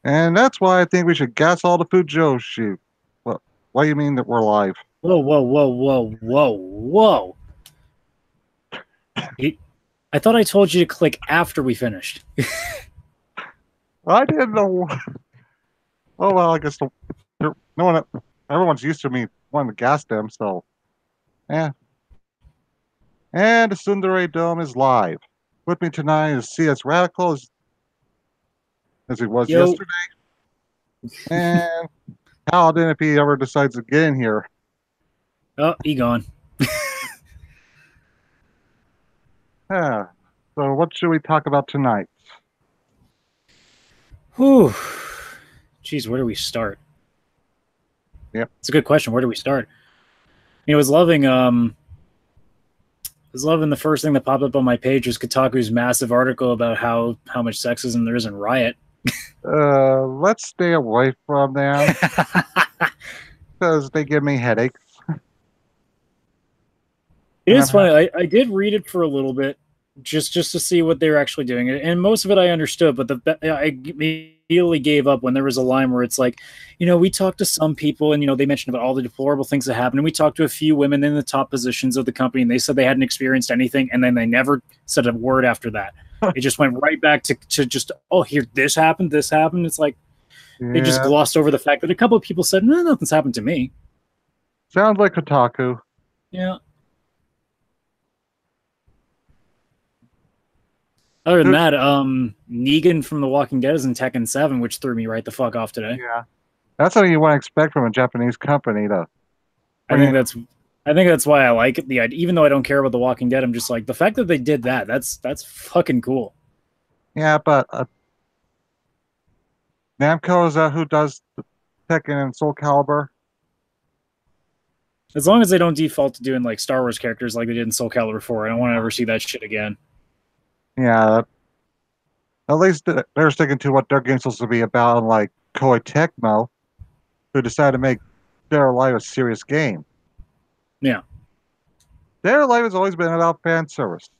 And that's why I think we should gas all the Fujoshi. What do you mean that we're live? Whoa, whoa, whoa, whoa, whoa, whoa. I thought I told you to click after we finished. I didn't know. Oh well, I guess no one, everyone's used to me wanting to gas them, so yeah. And the Tsunderedome is live. With me tonight is CS Radical as he was Yo. yesterday. And Paladin if he ever decides to get in here. Oh, he gone. Yeah. So what should we talk about tonight? Whew. Jeez, where do we start? Yep. It's a good question. Where do we start? I was loving the first thing that popped up on my page was Kotaku's massive article about how much sexism there is in Riot. Let's stay away from them because they give me headaches. It is funny. I did read it for a little bit, just to see what they were actually doing, and most of it I understood. But I immediately gave up when there was a line where it's like, we talked to some people, and they mentioned about all the deplorable things that happened, and we talked to a few women in the top positions of the company, and they said they hadn't experienced anything, and then they never said a word after that. It just went right back to just, oh, here, this happened. It's like they just glossed over the fact that a couple of people said, no, nothing's happened to me. Sounds like Kotaku. Yeah. Other than that, Negan from The Walking Dead is in Tekken 7, which threw me right the fuck off today. Yeah. That's what you want to expect from a Japanese company, though. I think that's why I like it. Even though I don't care about The Walking Dead, I'm just like, the fact that they did that's fucking cool. Yeah, but Namco, is that who does the Tekken and Soul Calibur? As long as they don't default to doing like Star Wars characters like they did in Soul Calibur 4, I don't want to ever see that shit again. Yeah, at least they're sticking to what their game's supposed to be about, unlike Koei Tecmo, who decided to make Dead or Alive a serious game. Yeah. Dead or Alive has always been about fan service.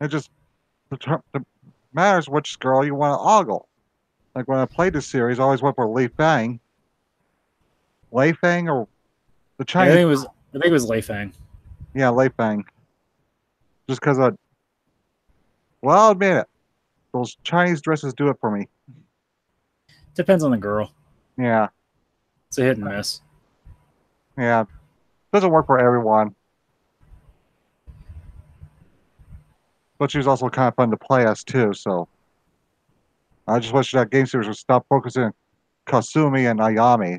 It just matters which girl you want to ogle. Like when I played this series, I always went for Li Fang. Lei Fang or the Chinese. Yeah, I think it was Lei Fang. Yeah, Lei Fang. Just because well, I'll admit it. Those Chinese dresses do it for me. Depends on the girl. Yeah. It's a hit and miss. Yeah. Doesn't work for everyone. But she's also kind of fun to play as too, so I just wish that game series would stop focusing on Kasumi and Ayami.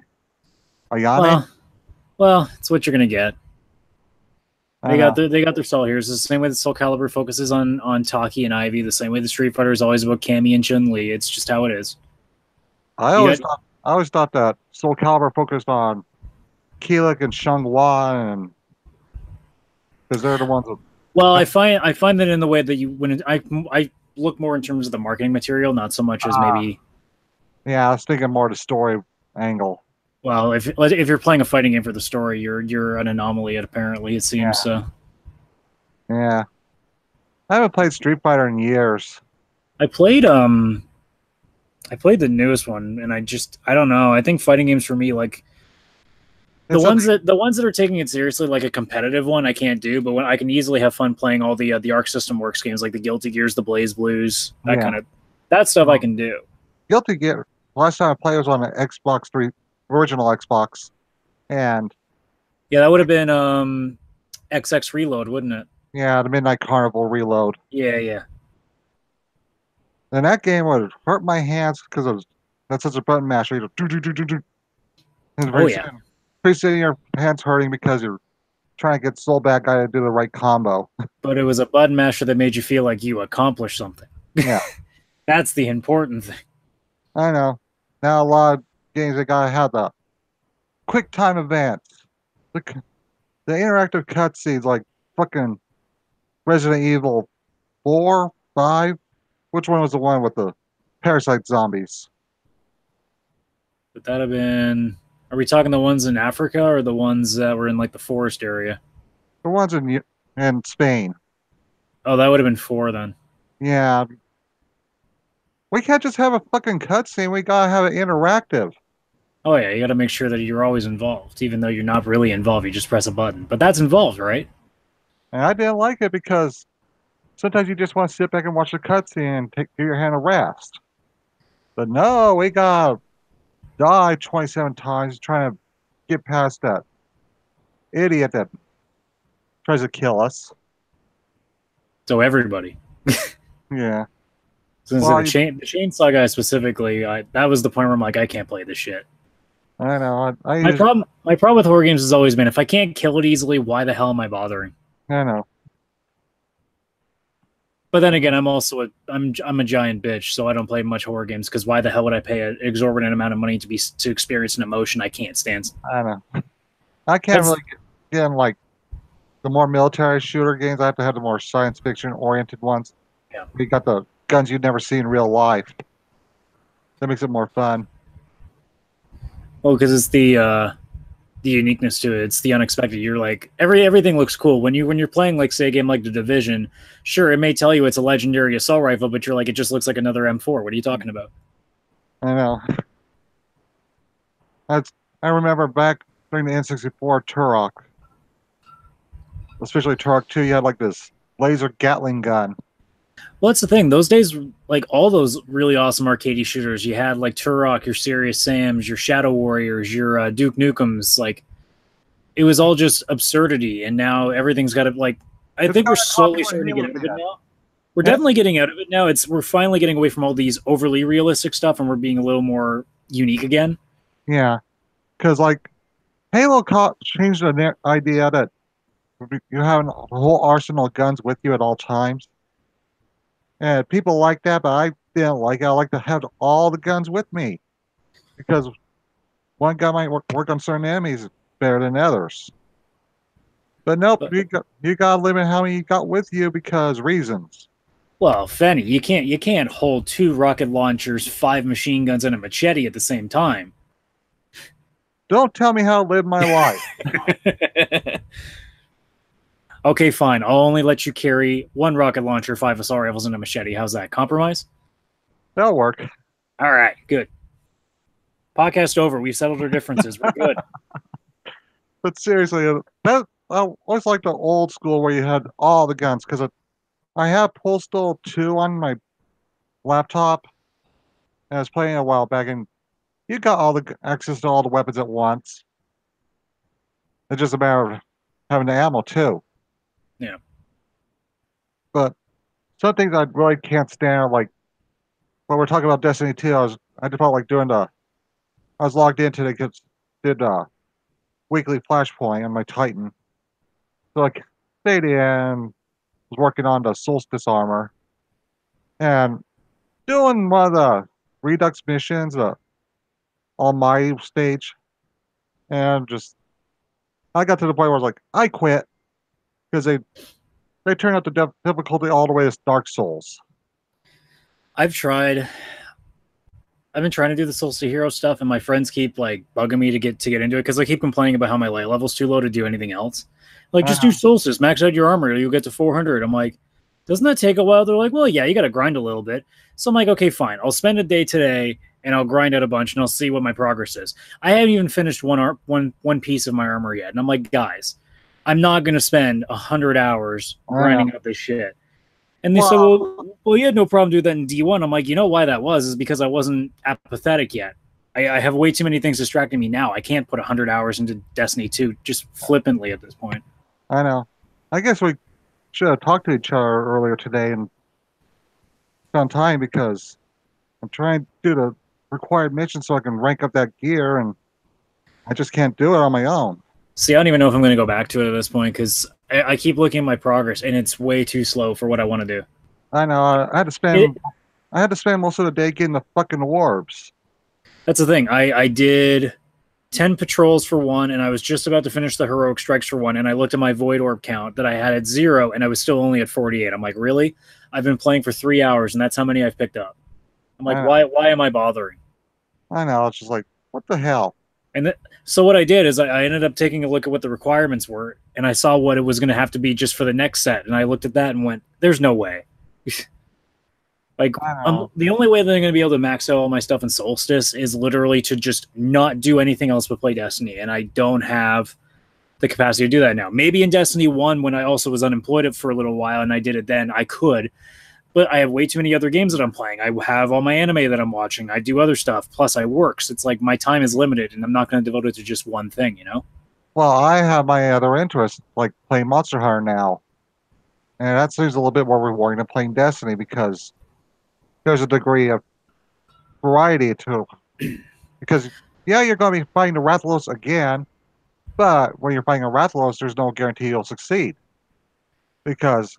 Ayane? Well, it's what you're gonna get. They got know. their Soul Heroes. The same way that Soul Calibur focuses on Taki and Ivy. The same way the Street Fighter is always about Cammy and Chun Li. It's just how it is. I always thought that Soul Calibur focused on Keelik and Shang-Hua, and because they're the ones that. Well, I find that in the way that I look more in terms of the marketing material, not so much as maybe. Yeah, I was thinking more the story angle. Well, if you're playing a fighting game for the story, you're an anomaly. Apparently, it seems so. Yeah, I haven't played Street Fighter in years. I played the newest one, and I don't know. I think fighting games for me, like the ones that are taking it seriously, like a competitive one, I can't do. But when I can easily have fun playing all the Arc System Works games, like the Guilty Gears, the Blaze Blues, that stuff I can do. Guilty Gear. Last time I played was on the Xbox 3, original Xbox, and yeah, that would have been XX Reload, wouldn't it? Yeah, the Midnight Carnival Reload. Yeah. And that game would hurt my hands because that's such a button masher. You do. Oh yeah. Pretty soon your hands hurting because you're trying to get Soul Bad Guy to do the right combo. But it was a button masher that made you feel like you accomplished something. Yeah. That's the important thing. I know. Now a lot of games they gotta have the quick time advance. The interactive cutscenes like fucking Resident Evil 4, 5. Which one was the one with the parasite zombies? Would that have been? Are we talking the ones in Africa or the ones that were in like the forest area? The ones in Spain. Oh, that would have been 4 then. Yeah. We can't just have a fucking cutscene. We gotta have it interactive. Oh yeah, you got to make sure that you're always involved, even though you're not really involved. You just press a button, but that's involved, right? And I didn't like it because sometimes you just want to sit back and watch the cutscene and give your hand a rest. But no, we gotta die 27 times trying to get past that idiot that tries to kill us. So everybody. Yeah. Since Well, the chainsaw guy specifically, that was the point where I'm like, I can't play this shit. I know. My problem with horror games has always been if I can't kill it easily, why the hell am I bothering? I know. But then again, I'm a giant bitch, so I don't play much horror games because why the hell would I pay an exorbitant amount of money to experience an emotion I can't stand? I know. I can't really get in like the more military shooter games. I have to have the more science fiction oriented ones. Yeah. We got the guns you'd never see in real life. That makes it more fun. Well, because it's the uniqueness to it. It's the unexpected. You're like everything looks cool when you're playing like say a game like The Division. Sure, it may tell you it's a legendary assault rifle, but you're like it just looks like another M4. What are you talking about? I know. I remember back during the N64 Turok, especially Turok 2, you had like this laser Gatling gun. Well, that's the thing. Those days, like all those really awesome arcadey shooters, you had like Turok, your Serious Sams, your Shadow Warriors, your Duke Nukems. Like it was all just absurdity, and now everything's got to like. I think we're slowly starting to get out of it now. We're definitely getting out of it now. We're finally getting away from all these overly realistic stuff, and we're being a little more unique again. Yeah, because like Halo changed the idea that you have a whole arsenal of guns with you at all times. And people like that, but I didn't like it. I like to have all the guns with me because one gun might work on certain enemies better than others. But nope, you got to limit how many you got with you because reasons. Well, Fenny, you can't hold 2 rocket launchers, 5 machine guns, and a machete at the same time. Don't tell me how to live my life. Okay, fine. I'll only let you carry 1 rocket launcher, 5 assault rifles, and a machete. How's that? Compromise? That'll work. All right, good. Podcast over. We've settled our differences. We're good. But seriously, I always like the old school where you had all the guns because I have Postal 2 on my laptop, and I was playing a while back, and you got all the access to all the weapons at once. It's just a matter of having the ammo too. Yeah. But some things I really can't stand, like when we're talking about Destiny 2, I just felt like I was logged into did weekly flashpoint on my Titan. So like stayed in, was working on the Solstice armor, and doing one of the Redux missions, the Almighty stage, and just I got to the point where I was like, I quit because they turned up the difficulty all the way to Dark Souls. I've been trying to do the Souls to Hero stuff, and my friends keep like bugging me to get into it because I keep complaining about how my light level's too low to do anything else. Like, just do Solstice, max out your armor, you'll get to 400. I'm like, doesn't that take a while? They're like, well, yeah, you got to grind a little bit. So I'm like, okay, fine. I'll spend a day today and I'll grind out a bunch and I'll see what my progress is. I haven't even finished one piece of my armor yet, and I'm like, guys, I'm not gonna spend 100 hours grinding out this shit. And they said, well, you had no problem doing that in D1. I'm like, you know why that was? Is because I wasn't apathetic yet. I have way too many things distracting me now. I can't put 100 hours into Destiny 2 just flippantly at this point. I know. I guess we should have talked to each other earlier today and found time because I'm trying to do the required mission so I can rank up that gear, and I just can't do it on my own. See, I don't even know if I'm going to go back to it at this point because I keep looking at my progress and it's way too slow for what I want to do. I know. I had to spend most of the day getting the fucking orbs. That's the thing. I did 10 patrols for 1, and I was just about to finish the heroic strikes for 1, and I looked at my void orb count that I had at 0, and I was still only at 48. I'm like, really? I've been playing for 3 hours, and that's how many I've picked up. I'm like, why am I bothering? I know. It's just like, what the hell? And so what I did is I ended up taking a look at what the requirements were, and I saw what it was going to have to be just for the next set, and I looked at that and went, there's no way. Like, I know. the only way that I'm going to be able to max out all my stuff in Solstice is literally to just not do anything else but play Destiny, and I don't have the capacity to do that now. Maybe in Destiny 1, when I also was unemployed for a little while and I did it then, I could, but I have way too many other games that I'm playing. I have all my anime that I'm watching. I do other stuff. Plus, I work. So it's like my time is limited, and I'm not going to devote it to just one thing, you know? Well, I have my other interests, like playing Monster Hunter now, and that seems a little bit more rewarding than playing Destiny because there's a degree of variety to it. Because yeah, you're going to be fighting the Rathalos again, but when you're fighting a Rathalos, there's no guarantee you'll succeed because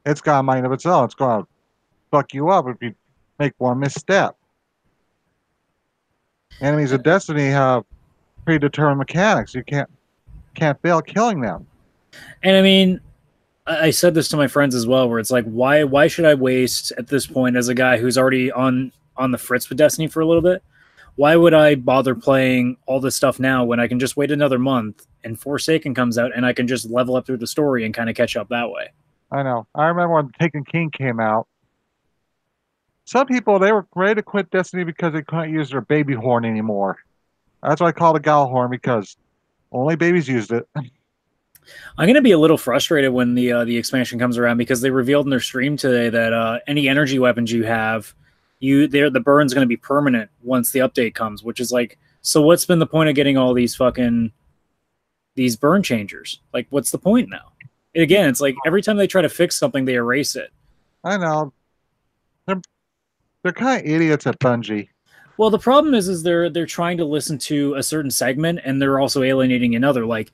it's got a mind of its own. It's going to fuck you up if you make one misstep. Enemies of Destiny have predetermined mechanics. You can't fail killing them. And I mean, I said this to my friends as well, where it's like, why should I waste at this point as a guy who's already on the fritz with Destiny for a little bit? Why would I bother playing all this stuff now when I can just wait another month and Forsaken comes out and I can just level up through the story and kind of catch up that way? I know. I remember when Taken King came out. Some people they were ready to quit Destiny because they couldn't use their baby horn anymore. That's why I call it a gal horn because only babies used it. I'm going to be a little frustrated when the expansion comes around because they revealed in their stream today that any energy weapons you have, the burn's going to be permanent once the update comes, which is like, so what's been the point of getting all these burn changers? Like, what's the point now? And again, it's like every time they try to fix something, they erase it. I know. They're kind of idiots at Bungie. Well, the problem is they're trying to listen to a certain segment and they're also alienating another. Like,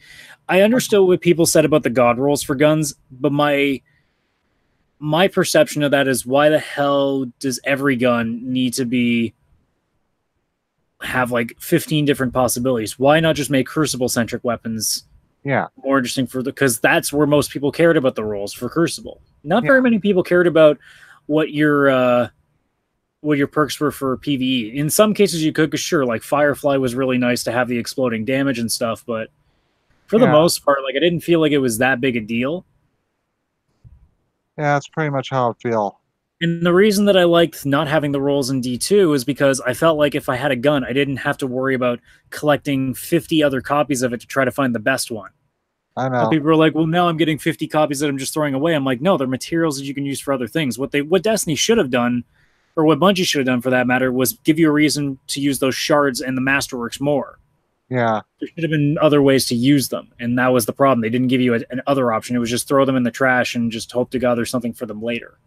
I understood what people said about the god rolls for guns, but my perception of that is why the hell does every gun need to have like 15 different possibilities? Why not just make Crucible centric weapons? Yeah, more interesting because that's where most people cared about the rolls for Crucible. Not very many people cared about what your perks were for PvE. In some cases you could, because sure, like Firefly was really nice to have the exploding damage and stuff, but for the most part, like I didn't feel like it was that big a deal. Yeah, that's pretty much how I feel. And the reason that I liked not having the rolls in D2 is because I felt like if I had a gun, I didn't have to worry about collecting 50 other copies of it to try to find the best one. I know. People are like, well, now I'm getting 50 copies that I'm just throwing away. I'm like, no, they're materials that you can use for other things. What Destiny should have done, or what Bungie should have done for that matter, was give you a reason to use those shards and the Masterworks more. Yeah. There should have been other ways to use them, and that was the problem. They didn't give you an other option. It was just throw them in the trash and just hope to God there's something for them later.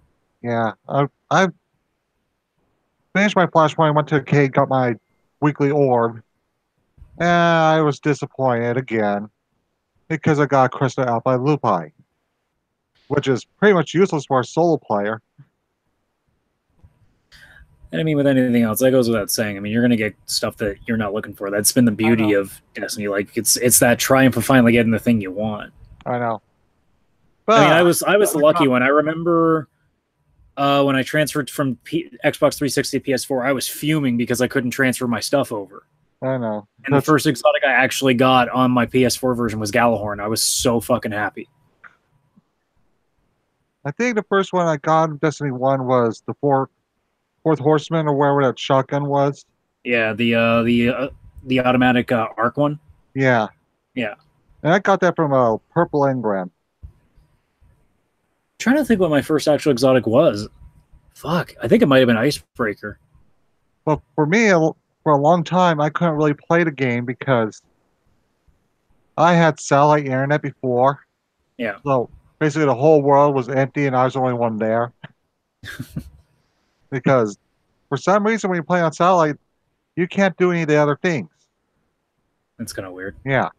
Yeah. I finished my Flashpoint, went to a cave, got my weekly orb, and I was disappointed again because I got a crystal out by Lupi, which is pretty much useless for a solo player. And I mean, with anything else, that goes without saying. I mean, you're going to get stuff that you're not looking for. That's been the beauty of Destiny. Like, it's that triumph of finally getting the thing you want. I know. But I mean, I was the lucky one. I remember when I transferred from Xbox 360 to PS4, I was fuming because I couldn't transfer my stuff over. I know. And the first exotic I actually got on my PS4 version was Galahorn. I was so fucking happy. I think the first one I got in Destiny 1 was the Fourth Horseman or wherever that shotgun was. Yeah, the automatic arc one. Yeah. Yeah. And I got that from a purple engram. Trying to think what my first actual exotic was. Fuck, I think it might have been Icebreaker. But for me, for a long time, I couldn't really play the game because I had satellite internet before. Yeah. So basically, the whole world was empty, and I was the only one there. Because for some reason, when you play on satellite, you can't do any of the other things. That's kind of weird. Yeah.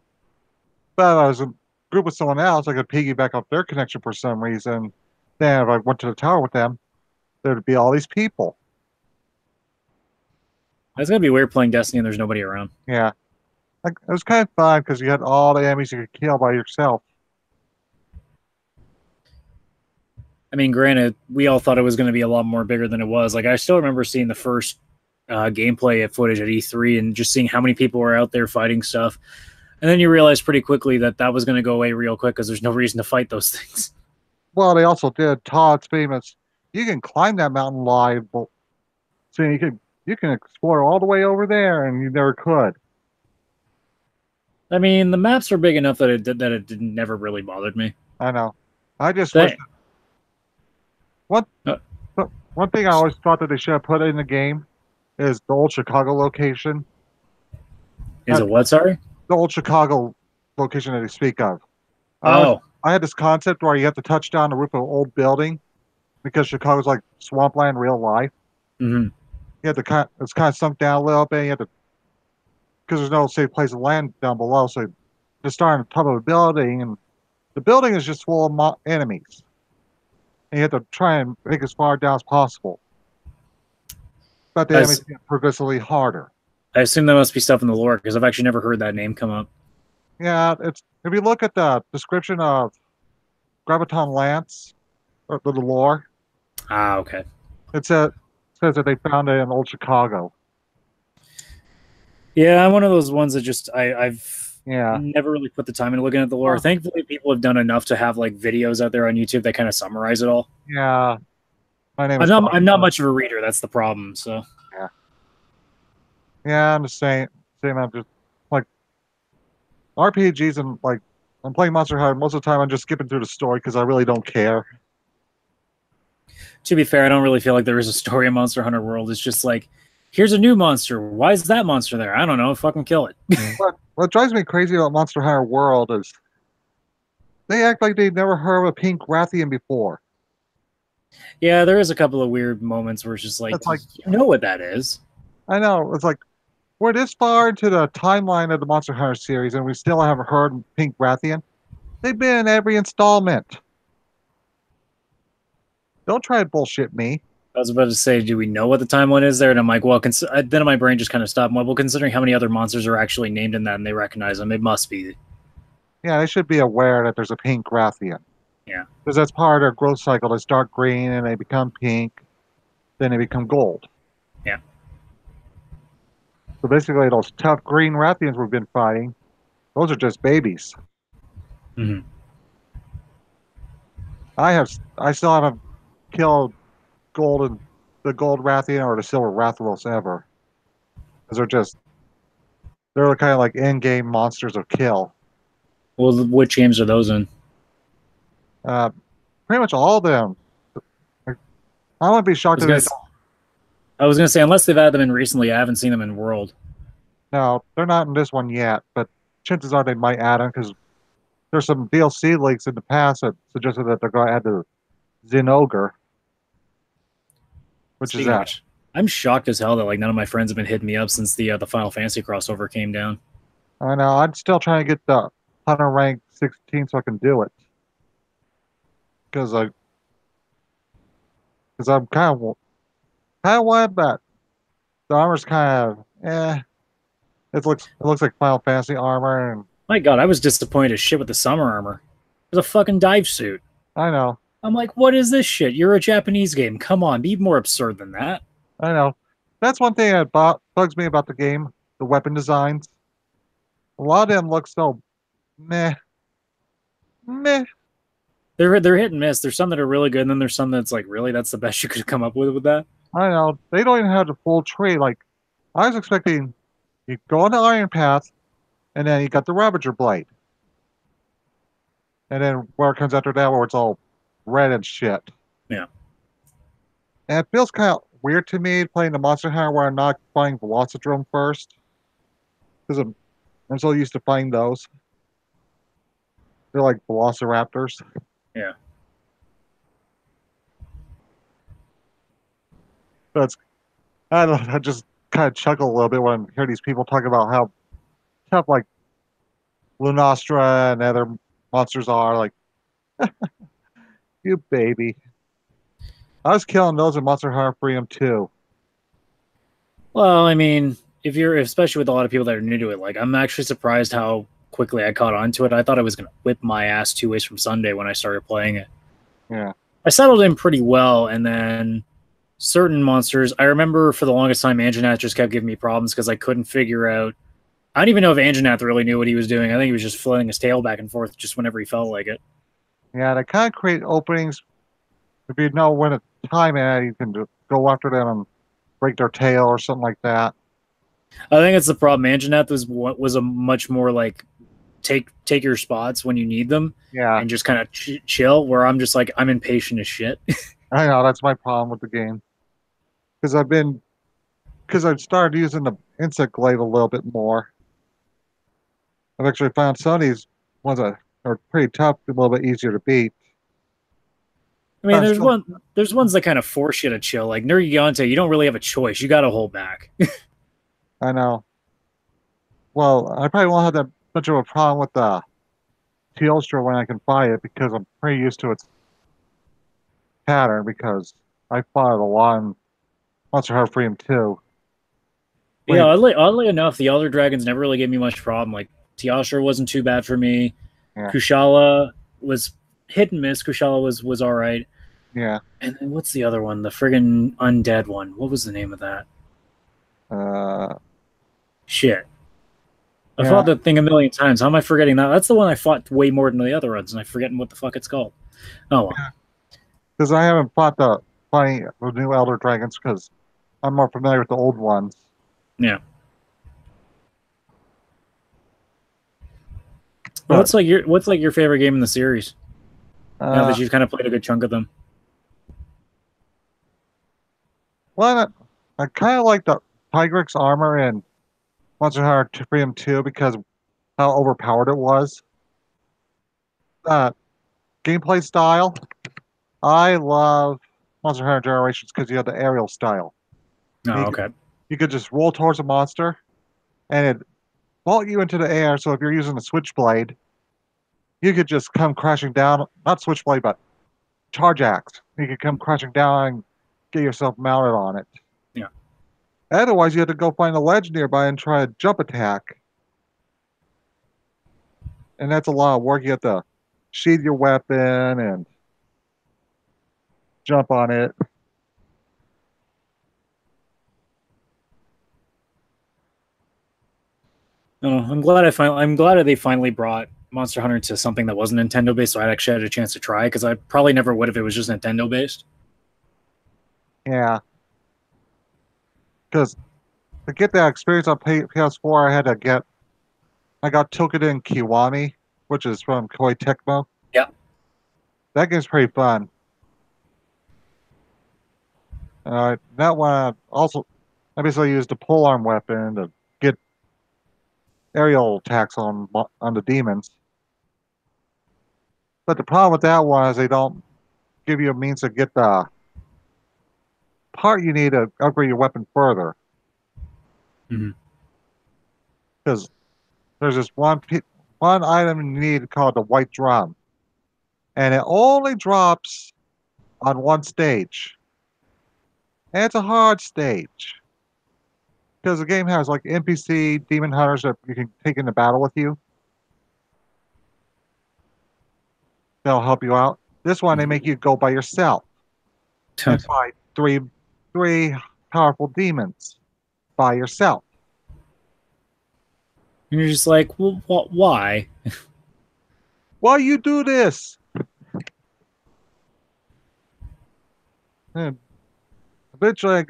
But I was in a group with someone else, I could piggyback off their connection for some reason. Then if I went to the tower with them, there'd be all these people. That's gonna be weird playing Destiny and there's nobody around. Yeah. It was kind of fun because you had all the enemies you could kill by yourself. I mean, granted, we all thought it was going to be a lot more bigger than it was. Like, I still remember seeing the first gameplay footage at E3 and just seeing how many people were out there fighting stuff. And then you realize pretty quickly that was going to go away real quick because there's no reason to fight those things. Well, they also did Todd's famous you can climb that mountain live, so you can explore all the way over there, and you never could. I mean, the maps are big enough that never really bothered me. I know. I just wish They, one uh, one thing I always thought that they should have put in the game is the old Chicago location. is it what? Sorry. The old Chicago location that they speak of. I always Oh, I had this concept where you have to touch down the roof of an old building because Chicago's like swampland real life. hmm. You have to it's kind of sunk down a little bit. You have to because there's no safe place to land down below, so you just start on top of a building, and the building is just full of enemies. And you have to try and make as far down as possible. But the I, enemies get progressively harder. I assume there must be stuff in the lore because I've actually never heard that name come up. Yeah, it's if you look at the description of Graviton Lance or the lore, Ah, okay. it says that they found it in old Chicago. Yeah, I'm one of those ones that just I've Yeah. never really put the time into looking at the lore. Thankfully, people have done enough to have like videos out there on YouTube that kind of summarize it all. Yeah. My name is I'm not much of a reader. That's the problem. So Yeah. Yeah, I'm the same. I'm just like RPGs and like I'm playing Monster Hunter. Most of the time, I'm just skipping through the story because I really don't care. to be fair, I don't really feel like there is a story in Monster Hunter World. It's just like, here's a new monster. Why is that monster there? I don't know. Fucking kill it. What drives me crazy about Monster Hunter World is they act like they've never heard of a pink Rathian before. Yeah, there is a couple of weird moments where it's just like, It's like you know what that is. I know it's like we're this far into the timeline of the Monster Hunter series, and we still haven't heard of Pink Rathian. They've been in every installment. Don't try to bullshit me. I was about to say, do we know what the timeline is there? And I'm like, well, then my brain just kind of stopped. Well, considering how many other monsters are actually named in that and they recognize them, it must be. Yeah, they should be aware that there's a Pink Rathian. Yeah. Because that's part of their growth cycle. They start green and they become pink, then they become gold. Yeah. So basically, those tough green Rathians we've been fighting, those are just babies. Mm-hmm. I still haven't killed the gold Rathian or the silver Rathalos ever. Because they're kind of like in-game monsters of kill. Well, which games are those in? Uh, Pretty much all of them. I wouldn't be shocked if they don't. I was gonna say, unless they've added them in recently, I haven't seen them in World. No, they're not in this one yet, but chances are they might add them because there's some DLC leaks in the past that suggested that they're going to add the Zinogre, which is Speaking of that. which, I'm shocked as hell that like none of my friends have been hitting me up since the Final Fantasy crossover came down. I know. I'm still trying to get the Hunter rank 16 so I can do it. Because I'm kind of want that. The armor's kind of it looks like Final Fantasy armor, and My God, I was disappointed as shit with the summer armor. It was a fucking dive suit. I know. I'm like, what is this shit? You're a Japanese game. Come on, be more absurd than that. I know. That's one thing that bugs me about the game. The weapon designs. A lot of them look so meh, meh. They're hit and miss. There's some that are really good, and then there's some that's like, really, that's the best you could come up with that. I know. They don't even have the full tree. Like I was expecting, you go on the Iron Path, and then you got the Ravager blade, and then where it comes after that, where it's all red and shit. Yeah. And it feels kind of weird to me playing the Monster Hunter where I'm not fighting Velocidrome first, because I'm so used to fighting those. They're like Velociraptors. Yeah. That's I don't know, I just kind of chuckle a little bit when I hear these people talk about how tough like Lunastra and other monsters are. Like, you baby. I was killing those in Monster Hunter Freedom too. Well, I mean, especially with a lot of people that are new to it, like I'm actually surprised how quickly I caught on to it. I thought I was gonna whip my ass 2 ways from Sunday when I started playing it. Yeah. I settled in pretty well, and then certain monsters, I remember for the longest time, Anjanath just kept giving me problems because I couldn't figure out. I don't even know if Anjanath really knew what he was doing. I think he was just flailing his tail back and forth just whenever he felt like it. Yeah, they kind of create openings if you know when to time it, you can just go after them and break their tail or something like that. I think it's the problem. Anjaneth was a much more like take your spots when you need them Yeah, and just kind of chill. Where I'm just like I'm impatient as shit. I know that's my problem with the game because I've started using the insect glaive a little bit more. I've actually found some of these ones that are pretty tough, a little bit easier to beat. I mean, But still, there's ones that kind of force you to chill. Like Nergigante, you don't really have a choice. You got to hold back. I know. Well, I probably won't have that much of a problem with the Tealstra when I can fight it because I'm pretty used to its pattern because I fought it a lot in Monster Hunter Freedom 2. Yeah, Wait, oddly enough, the Elder Dragons never really gave me much problem. Like Teostra wasn't too bad for me. yeah, Kushala was hit and miss. Kushala was all right. yeah. And then what's the other one? The friggin' undead one. What was the name of that? Uh, Shit. I yeah, fought that thing a million times. How am I forgetting that? That's the one I fought way more than the other ones, and I'm forgetting what the fuck it's called. Oh well. because I haven't fought the new Elder Dragons because I'm more familiar with the old ones. Yeah. But What's like your favorite game in the series? Now uh, that you've kind of played a good chunk of them. well, I kind of like the Tigrex armor in Monster Hunter Freedom 2 because how overpowered it was. Uh, Gameplay style. I love Monster Hunter Generations because you have the aerial style. Oh, You could, okay. you could just roll towards a monster and it vault you into the air. So if you're using a switchblade, you could just come crashing down. Not switchblade, but charge axe. You could come crashing down and get yourself mounted on it. Yeah. Otherwise, you have to go find a ledge nearby and try a jump attack. And that's a lot of work. You have to sheath your weapon and jump on it. Oh, I'm glad that they finally brought Monster Hunter to something that wasn't Nintendo based, so I actually had a chance to try because I probably never would if it was just Nintendo based. Yeah, because to get that experience on PS4, I got Toukiden Kiwami, which is from Koei Tecmo. Yeah. That game's pretty fun. That one also, I basically used a polearm weapon to get aerial attacks on the demons. But the problem with that one is they don't give you a means to get the part you need to upgrade your weapon further. Mm-hmm. Because there's this one item you need called the white drum, and it only drops on one stage, and it's a hard stage because the game has like NPC demon hunters that you can take into battle with you. They'll help you out. This one they make you go by yourself and fight three powerful demons by yourself. And you're just like, well, why? Why you do this? And eventually,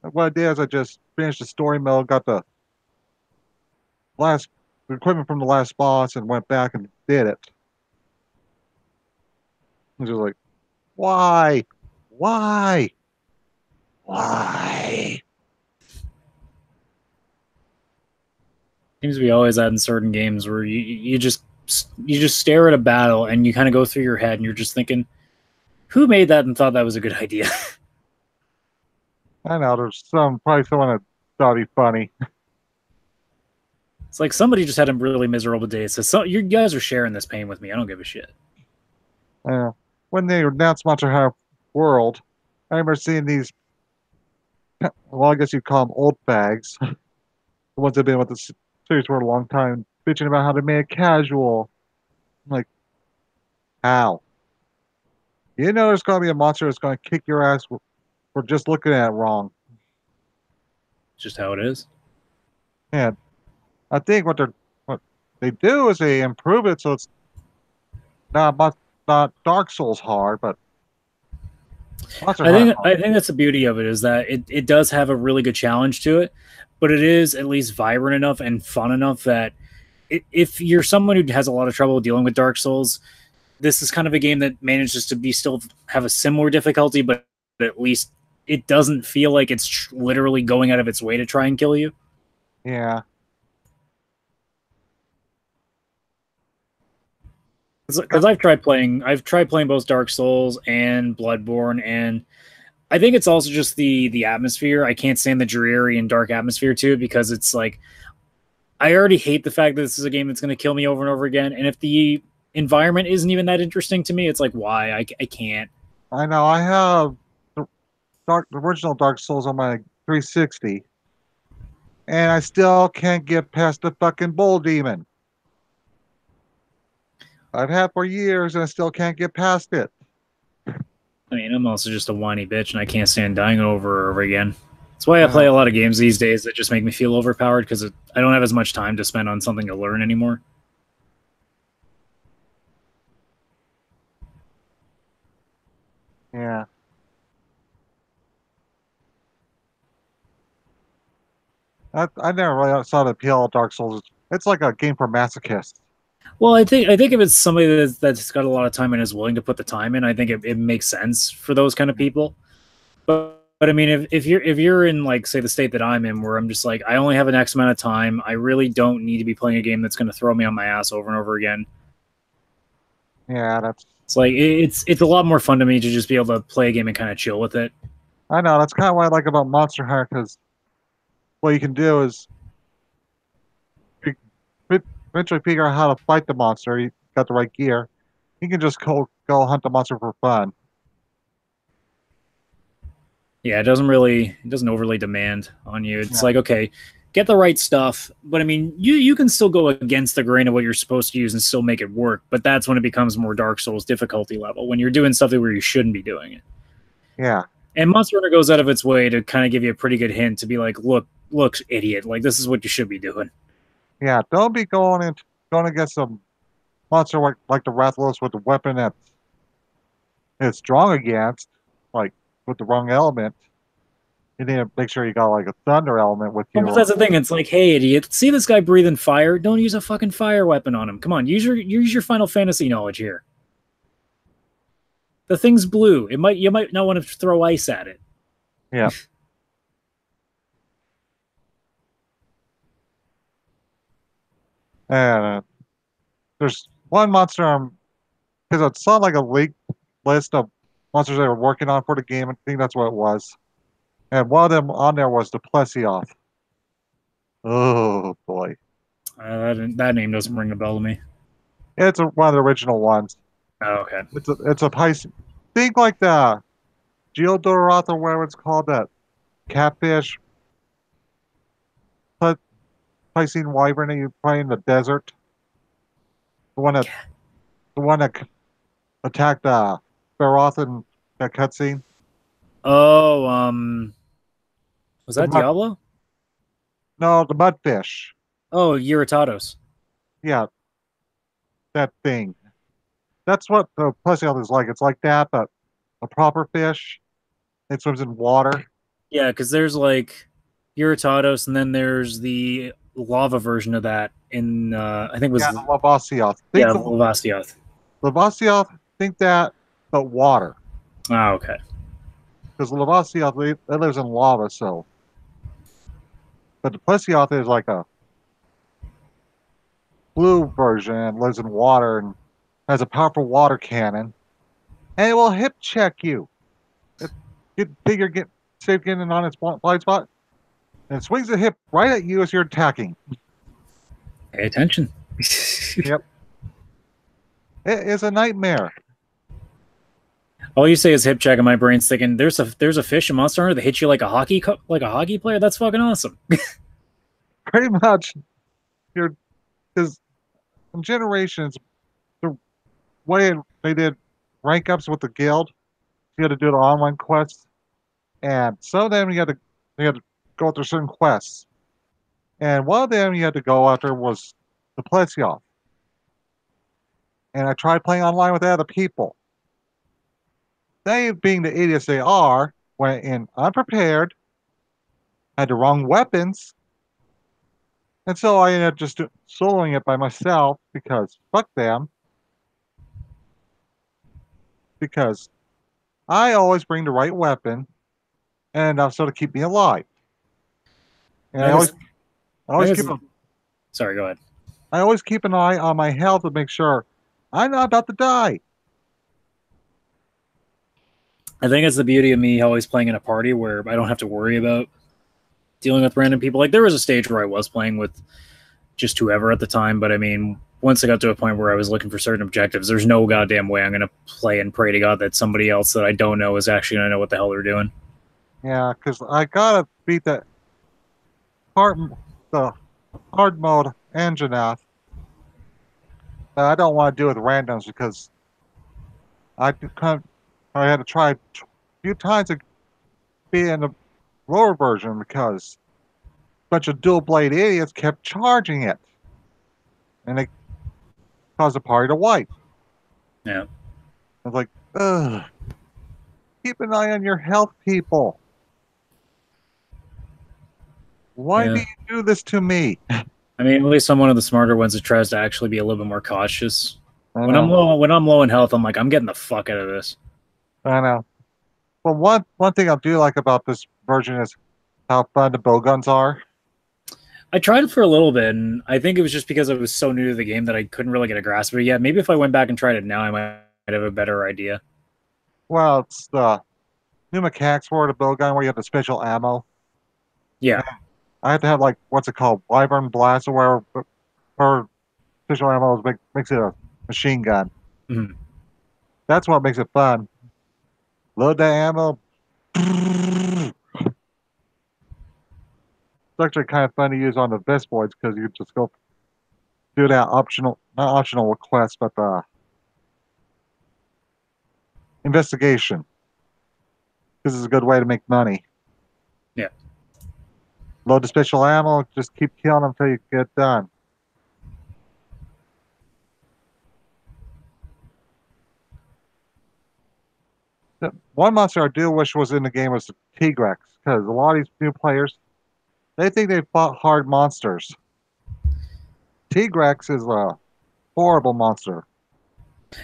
what I did is I just finished the story mode, got last the equipment from the last boss, and went back and did it. I'm just like, why, why, why? Seems to be always that in certain games where you just stare at a battle and you kind of go through your head and you're just thinking, who made that and thought that was a good idea? I know there's probably someone that thought it'd be funny. It's like somebody just had a really miserable day. So you guys are sharing this pain with me. I don't give a shit. When they announced Monster Hunter World, I remember seeing these. Well, I guess you'd call them old fags. The ones that've been with the series for a long time, bitching about how they made it casual. I'm like, how? You know, there's going to be a monster that's going to kick your ass for just looking at it wrong. It's just how it is. And I think what they do is they improve it so it's not Dark Souls hard, but Monster I Hunter. think that's the beauty of it is that it does have a really good challenge to it, but it is at least vibrant enough and fun enough that if you're someone who has a lot of trouble dealing with Dark Souls, this is kind of a game that manages to be still have a similar difficulty, but at least it doesn't feel like it's literally going out of its way to try and kill you. Yeah. Because I've tried playing both Dark Souls and Bloodborne, and I think it's also just the atmosphere. I can't stand the dreary and dark atmosphere to it because it's like I already hate the fact that this is a game that's going to kill me over and over again. And if the environment isn't even that interesting to me, it's like why I can't. I know. I have the original Dark Souls on my 360, and I still can't get past the fucking bull demon. I've had for years, and I still can't get past it. I mean, I'm also just a whiny bitch, and I can't stand dying over and over again. That's why I play Uh, a lot of games these days that just make me feel overpowered because I don't have as much time to spend on something to learn anymore. yeah. I never really saw the appeal of Dark Souls. It's like a game for masochists. Well, I think if it's somebody that's got a lot of time and is willing to put the time in, I think it makes sense for those kind of people. But I mean, if you're in like say the state that I'm in, where I'm just like I only have an X amount of time, I really don't need to be playing a game that's going to throw me on my ass over and over again. Yeah, that's. It's like it's a lot more fun to me to just be able to play a game and kind of chill with it. I know that's kind of what I like about Monster Hunter because what you can do is you eventually figure out how to fight the monster. You got the right gear. You can just go hunt the monster for fun. Yeah, it doesn't overly demand on you. It's Yeah, like okay, get the right stuff, but I mean, you can still go against the grain of what you're supposed to use and still make it work. But that's when it becomes more Dark Souls difficulty level when you're doing stuff where you shouldn't be doing it. yeah, And Monster Hunter goes out of its way to kind of give you a pretty good hint to be like, look, idiot, like this is what you should be doing. yeah. Don't be going against a monster like the Rathalos with the weapon that it's strong against, like with the wrong element. You need to make sure you got like a thunder element with Well, you. but Or that's the thing. It's like, hey, idiot, see this guy breathing fire? Don't use a fucking fire weapon on him. Come on, use your Final Fantasy knowledge here. The thing's blue. You might not want to throw ice at it. yeah, and there's one monster because it sounded like a leaked list of monsters they were working on for the game. I think that's what it was. And one of them on there was the Plesioth. Oh boy, That name doesn't ring a bell to me. it's one of the original ones. Oh, okay. It's a Pisces. Think like the Geodoroth or whatever it's called, that catfish, Piscean wyvern that you find in the desert. The one that the one that attacked Feroth in that cutscene. Oh, was The that mud, Diablo? no, the mudfish. Oh, Uritados. Yeah, that thing. That's what the Plesioth is like. It's like that, but a proper fish. It swims in water. Yeah, because there's like Uritados, and then there's the lava version of that in I think it Yeah, was the Lavasioth. yeah Lavastioth. Lavasioth, think that, but water. Oh, okay. Because Lavasioth, it lives in lava, so. But the Plesioth is like a blue version and lives in water and has a powerful water cannon. And it will hip check you. Get bigger, get safe getting on its blind spot. And it swings the hip right at you as you're attacking. Pay attention. Yep. It is a nightmare. All you say is hip check, and my brain's thinking there's a fish in Monster Hunter that hits you like a hockey player. That's fucking awesome. Pretty much. You're because in generations, the way they did rank ups with the guild, you had to do the online quests. And some of them you had to go through certain quests. And one of them you had to go after was the Plesioth. And I tried playing online with other people. they, being the idiots they are, went in unprepared, had the wrong weapons, and so I ended up just soloing it by myself because fuck them. Because I always bring the right weapon and enough so to keep me alive. And I guess I I always guess keep a, sorry, go ahead. I always keep an eye on my health to make sure I'm not about to die. I think it's the beauty of me always playing in a party where I don't have to worry about dealing with random people. Like there was a stage where I was playing with just whoever at the time, but I mean, once I got to a point where I was looking for certain objectives, there's no goddamn way I'm gonna play and pray to God that somebody else that I don't know is actually gonna know what the hell they're doing. Yeah, because I gotta beat hard, the hard mode engine out. But I don't want to do it with randoms because kind of, I had to try a few times to be in the lower version because a bunch of dual blade idiots kept charging it, and they caused the party to wipe. Yeah. I was like, ugh, keep an eye on your health, people. Why do Yeah. you do this to me? I mean, at least I'm one of the smarter ones that tries to actually be a little bit more cautious. I know, When I'm low in health, I'm like, I'm getting the fuck out of this. I know. But one thing I do like about this version is how fun the bowguns are. I tried it for a little bit, and I think it was just because I was so new to the game that I couldn't really get a grasp of it yet. Maybe if I went back and tried it now, I might have a better idea. Well, it's the new mechanics for the bowgun where you have the special ammo. Yeah. I had to have like what's it called, Wyvern Blast or whatever. Her special ammo makes it a machine gun. Mhm. That's what makes it fun. Load that ammo. It's actually kind of fun to use on the best boys because you just go do that optional, not optional request, but the investigation. This is a good way to make money. Yeah. Load the special ammo, just keep killing them until you get done. The one monster I do wish was in the game was the Tigrex, because a lot of these new players, they think they fought hard monsters. Tigrex is a horrible monster.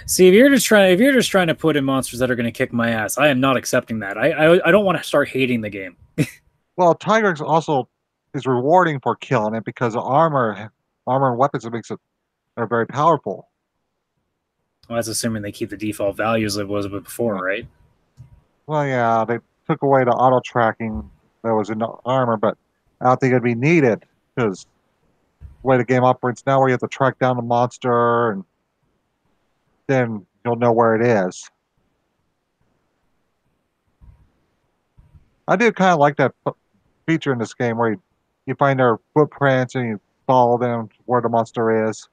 See, if you're just trying to put in monsters that are going to kick my ass, I am not accepting that. I don't want to start hating the game. Well, Tigrex also is rewarding for killing it because the armor and weapons it makes it are very powerful. Well, that's assuming they keep the default values that was before, Yeah. right? Well, yeah, they took away the auto tracking that was in the armor, but I don't think it'd be needed because the way the game operates now, where you have to track down the monster and then you'll know where it is. I do kind of like that feature in this game where you find their footprints and you follow them to where the monster is.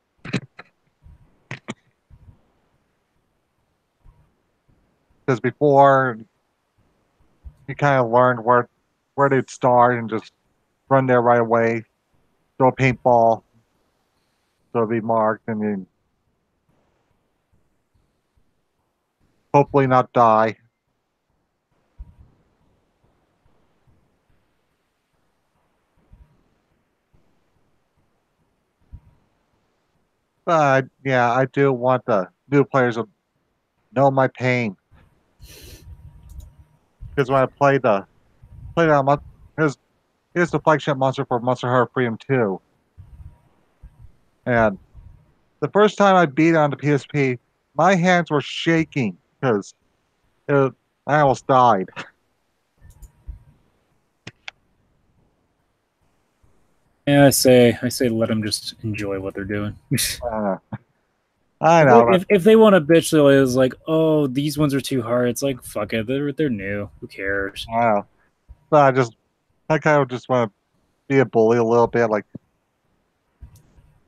Because before, you kind of learned where they'd start and just run there right away, throw a paintball, so it'll be marked, and then hopefully not die. But yeah, I do want the new players to know my pain. Because when I played that here's here's the flagship monster for Monster Hunter Freedom 2. And the first time I beat it on the PSP, my hands were shaking because I almost died. Yeah, I say let them just enjoy what they're doing. Uh, I know. If they want to bitch, they're like, oh, these ones are too hard. It's like, fuck it, they're new. Who cares? I know. But I kind of just want to be a bully a little bit. Like,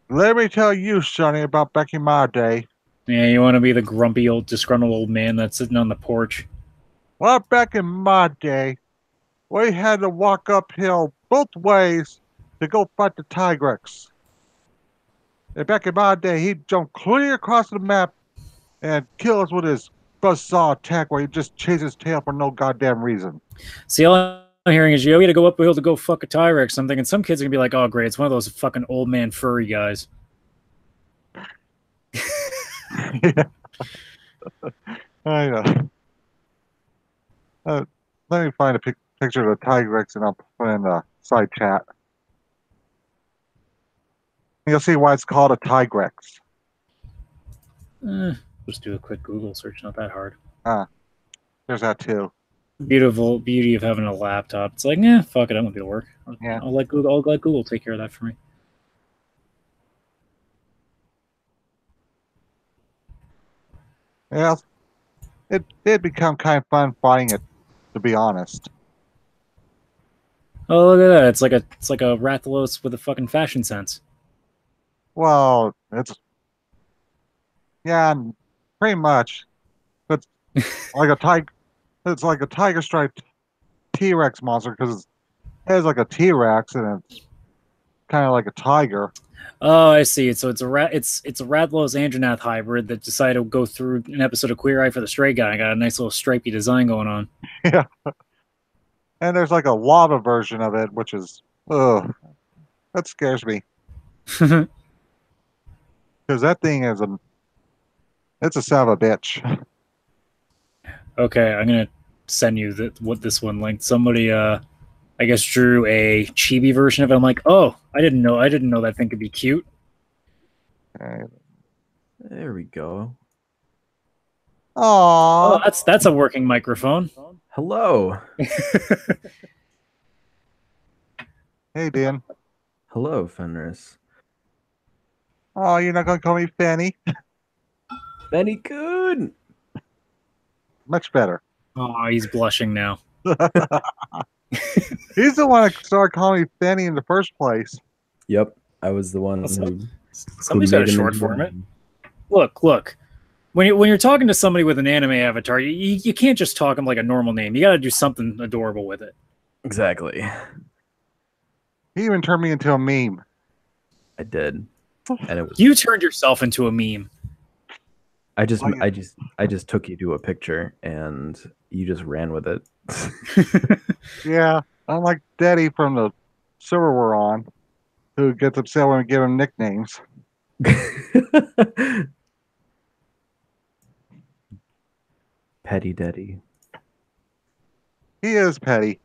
let me tell you, Sonny, about back in my day. Yeah, you want to be the grumpy old disgruntled old man that's sitting on the porch. Well, back in my day, we had to walk uphill both ways to go fight the Tigrex. And back in my day, he'd jump clear across the map and kill us with his buzzsaw attack where he just chases his tail for no goddamn reason. See, all I'm hearing is, yo, we got to go up a hill to go fuck a T-Rex something, and some kids are gonna be like, oh, great, it's one of those fucking old man furry guys. Yeah, I know. Let me find a picture of the Tigrex and I'll put in the side chat. You'll see why it's called a Tigrex. Just do a quick Google search, not that hard. There's that too. Beautiful beauty of having a laptop. It's like, nah, fuck it, I'm gonna be able to work. Yeah. I'll let Google take care of that for me. Yeah, it did become kind of fun fighting it, to be honest. Oh, look at that! It's like a Rathalos with a fucking fashion sense. Well, yeah, pretty much. It's like a It's like a tiger striped T-Rex monster because it has like a T-Rex and it's kind of like a tiger. Oh, I see. So it's a Rathalos Andronath hybrid that decided to go through an episode of Queer Eye for the Straight Guy and got a nice little stripy design going on. Yeah. And there's like a lava version of it, which is, ugh, that scares me. Because that thing it's a son of a bitch. Okay, I'm gonna send you what this one linked. Somebody, I guess, drew a chibi version of it. I'm like, oh, I didn't know that thing could be cute. There we go. Oh, that's a working microphone. Hello. Hey, Dan. Hello, Fenris. Oh, you're not gonna call me Fanny? Very good. Much better. Oh, he's blushing now. He's the one that started calling me Fanny in the first place. Yep, I was the one Somebody's got a short form it. Look. When you're talking to somebody with an anime avatar, you can't just talk them like a normal name. You got to do something adorable with it. Exactly. He even turned me into a meme. I did, and it was. You turned yourself into a meme. I just took you to a picture, and you just ran with it. Yeah, I'm like Daddy from the server we're on, who gets upset when we give him nicknames. Petty Daddy. He is petty.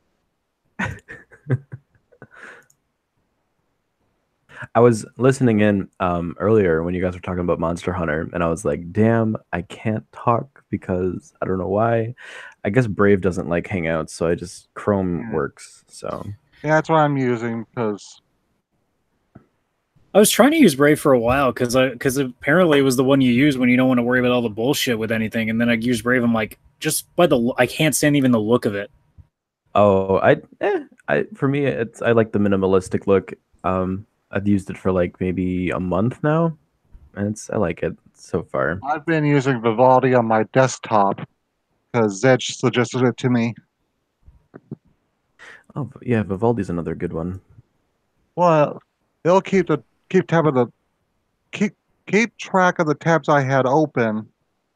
I was listening in earlier when you guys were talking about Monster Hunter, and I was like, damn, I can't talk because I don't know why. I guess Brave doesn't like Hangouts, so I just Chrome works. So yeah, that's what I'm using because I was trying to use Brave for a while because apparently it was the one you use when you don't want to worry about all the bullshit with anything. And then I used Brave. I'm like, just by I can't stand even the look of it. Oh, for me, I like the minimalistic look. I've used it for like maybe a month now, and I like it so far. I've been using Vivaldi on my desktop because Zed suggested it to me. Oh yeah, Vivaldi's another good one. Well, it'll keep track of the tabs I had open.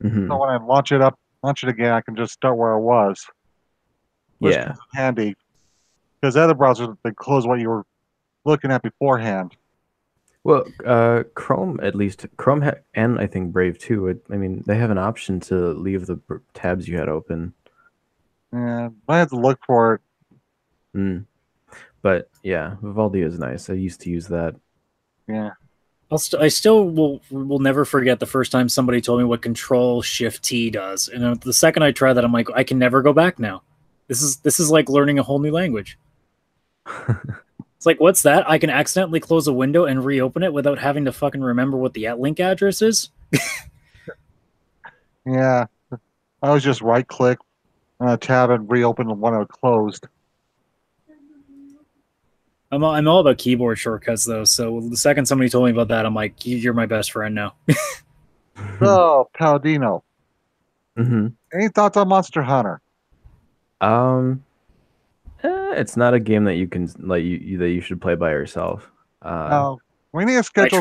Mm-hmm. So when I launch it again, I can just start where I was. Which is handy because other browsers they close what you were looking at beforehand. Well, Chrome and I think Brave too. I mean, they have an option to leave the tabs you had open. Yeah, I have to look for it. But yeah, Vivaldi is nice. I used to use that. Yeah. I still will never forget the first time somebody told me what Control-Shift-T does, and the second I try that, I'm like, I can never go back now. This is like learning a whole new language. It's like, what's that? I can accidentally close a window and reopen it without having to fucking remember what the link address is. Yeah, I was just right click on a tab and reopen the one I closed. I'm all about keyboard shortcuts though, so the second somebody told me about that, I'm like, you're my best friend now. Oh, Paladino. Mm-hmm. Any thoughts on Monster Hunter? It's not a game that you can that you should play by yourself. No, we need a schedule.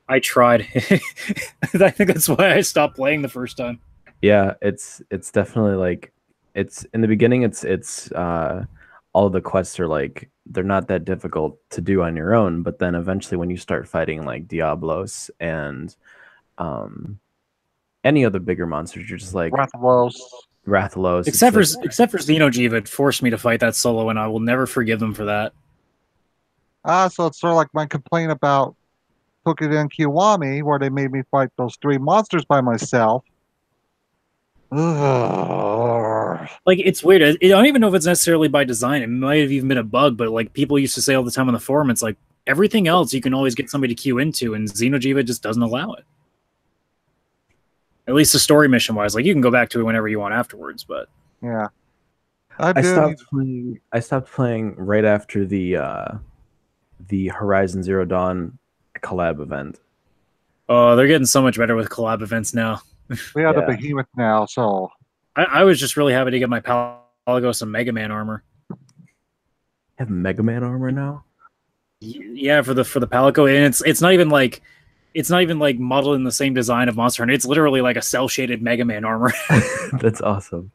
I tried. I think that's why I stopped playing the first time. Yeah, it's definitely like it's in the beginning it's all the quests are like they're not that difficult to do on your own, but then eventually when you start fighting like Diablos and um any other bigger monsters, you're just like Rathalos. Rathalos, it's Except for like Xeno'jiiva, it forced me to fight that solo, and I will never forgive them for that. So it's sort of like my complaint about Tokiden Kiwami, where they made me fight those three monsters by myself. Ugh. Like it's weird. I don't even know if it's necessarily by design. It might have even been a bug, but like people used to say all the time on the forum, it's like everything else you can always get somebody to queue into, and Xeno'jiiva just doesn't allow it. At least the story mission wise, like you can go back to it whenever you want afterwards. But Yeah, I stopped playing right after the Horizon Zero Dawn collab event. oh, they're getting so much better with collab events now. we have the Yeah. behemoth now, so I was just really happy to get my Palago some Mega Man armor. Have Mega Man armor now? Yeah, for the Palico, and it's not even like modeled in the same design of Monster Hunter. It's literally like a cell shaded Mega Man armor. That's awesome.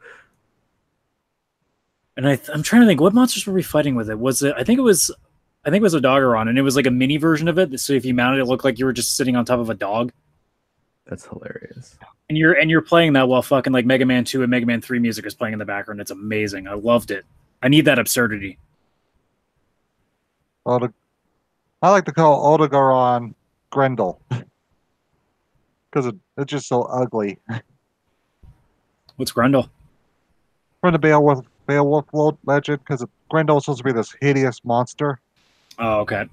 And I'm trying to think, what monsters were we fighting with it? Was it? I think it was a Doggeron, and it was like a mini version of it. So if you mounted it, it looked like you were just sitting on top of a dog. That's hilarious. And you're playing that while fucking like Mega Man 2 and Mega Man 3 music is playing in the background. It's amazing. I loved it. I need that absurdity. I like to call Odogaron Grendel because it's just so ugly. What's Grundle? From the Beowulf legend, because Grendel is supposed to be this hideous monster. Oh, okay.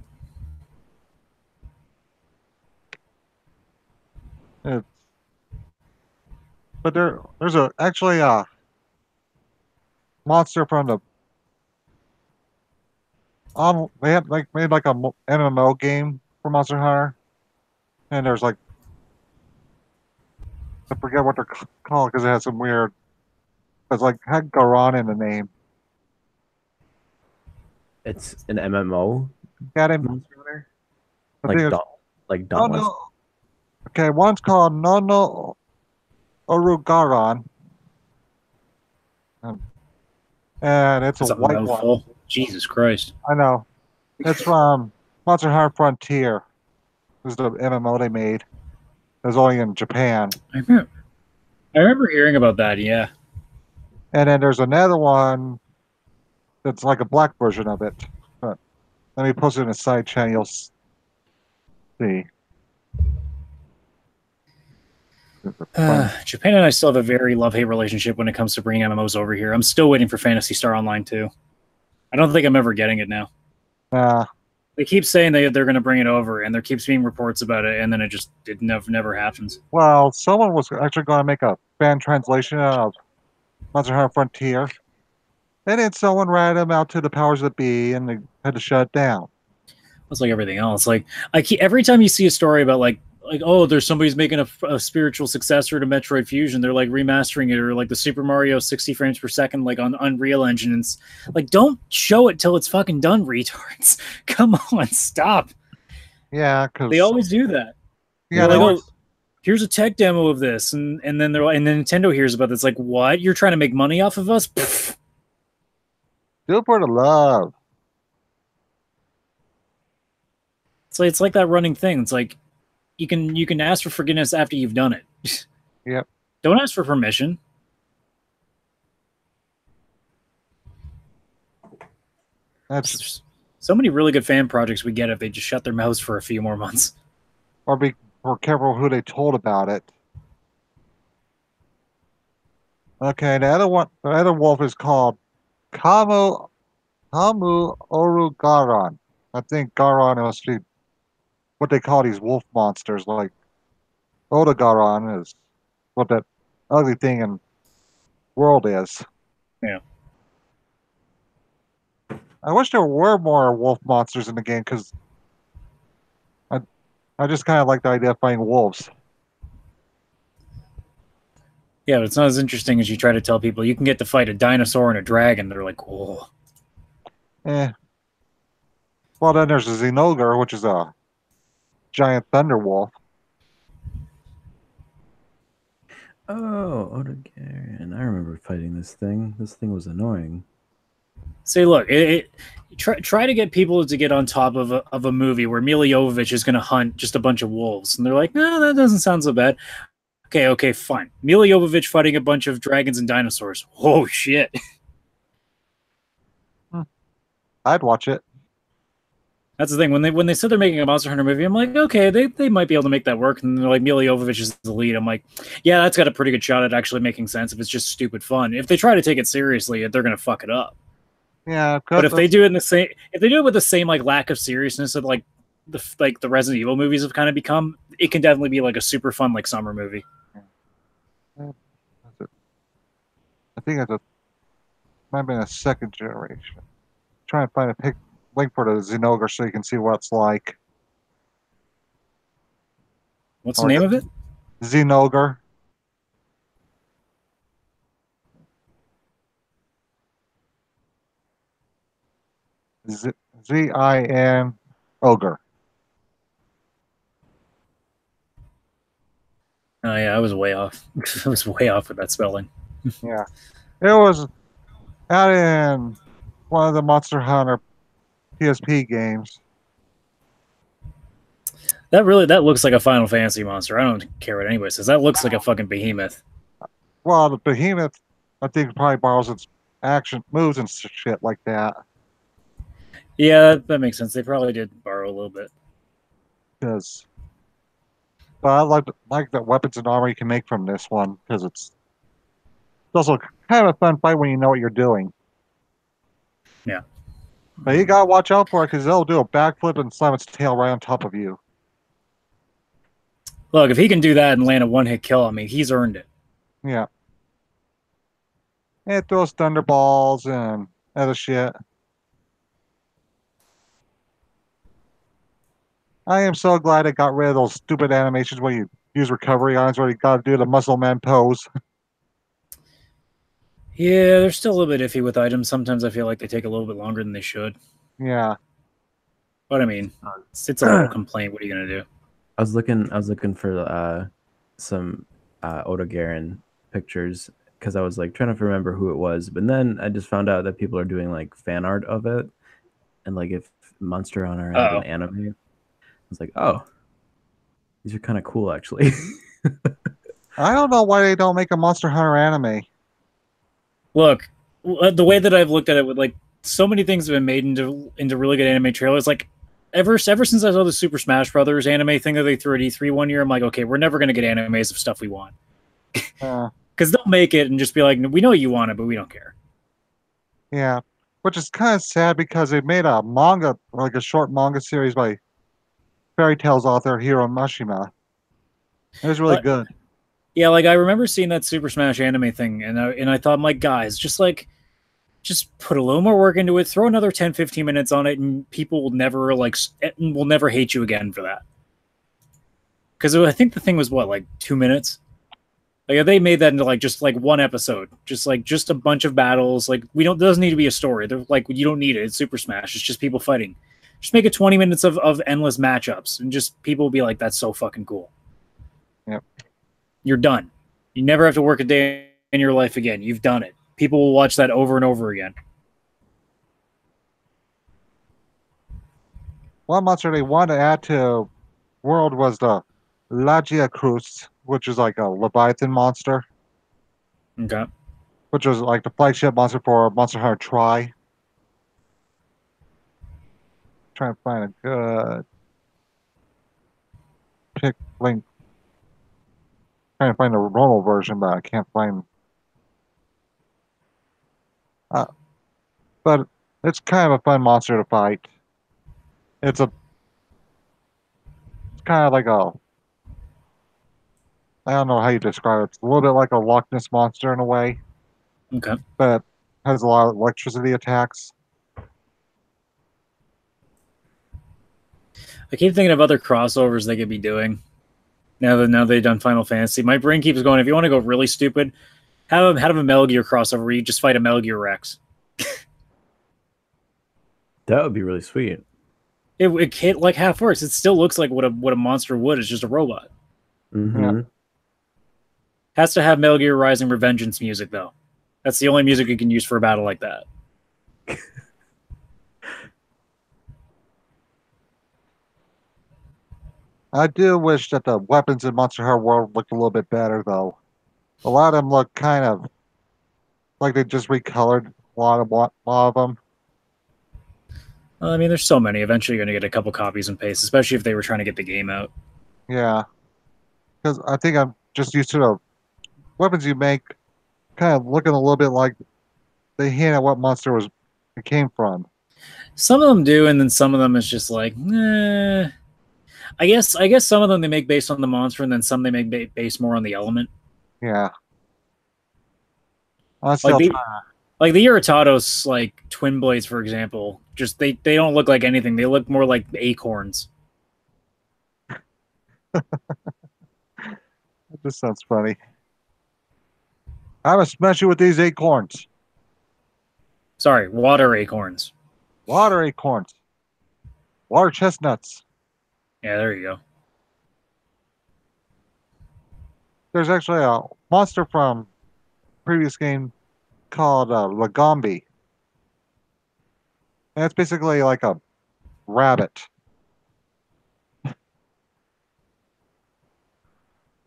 It's, but there's actually a monster from the they had like made like a MMO game for Monster Hunter, and there's like I forget what they're called because it has some weird. It's like had Garon in the name. It's an MMO Got him. Monster Hunter? I Like think it's like no Dauntless. no. Okay, one's called Nono Orugaron, and it's That's a a white one. mouthful. Jesus Christ. I know. It's from Monster Hunter Frontier. This is the MMO they made. It was only in Japan. I remember hearing about that. Yeah. And then there's another one that's like a black version of it. But let me post it in a side channel. You'll see. Japan and I still have a very love-hate relationship when it comes to bringing MMOs over here. I'm still waiting for Phantasy Star Online 2. I don't think I'm ever getting it now. They keep saying they're going to bring it over, and there keeps being reports about it, and then it never happens. Well, someone was actually going to make a fan translation of Monster Hunter Frontier. And then someone ran him out to the powers that be, and they had to shut it down. It's like everything else. Like every time you see a story about like oh, there's somebody's making a spiritual successor to Metroid Fusion, they're like remastering it, or like the Super Mario 60 frames per second like on Unreal Engine. And it's like, don't show it till it's fucking done, retards. Come on, stop. Yeah, because they always do that. Yeah, like, oh, here's a tech demo of this, and then they're like, and then Nintendo hears about this. Like, what? You're trying to make money off of us? Pfft. Do it for the love. So it's like that running thing. It's like you can ask for forgiveness after you've done it. Yep. Don't ask for permission. That's so many really good fan projects we get if they just shut their mouths for a few more months. Or be more careful who they told about it. Okay, the other wolf is called Kamu Orugaron. I think Garon must be what they call these wolf monsters. Like Odogaron is what that ugly thing in world is. Yeah. I wish there were more wolf monsters in the game because I just kind of like the idea of fighting wolves. Yeah, but it's not as interesting as you try to tell people you can get to fight a dinosaur and a dragon. They're like, oh. Well, then there's a Xenogre, which is a giant thunder wolf. Oh, Otogaron. I remember fighting this thing. This thing was annoying. Say, look, try to get people to get on top of a movie where Mila Jovovich is going to hunt just a bunch of wolves, and they're like, no, that doesn't sound so bad. Okay, fine. Mila Jovovich fighting a bunch of dragons and dinosaurs. Oh shit! I'd watch it. That's the thing. When they said they're making a Monster Hunter movie, I'm like, okay, they might be able to make that work. And they're like, Mila Jovovich is the lead. I'm like, yeah, that's got a pretty good shot at actually making sense if it's just stupid fun. If they try to take it seriously, they're going to fuck it up. Yeah, but if they do it in the same, if they do it with the same like lack of seriousness of like the Resident Evil movies have kind of become, it can definitely be like a super fun like summer movie. I think it's might have been a second generation. Trying to find a link for the Xenogre so you can see what it's like. What's the name of it? Xenogre. Z-I-N ogre. Oh yeah, I was way off. I was way off with that spelling. Yeah, it was out in one of the Monster Hunter PSP games. That looks like a Final Fantasy monster. I don't care what anybody says. That looks like a fucking behemoth. Well, the behemoth, I think, probably borrows its action moves and shit like that. Yeah, that makes sense. They probably did borrow a little bit. Because, but I like the weapons and armor you can make from this one because it's also kind of a fun fight when you know what you're doing. Yeah. But you gotta watch out for it because they'll do a backflip and slam its tail right on top of you. Look, if he can do that and land a one-hit kill on me, he's earned it. Yeah. And it throws thunderballs and other shit. I am so glad it got rid of those stupid animations where you use recovery items where you gotta do the muscle man pose. Yeah, they're still a little bit iffy with items. Sometimes I feel like they take a little bit longer than they should. Yeah. But I mean, it's a little complaint. What are you gonna do? I was looking for some Otogaron pictures because I was like trying to remember who it was, but then I just found out that people are doing like fan art of it, and like if Monster Hunter had an anime, I was like, oh, these are kind of cool actually. I don't know why they don't make a Monster Hunter anime. Look, the way that I've looked at it, with like so many things have been made into really good anime trailers, like. Ever since I saw the Super Smash Brothers anime thing that they threw at E3 one year, I'm like, okay, we're never going to get animes of stuff we want. Because they'll make it and just be like, we know you want it, but we don't care. Yeah, which is kind of sad because they made a manga, like a short manga series by Fairy Tales author Hiro Mashima. It was really good. Yeah, like I remember seeing that Super Smash anime thing, and I thought, I'm like, guys, just put a little more work into it, throw another 10, 15 minutes on it, and people will never hate you again for that. Because I think the thing was, what, like 2 minutes? Like, if they made that into, like, just, like, one episode, just a bunch of battles, like, it doesn't need to be a story. They're, like, you don't need it. It's Super Smash. It's just people fighting. Just make it 20 minutes of endless matchups, and just people will be like, that's so fucking cool. Yep. You're done. You never have to work a day in your life again. You've done it. People will watch that over and over again. One monster they wanted to add to World was the Lagiacrus, which is like a Leviathan monster. Okay. Which was like the flagship monster for Monster Hunter Tri. Trying to find a good pick link. Trying to find the normal version, but I can't find. But it's kind of a fun monster to fight. It's kind of like I don't know how you describe it. It's a little bit like a Loch Ness monster in a way. Okay. But has a lot of electricity attacks. I keep thinking of other crossovers they could be doing. Now they've done Final Fantasy. My brain keeps going, if you want to go really stupid, have a Metal Gear crossover where you just fight a Metal Gear Rex. That would be really sweet. It can't, like, half works. It still looks like what a monster would. It's just a robot. Mm-hmm. Yeah. Has to have Metal Gear Rising Revengeance music though. That's the only music you can use for a battle like that. I do wish that the weapons in Monster Hunter World looked a little bit better, though. A lot of them look kind of like they just recolored a lot of them. I mean, there's so many. Eventually, you're going to get a couple copies and pastes, especially if they were trying to get the game out. Yeah, because I think I'm just used to the weapons you make kind of looking a little bit like they hint at what monster it came from. Some of them do, and then some of them is just like, I guess some of them they make based on the monster, and then some they make based more on the element. Yeah. I'm still trying. Like the Irritados, like Twin Blades, for example, just they don't look like anything. They look more like acorns. It just sounds funny. I'm gonna smash you with these acorns. Sorry, water acorns. Water acorns. Water chestnuts. Yeah, there you go. There's actually a monster from previous game called Lagombi. And it's basically like a rabbit.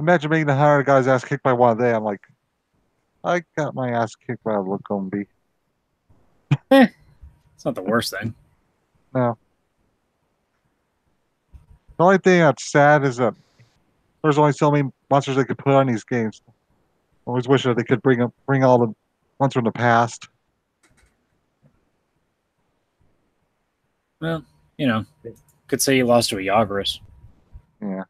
Imagine being the hunter guy's ass kicked by one of them. I'm like, I got my ass kicked by a Lagombi. It's not the worst thing. No. The only thing that's sad is that there's only so many monsters they could put on these games. I always wish that they could bring all the ones from the past. Well, you know, could say you lost to a Yagras. Yeah.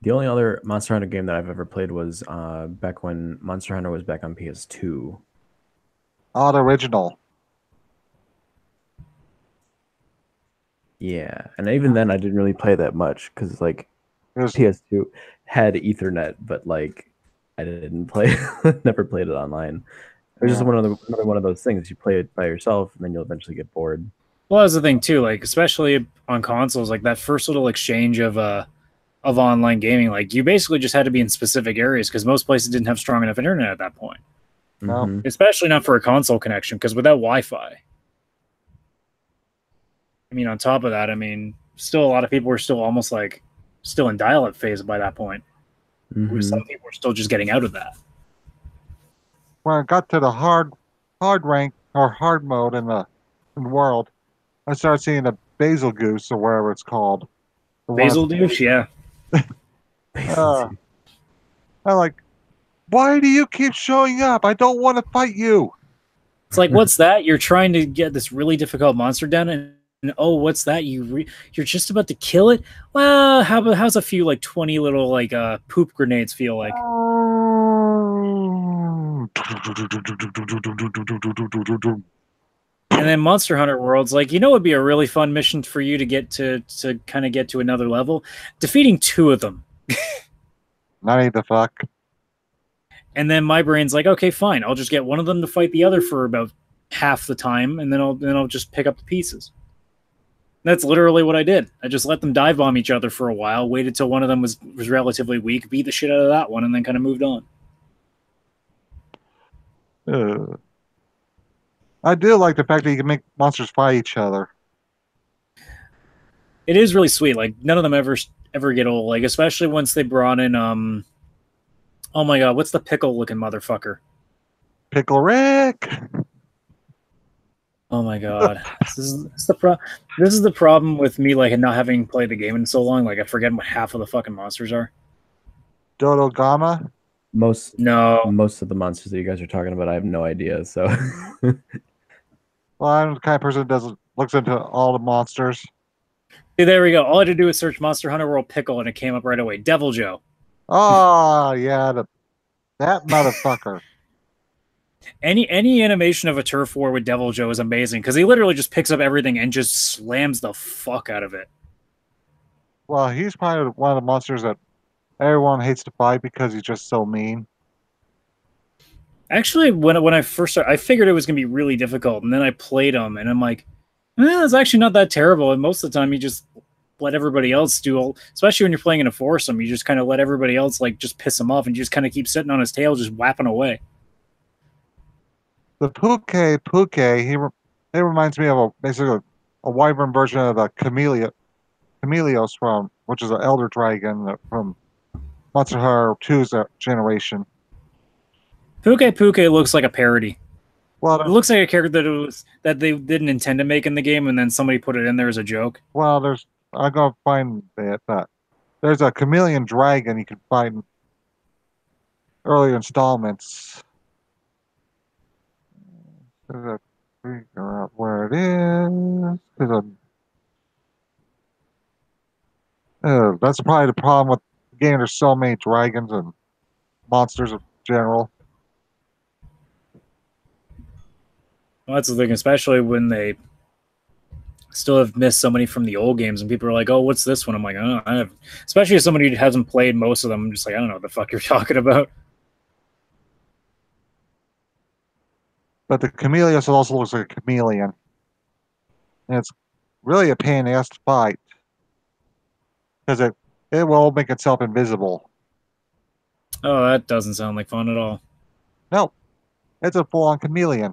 The only other Monster Hunter game that I've ever played was back when Monster Hunter was back on PS2. Odd original. Yeah, and even then I didn't really play that much because like There's, PS2 had Ethernet, but like I didn't play, never played it online. It was just another one of those things. You play it by yourself, and then you'll eventually get bored. Well, that's the thing too. Like, especially on consoles, like that first little exchange of online gaming, like you basically just had to be in specific areas because most places didn't have strong enough internet at that point. No. Mhm. Especially not for a console connection, because without Wi-Fi. I mean, on top of that, I mean, still a lot of people were still almost like still in dial-up phase by that point. Some people were still just getting out of that. when I got to the hard rank or hard mode in the world, I started seeing the basil goose or whatever it's called. Basil douche, yeah. I'm like, why do you keep showing up? I don't want to fight you. It's like, what's that? You're trying to get this really difficult monster down, and oh, what's that? You're just about to kill it. Well, how's a few like 20 little like poop grenades feel like? And then Monster Hunter World's like, you know, it'd be a really fun mission for you to get to kind of get to another level, defeating 2 of them. Not the fuck. And then my brain's like, okay, fine, I'll just get one of them to fight the other for about half the time, and then I'll just pick up the pieces. That's literally what I did. I just let them dive bomb each other for a while, waited till one of them was relatively weak, beat the shit out of that one, and then kind of moved on. I do like the fact that you can make monsters fight each other. It is really sweet. Like none of them ever get old. Like especially once they brought in oh my god, what's the pickle looking motherfucker? Pickle Rick. Oh my god, this is the problem with me, like not having played the game in so long. Like I forget what half of the fucking monsters are. Dodo Gama. Most of the monsters that you guys are talking about, I have no idea. So, well, I'm the kind of person that looks into all the monsters. See, there we go. All I had to do was search Monster Hunter World Pickle, and it came up right away. Devil Joe. Oh yeah, that motherfucker. Any animation of a turf war with Devil Joe is amazing because he literally just picks up everything and just slams the fuck out of it. Well, he's probably one of the monsters that everyone hates to fight because he's just so mean. Actually, when I first started, I figured it was going to be really difficult, and then I played him, and I'm like, it's actually not that terrible. And most of the time, he just let everybody else do, especially when you're playing in a foursome, you just kind of let everybody else like just piss him off and you just kind of keep sitting on his tail, just whapping away. The Puke, it reminds me of basically a wyvern version of the Chameleos from, which is an elder dragon from Monster Hunter 2's generation. Puke looks like a parody. Well, It looks like a character that they didn't intend to make in the game, and then somebody put it in there as a joke. well, I'm gonna find it, but there's a chameleon dragon you can find in earlier installments. There's figure out where it is. That's probably the problem with the game. There's so many dragons and monsters in general. Well, that's the thing, especially when they still have missed so many from the old games, and people are like, "Oh, what's this one?" I'm like, "Oh, I have." Especially as somebody who hasn't played most of them, I'm just like, I don't know what the fuck you're talking about. But the Chameleos also looks like a chameleon. And it's really a pain in the ass to fight. Because it will make itself invisible. Oh, that doesn't sound like fun at all. No, it's a full-on chameleon.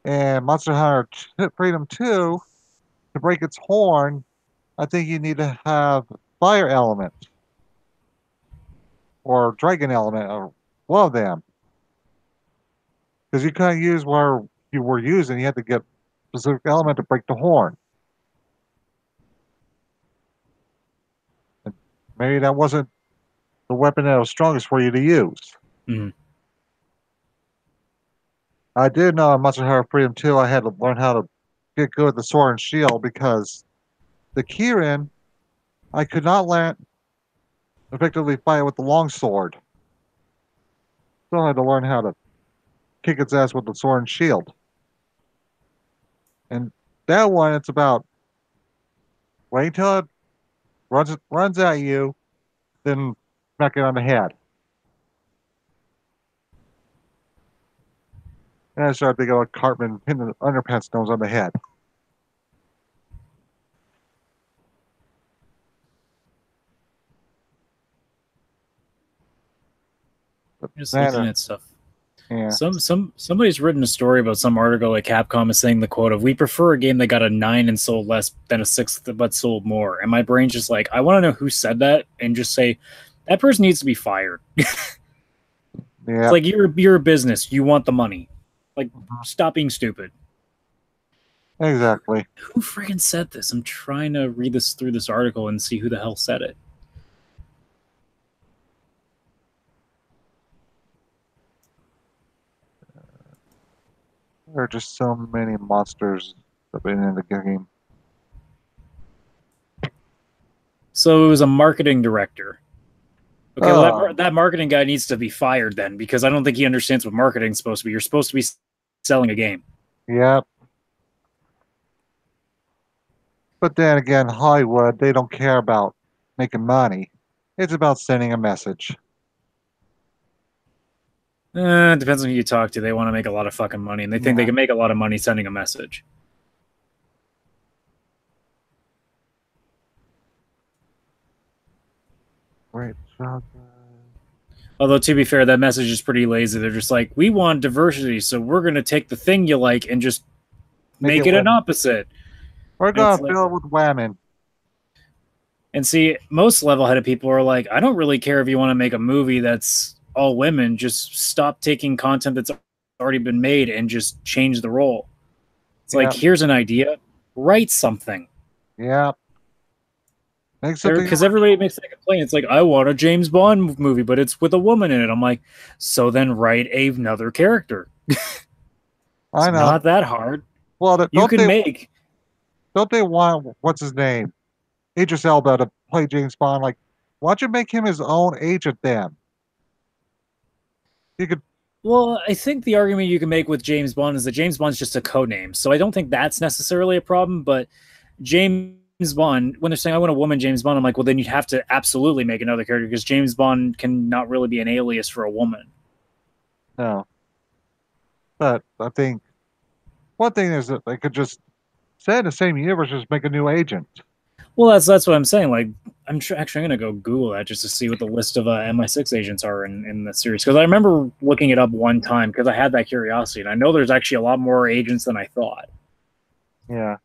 And Monster Hunter Freedom 2, to break its horn, I think you need to have fire element. Or dragon element, or one of them. Because you couldn't use where you were using, you had to get a specific element to break the horn. And maybe that wasn't the weapon that was strongest for you to use. Mm-hmm. I did know in Monster Hunter Freedom 2 I had to learn how to get good with the sword and shield because the Kirin, I could not effectively fight with the longsword. So I had to learn how to kick its ass with the sword and shield. And that one, it's about wait until it runs at you, then smack it on the head. And I started thinking about Cartman hitting the underpants nose on the head. Just looking at stuff. Yeah. Somebody's written a story about some article like Capcom is saying the quote of, "We prefer a game that got a 9 and sold less than a 6 but sold more." And my brain's just like, I want to know who said that and just say that person needs to be fired. Yeah. It's like you're a business, you want the money. Like, stop being stupid. Exactly. Who friggin' said this? I'm trying to read this through this article and see who the hell said it. There are just so many monsters that have been in the game. So it was a marketing director. Okay, well, that marketing guy needs to be fired then, because I don't think he understands what marketing is supposed to be. You're supposed to be selling a game. Yep. But then again, Hollywood, they don't care about making money. It's about sending a message. It depends on who you talk to. They want to make a lot of fucking money, and they think they can make a lot of money sending a message. Great. Although, to be fair, that message is pretty lazy. They're just like, we want diversity, so we're going to take the thing you like and just make it an opposite. We're going to fill it with women. And see, most level-headed people are like, I don't really care if you want to make a movie that's all women. Just stop taking content that's already been made and just change the role. It's like, here's an idea. Write something. Yeah. Because everybody makes that complaint. It's like, I want a James Bond movie, but it's with a woman in it. I'm like, so then write another character. I know. Not that hard. Well, you can make. Don't they want, what's his name? Idris Elba to play James Bond? Like, why don't you make him his own agent then? You could. Well, I think the argument you can make with James Bond is that James Bond's just a codename. So I don't think that's necessarily a problem, but James Bond, when they're saying I want a woman James Bond, I'm like, well, then you'd have to absolutely make another character because James Bond can not really be an alias for a woman. No. But I think one thing is that they could just said in the same universe, just make a new agent. Well, that's what I'm saying. Like, actually I'm gonna go Google that just to see what the list of MI6 agents are in the series, because I remember looking it up one time because I had that curiosity, and I know there's actually a lot more agents than I thought. Yeah.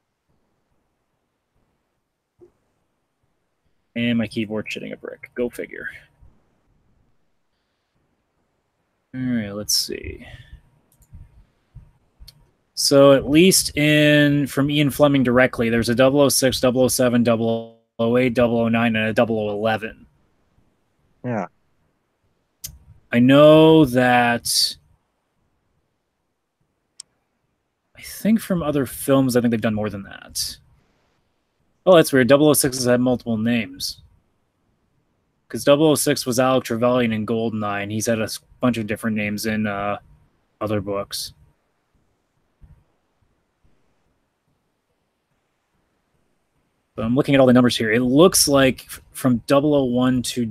And my keyboard shitting a brick. Go figure. All right, let's see. So at least from Ian Fleming directly, there's a 006, 007, 008, 009, and a 0011. Yeah. I know that. I think from other films, I think they've done more than that. Oh, that's weird. 006 has had multiple names. Because 006 was Alec Trevelyan in Goldeneye, and he's had a bunch of different names in other books. But I'm looking at all the numbers here. It looks like from 001 to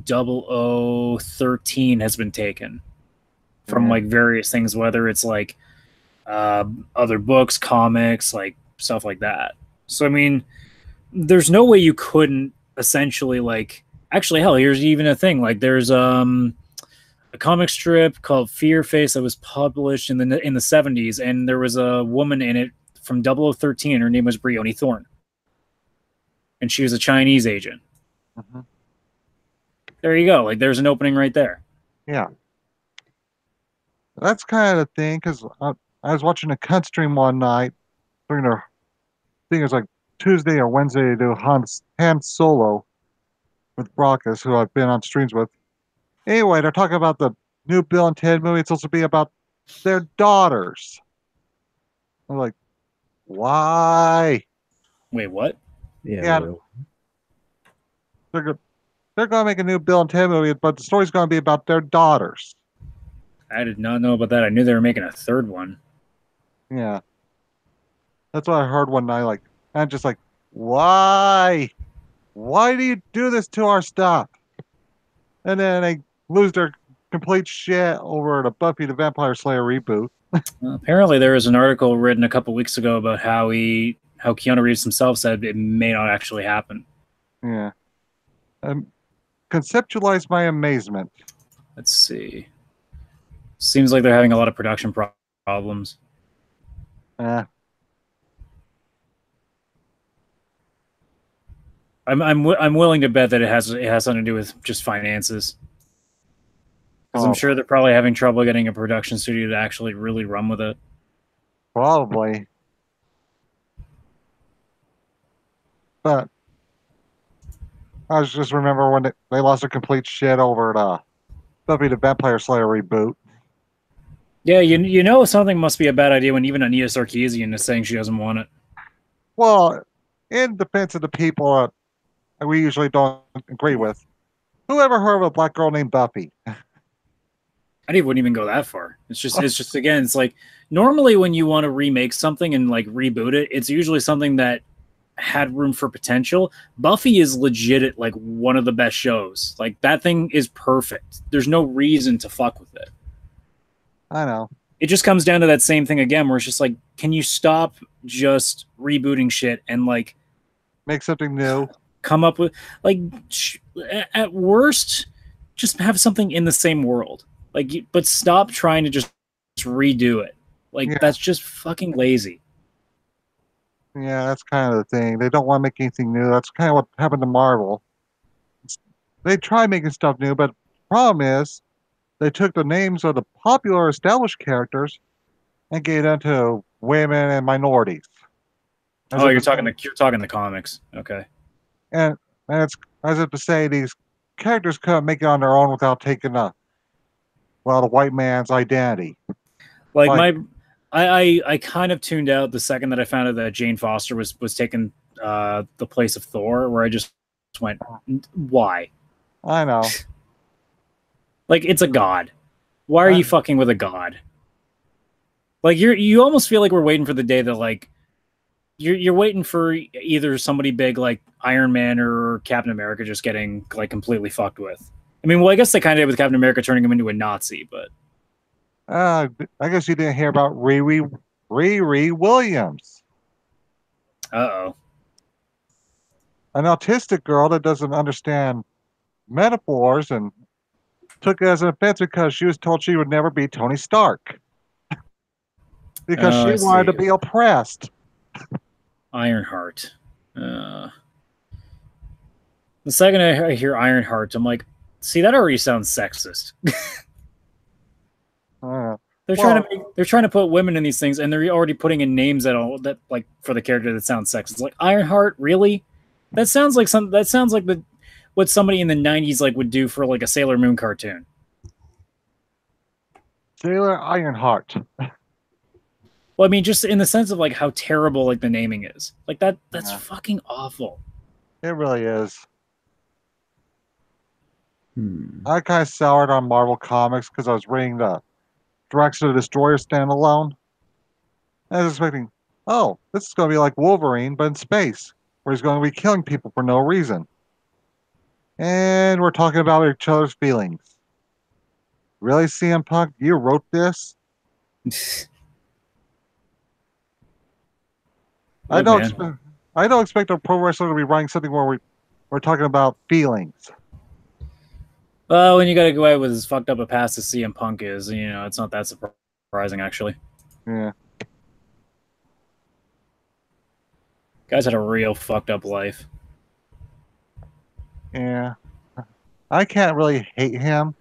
0013 has been taken from like various things, whether it's like other books, comics, like stuff like that. So I mean, there's no way you couldn't essentially like. Actually, hell, here's even a thing. Like, there's a comic strip called Fear Face that was published in the 70s, and there was a woman in it from 0013. Her name was Brioni Thorne, and she was a Chinese agent. Mm-hmm. There you go. Like, there's an opening right there. Yeah. That's kind of the thing, because I was watching a cunt stream one night during their thing. It was like Tuesday or Wednesday to do Han Solo with Brockus, who I've been on streams with. Anyway, they're talking about the new Bill and Ted movie. It's supposed to be about their daughters. I'm like, why? Wait, what? Yeah. They're going to make a new Bill and Ted movie, but the story's going to be about their daughters. I did not know about that. I knew they were making a third one. Yeah. That's what I heard one night. Like, I'm just like, why? Why do you do this to our stuff? And then they lose their complete shit over the Buffy the Vampire Slayer reboot. Apparently, there was an article written a couple weeks ago about how Keanu Reeves himself said it may not actually happen. Yeah. Conceptualize my amazement. Let's see. Seems like they're having a lot of production problems. I'm willing to bet that it has something to do with just finances. Because I'm sure they're probably having trouble getting a production studio to actually really run with it. Probably. But I just remember when they lost their complete shit over the Buffy the Vampire Slayer reboot. Yeah, you know something must be a bad idea when even Anita Sarkeesian is saying she doesn't want it. Well, in defense of the people that we usually don't agree with, who ever heard of a black girl named Buffy? I wouldn't even go that far. It's just again, it's like normally when you want to remake something and like reboot it, it's usually something that had room for potential. Buffy is legit like one of the best shows. Like that thing is perfect. There's no reason to fuck with it. I know. It just comes down to that same thing again, where it's just like, can you stop just rebooting shit and like make something new? Come up with like at worst, just have something in the same world. Like, but stop trying to just redo it. Like that's just fucking lazy. Yeah, that's kind of the thing. They don't want to make anything new. That's kind of what happened to Marvel. They try making stuff new, but the problem is they took the names of the popular established characters and gave them to women and minorities. You're talking the comics. Okay. And it's as if to say these characters couldn't make it on their own without taking the white man's identity. I kind of tuned out the second that I found out that Jane Foster was taking the place of Thor, where I just went, why? I know. Like, it's a god. Why are you fucking with a god? Like, you almost feel like we're waiting for the day that, like, you're waiting for either somebody big like Iron Man or Captain America just getting, like, completely fucked with. I mean, well, I guess they kind of did with Captain America turning him into a Nazi, but... I guess you didn't hear about Riri Williams. Uh-oh. An autistic girl that doesn't understand metaphors and took it as an offense because she was told she would never be Tony Stark because Oh, she I wanted to see. be oppressed. Ironheart. The second I hear Ironheart, I'm like, see, that already sounds sexist. They're trying to put women in these things, and they're already putting in names that like for the character that sounds sexist. Like Ironheart, really? That sounds like what somebody in the '90s like would do for like a Sailor Moon cartoon. Sailor Ironheart. Well, I mean, just in the sense of like how terrible like the naming is. Like that's fucking awful. It really is. Hmm. I kind of soured on Marvel Comics because I was reading the Drax the Destroyer standalone. I was expecting, oh, this is going to be like Wolverine, but in space, where he's going to be killing people for no reason. And we're talking about each other's feelings. Really, CM Punk? You wrote this? I Look, don't man. expect. I don't expect a pro wrestler to be writing something where we're talking about feelings. Well, when you got to go out with as fucked up a past as CM Punk is, you know, it's not that surprising, actually. Yeah. Guy's had a real fucked up life. Yeah. I can't really hate him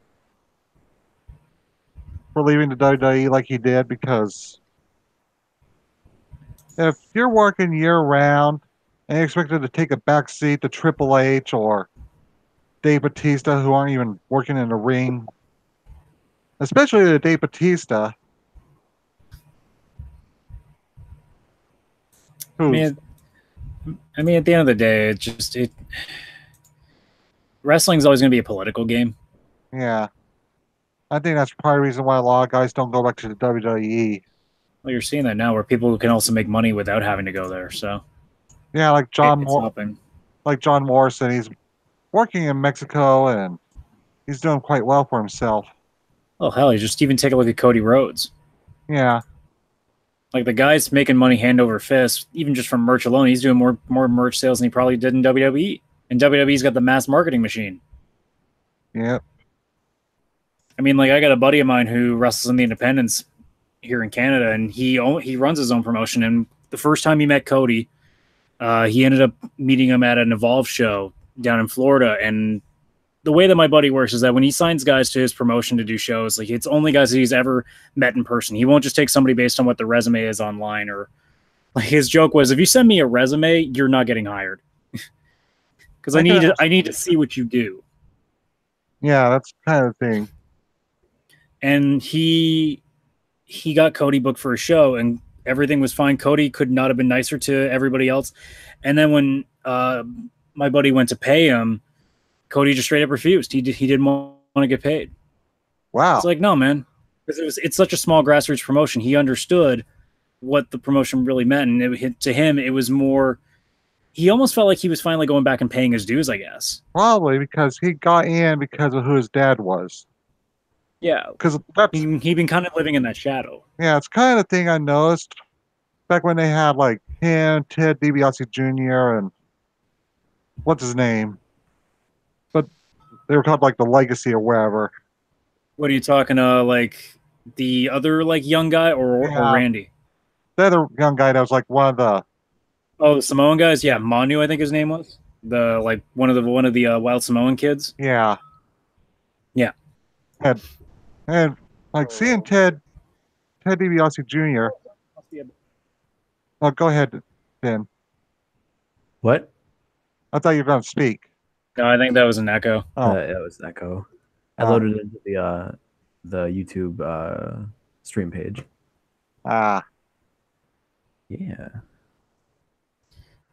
for leaving the WWE like he did because if you're working year round and you're expected to take a back seat to Triple H or Dave Batista, who aren't even working in the ring, especially to Dave Batista, I who's mean, at the end of the day, wrestling's always going to be a political game. yeah. I think that's probably the reason why a lot of guys don't go back to the WWE. Well, you're seeing that now, where people can also make money without having to go there. So Yeah, like John Morrison, he's working in Mexico and he's doing quite well for himself. Oh hell, you just even take a look at Cody Rhodes. Yeah. Like the guy's making money hand over fist, even just from merch alone. He's doing more merch sales than he probably did in WWE. And WWE's got the mass marketing machine. Yep. I mean, like I got a buddy of mine who wrestles in the independents here in Canada, and he runs his own promotion. And the first time he met Cody, he ended up meeting him at an Evolve show down in Florida. And the way that my buddy works is that when he signs guys to his promotion to do shows, like it's only guys that he's ever met in person. He won't just take somebody based on what the resume is online. Or like his joke was, if you send me a resume, you're not getting hired because I need to see what you do. Yeah, that's kind of the thing. And he got Cody booked for a show, and everything was fine. Cody could not have been nicer to everybody else. And then when my buddy went to pay him, Cody just straight up refused. He didn't want to get paid. Wow. It's like, no, man, because it's such a small grassroots promotion. He understood what the promotion really meant, and to him, it was more. He almost felt like he was finally going back and paying his dues, I guess. Probably because he got in because of who his dad was. Yeah, because he'd been kind of living in that shadow. Yeah, it's kind of the thing I noticed back when they had like him, Ted DiBiase Jr. and what's his name, but they were called like the Legacy or wherever. What are you talking? Like the other like young guy or Randy? The other young guy that was like one of the the Samoan guys. Yeah, Manu, I think his name was the like one of the Wild Samoan kids. Yeah. And like seeing Ted DiBiase Jr. Oh, go ahead, Ben. What? I thought you were going to speak. No, I think that was an echo. Oh, it was an echo. I loaded it into the YouTube stream page. Yeah.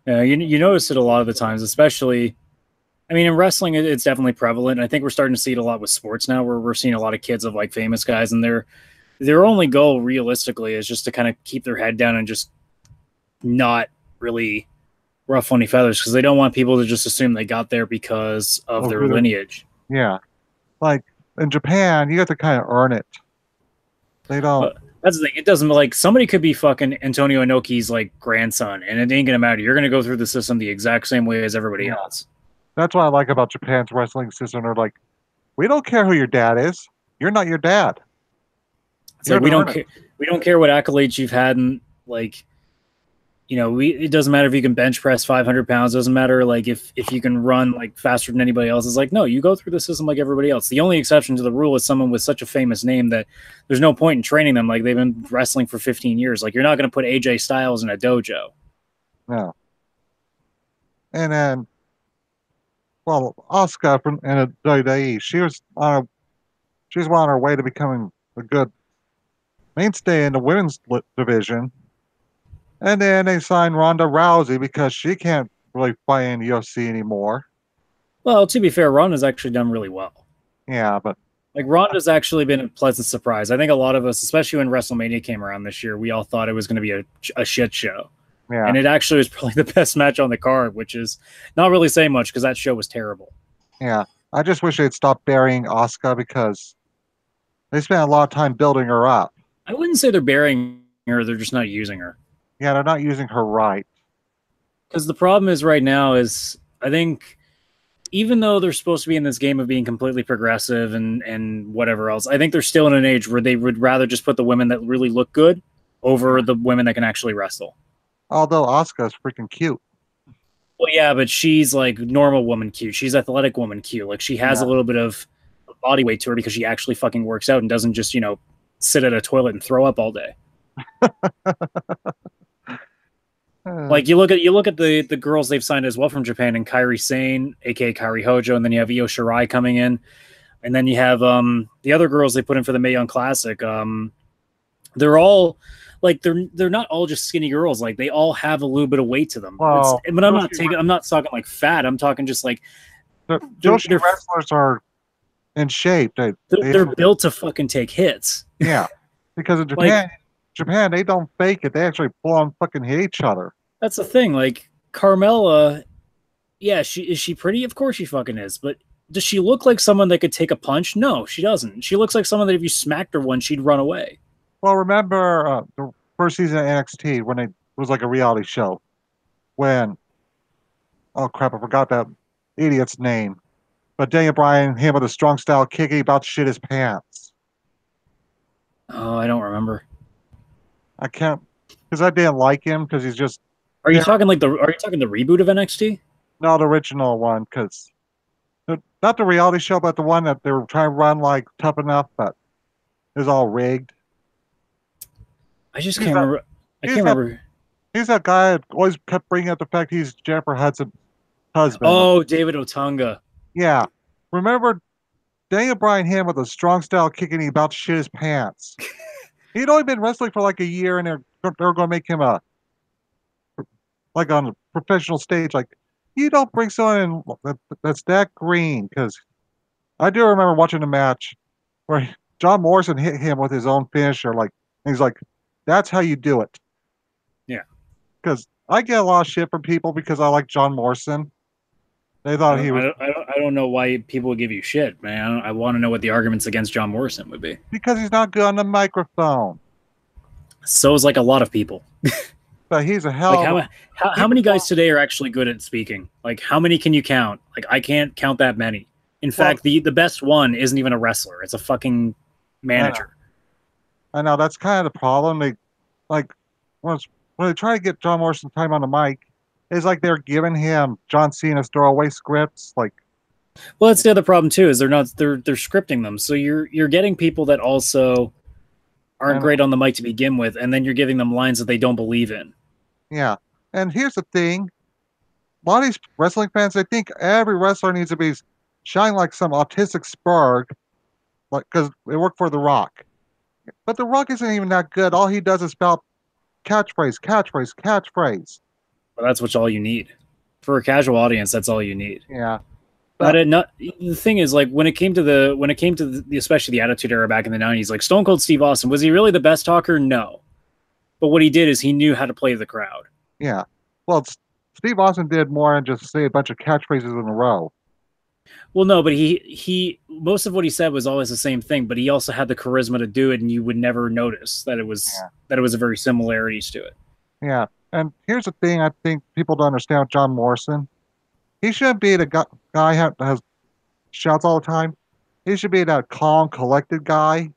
Yeah, you notice it a lot of the times, especially. I mean, in wrestling, it's definitely prevalent. I think we're starting to see it a lot with sports now, where we're seeing a lot of kids of like famous guys, and their only goal realistically is just to kind of keep their head down and just not really ruffle any feathers, because they don't want people to just assume they got there because of their lineage. Yeah, like in Japan, you have to kind of earn it. They don't. That's the thing. It doesn't like somebody could be fucking Antonio Inoki's like grandson, and it ain't gonna matter. You're gonna go through the system the exact same way as everybody else. That's what I like about Japan's wrestling system. They're like, we don't care who your dad is. You're not your dad. It's like we don't care. We don't care what accolades you've had, and like, you know, it doesn't matter if you can bench press 500 pounds. Doesn't matter like if you can run like faster than anybody else. It's like, no, you go through the system like everybody else. The only exception to the rule is someone with such a famous name that there's no point in training them. Like they've been wrestling for 15 years. Like you're not going to put AJ Styles in a dojo. No. And then, well, Asuka from in WWE, she was on her way to becoming a good mainstay in the women's division. And then they signed Ronda Rousey because she can't really fight in the UFC anymore. Well, to be fair, Ronda's actually done really well. Yeah, but like Ronda's actually been a pleasant surprise. I think a lot of us, especially when WrestleMania came around this year, we all thought it was going to be a shit show. yeah. And it actually was probably the best match on the card, which is not really saying much because that show was terrible. Yeah. I just wish they'd stop burying Asuka because they spent a lot of time building her up. I wouldn't say they're burying her, they're just not using her. Yeah, they're not using her right. Because the problem is right now is, I think, even though they're supposed to be in this game of being completely progressive and whatever else, I think they're still in an age where they would rather just put the women that really look good over the women that can actually wrestle. Although Asuka's freaking cute. Well, yeah, but she's like normal woman cute. She's athletic woman cute. Like she has a little bit of body weight to her because she actually fucking works out and doesn't just, you know, sit at a toilet and throw up all day. Like you look at the girls they've signed as well from Japan, and Kairi Sane, aka Kairi Hojo, and then you have Io Shirai coming in, and then you have the other girls they put in for the Mae Young Classic. They're all like they're not all just skinny girls. Like they all have a little bit of weight to them. Well, but I'm not talking like fat. I'm talking just like Joshi wrestlers are in shape. They're built to fucking take hits. Yeah, because in Japan they don't fake it. They actually full on fucking hit each other. That's the thing. Like Carmella, yeah, is she pretty? Of course she fucking is. But does she look like someone that could take a punch? No, she doesn't. She looks like someone that if you smacked her once, she'd run away. Well, remember the first season of NXT when it was like a reality show when, oh crap, I forgot that idiot's name. But Daniel Bryan, him with a strong style kick, he about to shit his pants. Oh, I don't remember. I can't, because I didn't like him because he's just. Are you talking the reboot of NXT? No, the original one, because not the reality show, but the one that they were trying to run like Tough Enough, but it was all rigged. I just can't remember. I can't remember. He's that guy that always kept bringing up the fact he's Jennifer Hudson's husband. Oh, David Otunga. Yeah. Remember Daniel Bryan him with a strong style kick and he about to shit his pants. He'd only been wrestling for like a year and they're going to make him like on a professional stage. Like, you don't bring someone in that's that green, because I do remember watching a match where John Morrison hit him with his own finisher. Like, and he's like, that's how you do it. Yeah. Because I get a lot of shit from people because I like John Morrison. They thought he was. I don't know why people would give you shit, man. I want to know what the arguments against John Morrison would be. Because he's not good on the microphone. So is like a lot of people. But he's a hell. Like how many guys today are actually good at speaking? Like how many can you count? Like I can't count that many. In fact, the best one isn't even a wrestler. It's a fucking manager. I know that's kind of the problem. They like when they try to get John Morrison time on the mic, it's like they're giving him John Cena's throwaway scripts. Like, well, that's the other problem too. Is they're scripting them, so you're getting people that also aren't great on the mic to begin with, and then you're giving them lines that they don't believe in. Yeah, and here's the thing: a lot of these wrestling fans, they think every wrestler needs to be shining like some autistic spark, like because they work for The Rock. But The Rock isn't even that good. All he does is spout catchphrase, catchphrase, catchphrase. Well, that's what's all you need for a casual audience. That's all you need. Yeah. But the thing is, like when it came to the especially the Attitude Era back in the 90s, like Stone Cold Steve Austin, was he really the best talker? No. But what he did is he knew how to play the crowd. Yeah. Well, Steve Austin did more than just say a bunch of catchphrases in a row. Well, no, but he most of what he said was always the same thing, but he also had the charisma to do it, and you would never notice Yeah. that it was a very similarities to it. Yeah. And here's the thing I think people don't understand with John Morrison. He shouldn't be the guy that has shouts all the time. He should be that calm, collected guy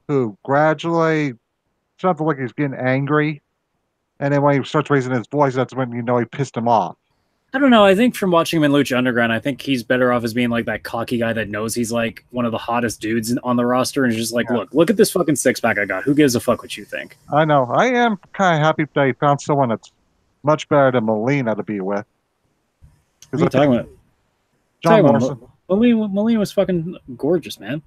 who gradually sounds like he's getting angry. And then when he starts raising his voice, that's when you know he pissed him off. I don't know. I think from watching him in Lucha Underground, I think he's better off as being like that cocky guy that knows he's like one of the hottest dudes on the roster, and is just like, Yeah. look at this fucking six pack I got. Who gives a fuck what you think? I know. I am kind of happy that he found someone that's much better than Molina to be with. What are you talking about? John Morrison. Molina was fucking gorgeous, man.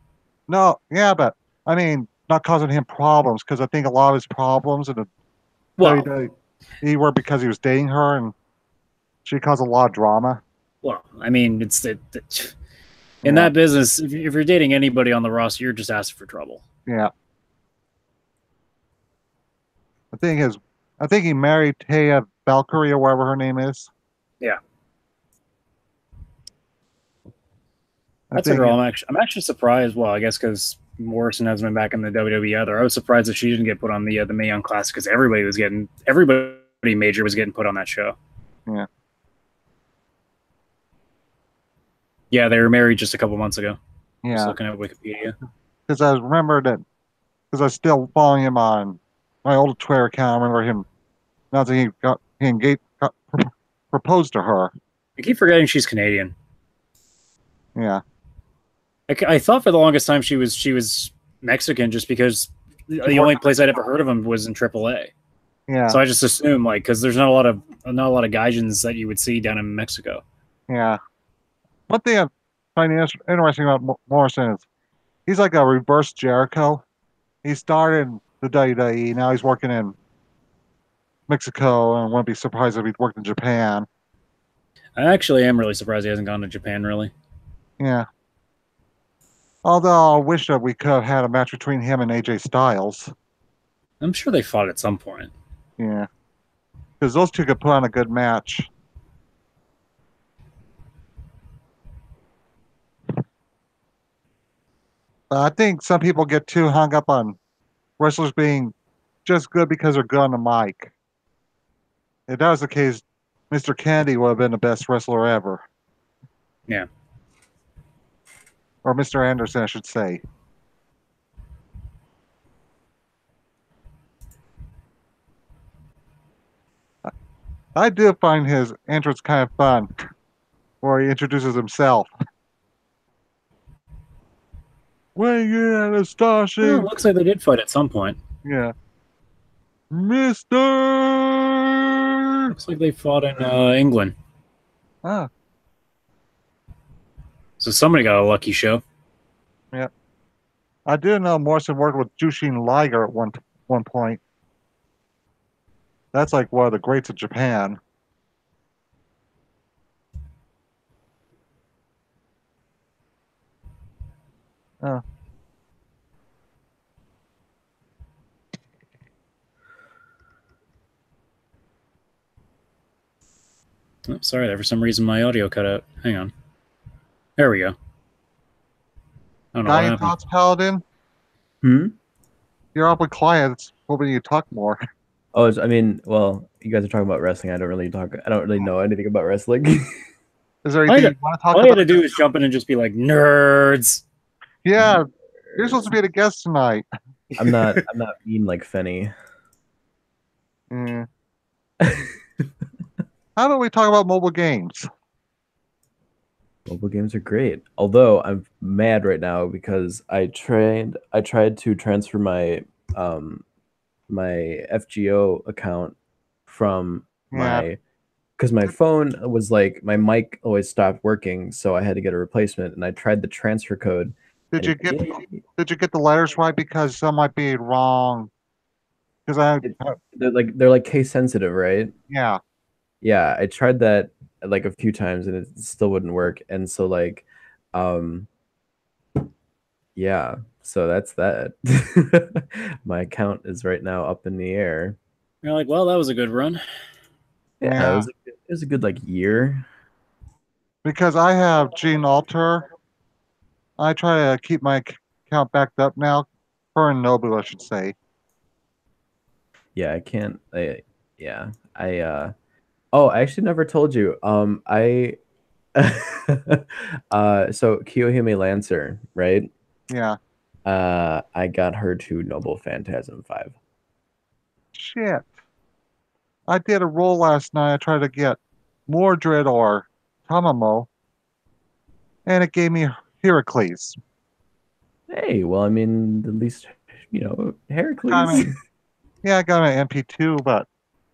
No, yeah, but I mean, not causing him problems because I think a lot of his problems in the WWE were because he was dating her and she caused a lot of drama. Well, I mean, in that business, if you're dating anybody on the roster, you're just asking for trouble. Yeah. The thing is, I think he married Taya Valkyrie or whatever her name is. Yeah. That's a girl. I'm actually surprised. Well, I guess because Morrison hasn't been back in the WWE either. I was surprised that she didn't get put on the Mae Young Classic because everybody major was getting put on that show. Yeah. Yeah, they were married just a couple months ago. Yeah. Just looking at Wikipedia. Because I remember that, because I was still following him on my old Twitter account. I remember him announcing he proposed to her. I keep forgetting she's Canadian. Yeah. I thought for the longest time she was Mexican just because the only place I'd ever heard of him was in AAA. Yeah. So I just assumed because there's not a lot of Gaijins that you would see down in Mexico. Yeah. One thing I find interesting about Morrison is he's like a reverse Jericho. He started in the WWE. Now he's working in Mexico, and I wouldn't be surprised if he'd worked in Japan. I actually am really surprised he hasn't gone to Japan, really. Yeah. Although I wish that we could have had a match between him and AJ Styles. I'm sure they fought at some point. Yeah. Because those two could put on a good match. I think some people get too hung up on wrestlers being just good because they're good on the mic. If that was the case, Mr. Kennedy would have been the best wrestler ever. Yeah. Or Mr. Anderson, I should say. I do find his entrance kind of fun, where he introduces himself. Weighing in at astonishing. Well, it looks like they did fight at some point. Yeah. Mister. Looks like they fought in England. Ah. So somebody got a lucky show. Yeah. I do know Morrison worked with Jushin Liger at one point. That's like one of the greats of Japan. Oh. Oh, sorry, there for some reason my audio cut out. Hang on. There we go. I don't know what Diane happened. Tots Paladin. You're awfully quiet. It's hoping you talk more. Oh, I mean, well, you guys are talking about wrestling. I don't really know anything about wrestling. Is there anything you want to talk All about? you had to do is jump in and just be like, nerds. Yeah, you're supposed to be the guest tonight. I'm not mean like Fenny. Mm. How about we talk about mobile games? Mobile games are great. Although I'm mad right now because I tried to transfer my my FGO account from because my phone was like my mic always stopped working, so I had to get a replacement, and I tried the transfer code. Did you get the letters right? Because some might be wrong. Because they're like case sensitive, right? Yeah. Yeah, I tried that like a few times and it still wouldn't work. And so like yeah, so that's that. My account is right now up in the air. You're like, well, that was a good run. Yeah. It was a good like year. because I have Gene Alter. I try to keep my account backed up now. Her and Nobu, I should say. Yeah, I can't. Yeah, Oh, I actually never told you. I. So Kiyohime Lancer, right? Yeah. I got her to Noble Phantasm 5. Shit. I did a roll last night. I tried to get Mordred or Tamamo, and it gave me Heracles. Hey, well, I mean, at least I Heracles. mean, yeah, I got an MP2, but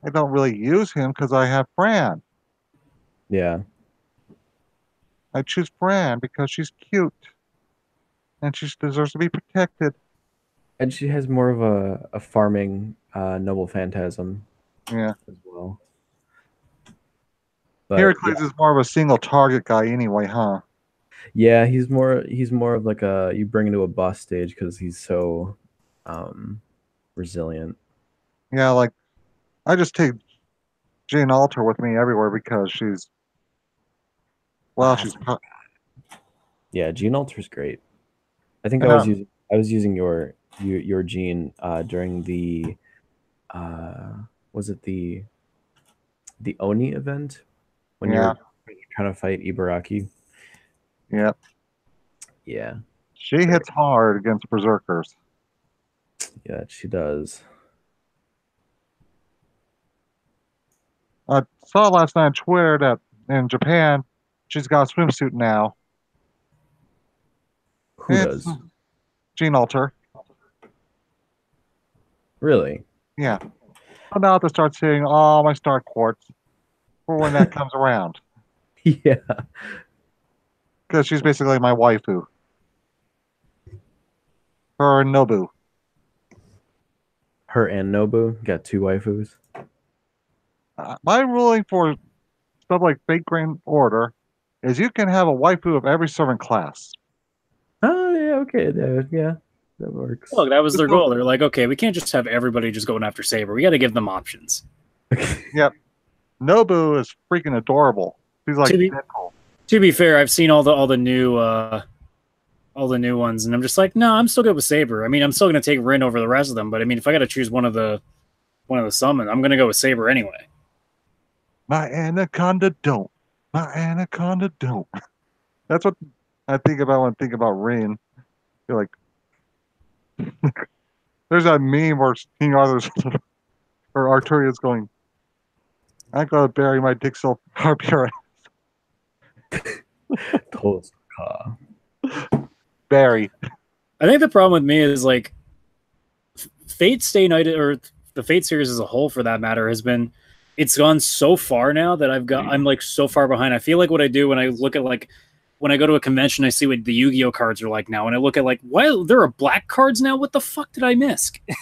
I don't really use him because I have Fran. Yeah, I choose Fran because she's cute and she deserves to be protected. and she has more of a farming Noble Phantasm Yeah. as well. But yeah, Heracles is more of a single target guy anyway, huh? yeah, he's more of like a you bring him to a boss stage because he's so um resilient. Yeah, like I just take Jane Alter with me everywhere because she's well, Ah, she's yeah, Gene Alter's great. I think and I was using your Gene during the uh was it the Oni event when yeah, you're trying to fight Ibaraki. yeah. Yeah, She great. hits hard against berserkers. Yeah, she does. I saw last night on Twitter that in Japan she's got a swimsuit now. Who It's does? Gene Alter. Really? Yeah. I'm about to start seeing all my star quartz for when that comes around. Yeah. Because she's basically my waifu. Her and Nobu. Her and Nobu got two waifus. My ruling for stuff like Fate Grand Order is you can have a waifu of every servant class. Oh yeah, okay, yeah, that works. Look, that was their So, goal. They're like, okay, we can't just have everybody just going after Saber. We got to give them options. yep. Nobu is freaking adorable. She's like To be Deadpool. to be fair, I've seen all the new ones, and I'm just like, no, I'm still good with Saber. I mean, I'm still gonna take Rin over the rest of them, but I mean, if I got to choose one of the summon, I'm gonna go with Saber anyway. My anaconda don't. My anaconda don't. That's what I think about when I think about Rin. You're like, there's that meme where King Arthur's or Arturia's going, I gotta bury my dick so hard here. Tozuka. Bury. I think the problem with me is like Fate Stay Night or the Fate series as a whole, for that matter, has been it's gone so far now that I'm like so far behind. I feel like what I do when I look at like when I go to a convention, I see what the Yu-Gi-Oh cards are like now, and I look at like, why there are black cards now? What the fuck did I miss? It's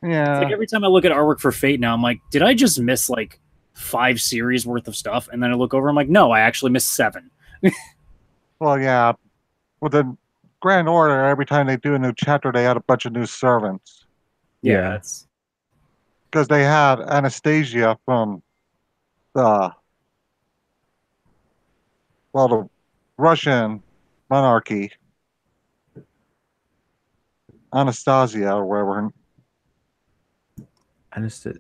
like Yeah. every time I look at artwork for Fate now, I'm like, did I just miss like 5 series worth of stuff? And then I look over, I'm like, no, I actually missed 7. Well, yeah. With the Grand Order, every time they do a new chapter, they add a bunch of new servants. Yeah, Yeah. it's Because they had Anastasia from the, well, the Russian monarchy. Anastasia, or whatever.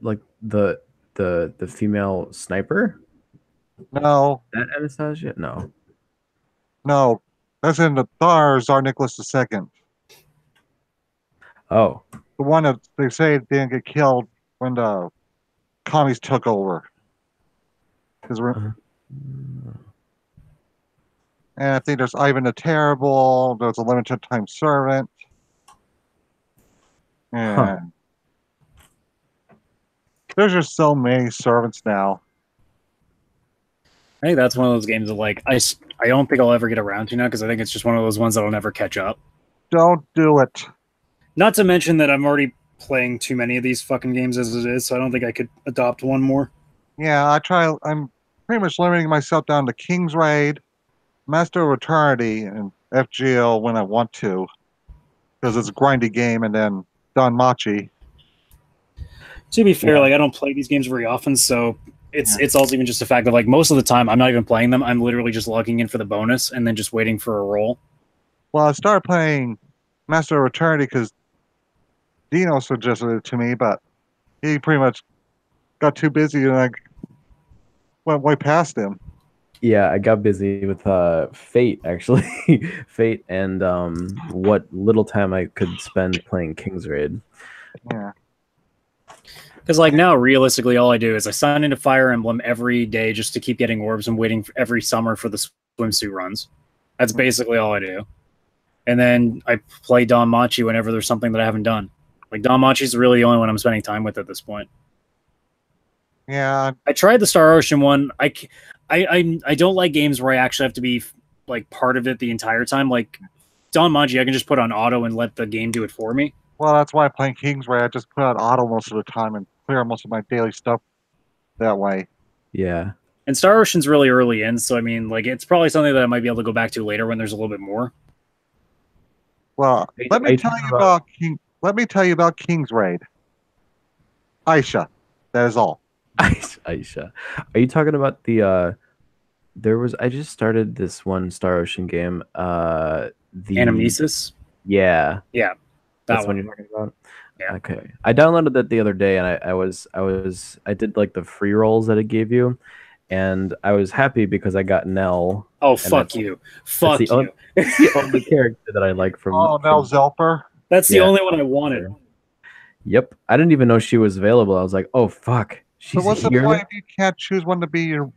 Like the female sniper? No, That Anastasia? No. no. That's in the Tsar Nicholas II. Oh. The one that they say didn't get killed when the commies took over. Uh, And I think there's Ivan the Terrible. There's a limited time servant. huh. And there's just so many servants now. I think that's one of those games that like I don't think I'll ever get around to now because I think it's just one of those ones that'll never catch up. Don't do it. Not to mention that I'm already playing too many of these fucking games as it is, so I don't think I could adopt one more. Yeah, I'm pretty much limiting myself down to King's Raid, Master of Eternity, and FGL when I want to. Because it's a grindy game, and then Don Machi. To be fair, Yeah. like I don't play these games very often, so It's also even just the fact that like most of the time I'm not even playing them. I'm literally just logging in for the bonus and then just waiting for a roll. Well, I started playing Master of Eternity because Dino suggested it to me, but he pretty much got too busy and I went way past him. Yeah, I got busy with Fate actually, Fate, and what little time I could spend playing King's Raid. Yeah. Because like now, realistically, all I do is I sign into Fire Emblem every day just to keep getting orbs and waiting every summer for the swimsuit runs. That's basically all I do. And then I play Danmachi whenever there's something that I haven't done. Like Danmachi's really the only one I'm spending time with at this point. Yeah. I tried the Star Ocean one. I don't like games where I actually have to be like part of it the entire time. Like Danmachi, I can just put on auto and let the game do it for me. Well, that's why I'm playing King's Raid. I just put on auto most of the time and clear most of my daily stuff that way. Yeah. And Star Ocean's really early in, so I mean, like, it's probably something that I might be able to go back to later when there's a little bit more. Well, let me tell you about King's Raid. Aisha. That is all. Aisha. Are you talking about the I just started this one Star Ocean game. The Anamnesis? Yeah. Yeah. That's what you're talking about? Yeah. Okay. I downloaded that the other day and I did like the free rolls that it gave you. And I was happy because I got Nell. Oh, fuck you. Fuck you. That's the only character that I like from. Oh, Nell Zelper. That's the only one I wanted. Yep. I didn't even know she was available. I was like, oh, fuck. She's So what's here? the point if you can't choose one to be the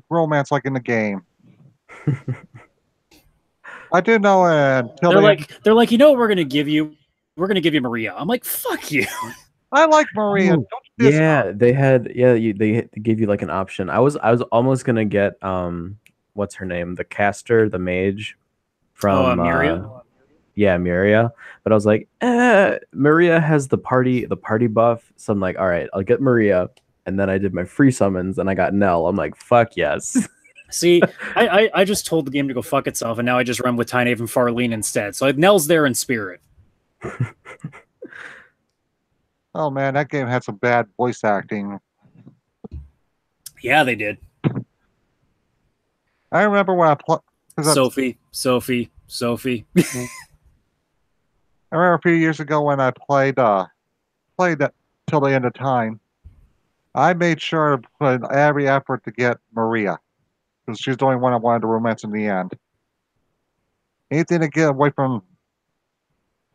romance like in the game? I didn't know until they're like, you know what we're gonna give you? We're gonna give you Maria. I'm like, fuck you. I like Maria. Oh, yeah, they gave you like an option. I was almost gonna get what's her name? The caster, the mage from Miria? Yeah, Miria. But I was like, Maria has the party buff. So I'm like, all right, I'll get Maria. And then I did my free summons and I got Nell. I'm like, fuck yes. See, I just told the game to go fuck itself, and now I just run with Tynaeve and Farlene instead. So Nell's there in spirit. Oh man, that game had some bad voice acting. Yeah, they did. I remember when I played Sophie. I remember a few years ago when I played that till the end of time. I made sure to put every effort to get Maria because she's the only one I wanted to romance in the end. Anything to get away from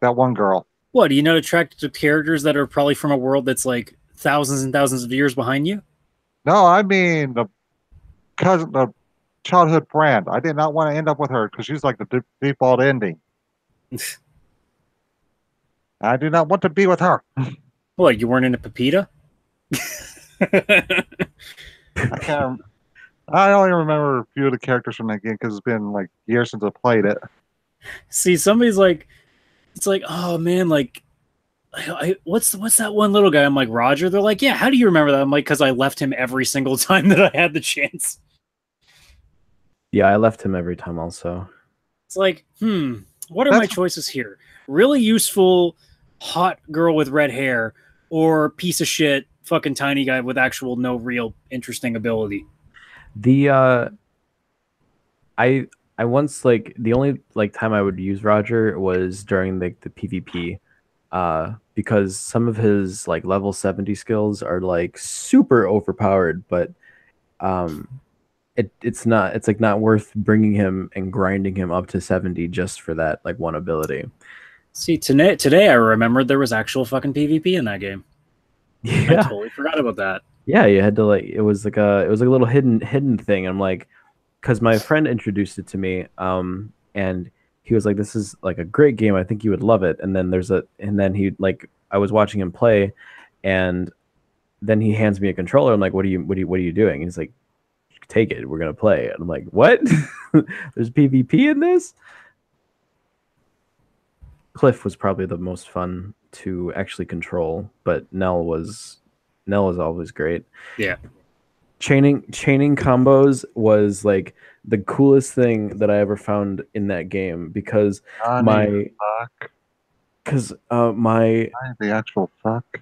that one girl. What, are you not attracted to characters that are probably from a world that's like thousands and thousands of years behind you? No, I mean the childhood friend. I did not want to end up with her because she's like the default ending. I do not want to be with her. What, you weren't into Pepita? I only remember a few of the characters from that game because it's been like years since I played it. See, somebody's like, it's like, oh man, like, what's that one little guy? I'm like, Roger. They're like, yeah, how do you remember that? I'm like, because I left him every single time that I had the chance. Yeah, I left him every time also. It's like, what are my choices here? Really useful, hot girl with red hair, or piece of shit, fucking tiny guy with actual no real interesting ability? I once like the only like time I would use Roger was during the PvP, because some of his like level 70 skills are like super overpowered, but it's like not worth bringing him and grinding him up to 70 just for that like one ability. See, today I remembered there was actual fucking PvP in that game. Yeah. I totally forgot about that. Yeah, you had to like it was like a little hidden thing. I'm like, because my friend introduced it to me, and he was like, "This is like a great game. I think you would love it." And then he like I was watching him play, and then he hands me a controller. I'm like, "What are you doing?" And he's like, "Take it. We're gonna play." And I'm like, "What? There's PvP in this?" Cliff was probably the most fun to actually control, but Nell was always great. Yeah. Chaining combos was like the coolest thing that I ever found in that game because the actual fuck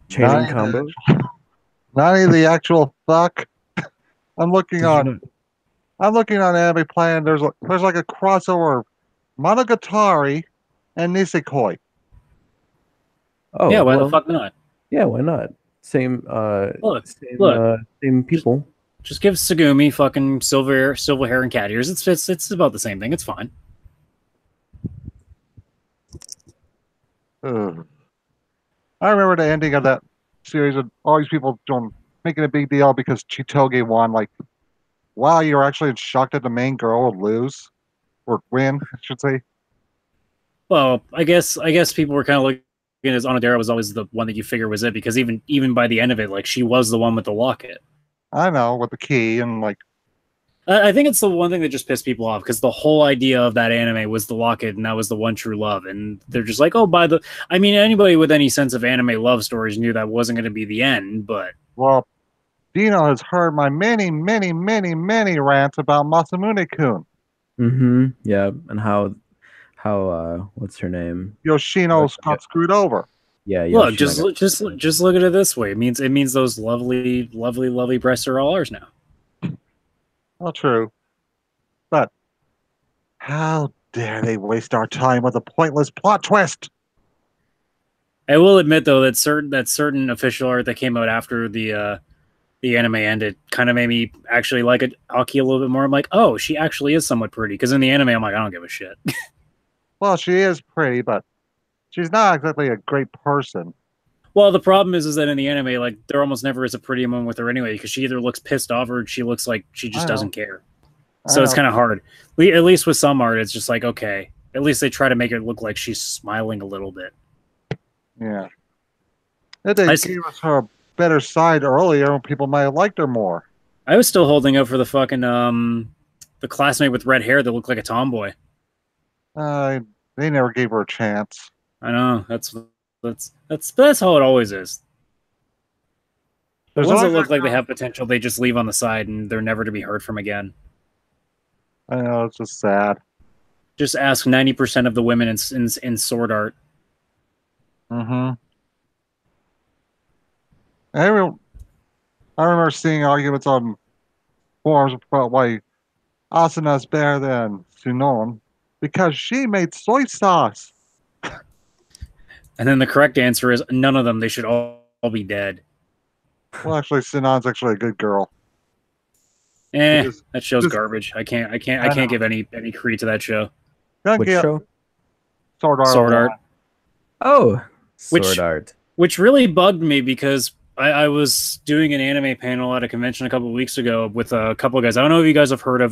chaining combos. Not even the actual fuck. I'm looking Did you on. know- I'm looking on Anime Plan. There's like a crossover of Monogatari and Nisekoi. Oh, Yeah, why the well, fuck not? yeah, why not? Same, Look, same, look. same people. Just give Sagumi fucking silver hair and cat ears. It's about the same thing. It's fine. Ugh. I remember the ending of that series and all these people making a big deal because Chitoge won. Like, wow, you're actually shocked that the main girl would lose or win, I should say. Well, I guess people were kind of looking as Onodera was always the one that you figure was it because even by the end of it, like she was the one with the locket. I know, with the key and like, I think it's the one thing that just pissed people off because the whole idea of that anime was the locket and that was the one true love, and they're just like, oh, I mean, anybody with any sense of anime love stories knew that wasn't going to be the end, but well, Dino has heard my many, many, many, many rants about Masamune-kun. Mm-hmm. Yeah, and how what's her name? Yoshino got screwed over. Yeah, look, Yoshina just look at it this way. It means those lovely breasts are all ours now. Well, true. But how dare they waste our time with a pointless plot twist? I will admit though that certain official art that came out after the anime ended kind of made me actually like Aki a little bit more. I'm like, oh, she actually is somewhat pretty. Because in the anime, I'm like, I don't give a shit. Well, she is pretty, but she's not exactly a great person. Well, the problem is that in the anime, like there almost never is a pretty moment with her anyway, because she either looks pissed off or she looks like she just doesn't care. So it's kind of hard. At least with some art, it's just like, okay, at least they try to make it look like she's smiling a little bit. Yeah. If they gave us her a better side earlier, people might have liked her more. I was still holding out for the fucking the classmate with red hair that looked like a tomboy. They never gave her a chance. I know that's how it always is. The ones that look like they have potential, they just leave on the side and they're never to be heard from again. I know, it's just sad. Just ask 90% of the women in sword art. Mm-hmm. I remember seeing arguments on forums about why Asuna's better than Sunon because she made soy sauce. And then the correct answer is none of them. They should all be dead. Well, actually, Sunon's actually a good girl. That show's garbage. I can't give any credit to that show. Which show? Sword Art. Oh, Sword Art. Which really bugged me because I was doing an anime panel at a convention a couple of weeks ago with a couple of guys. I don't know if you guys have heard of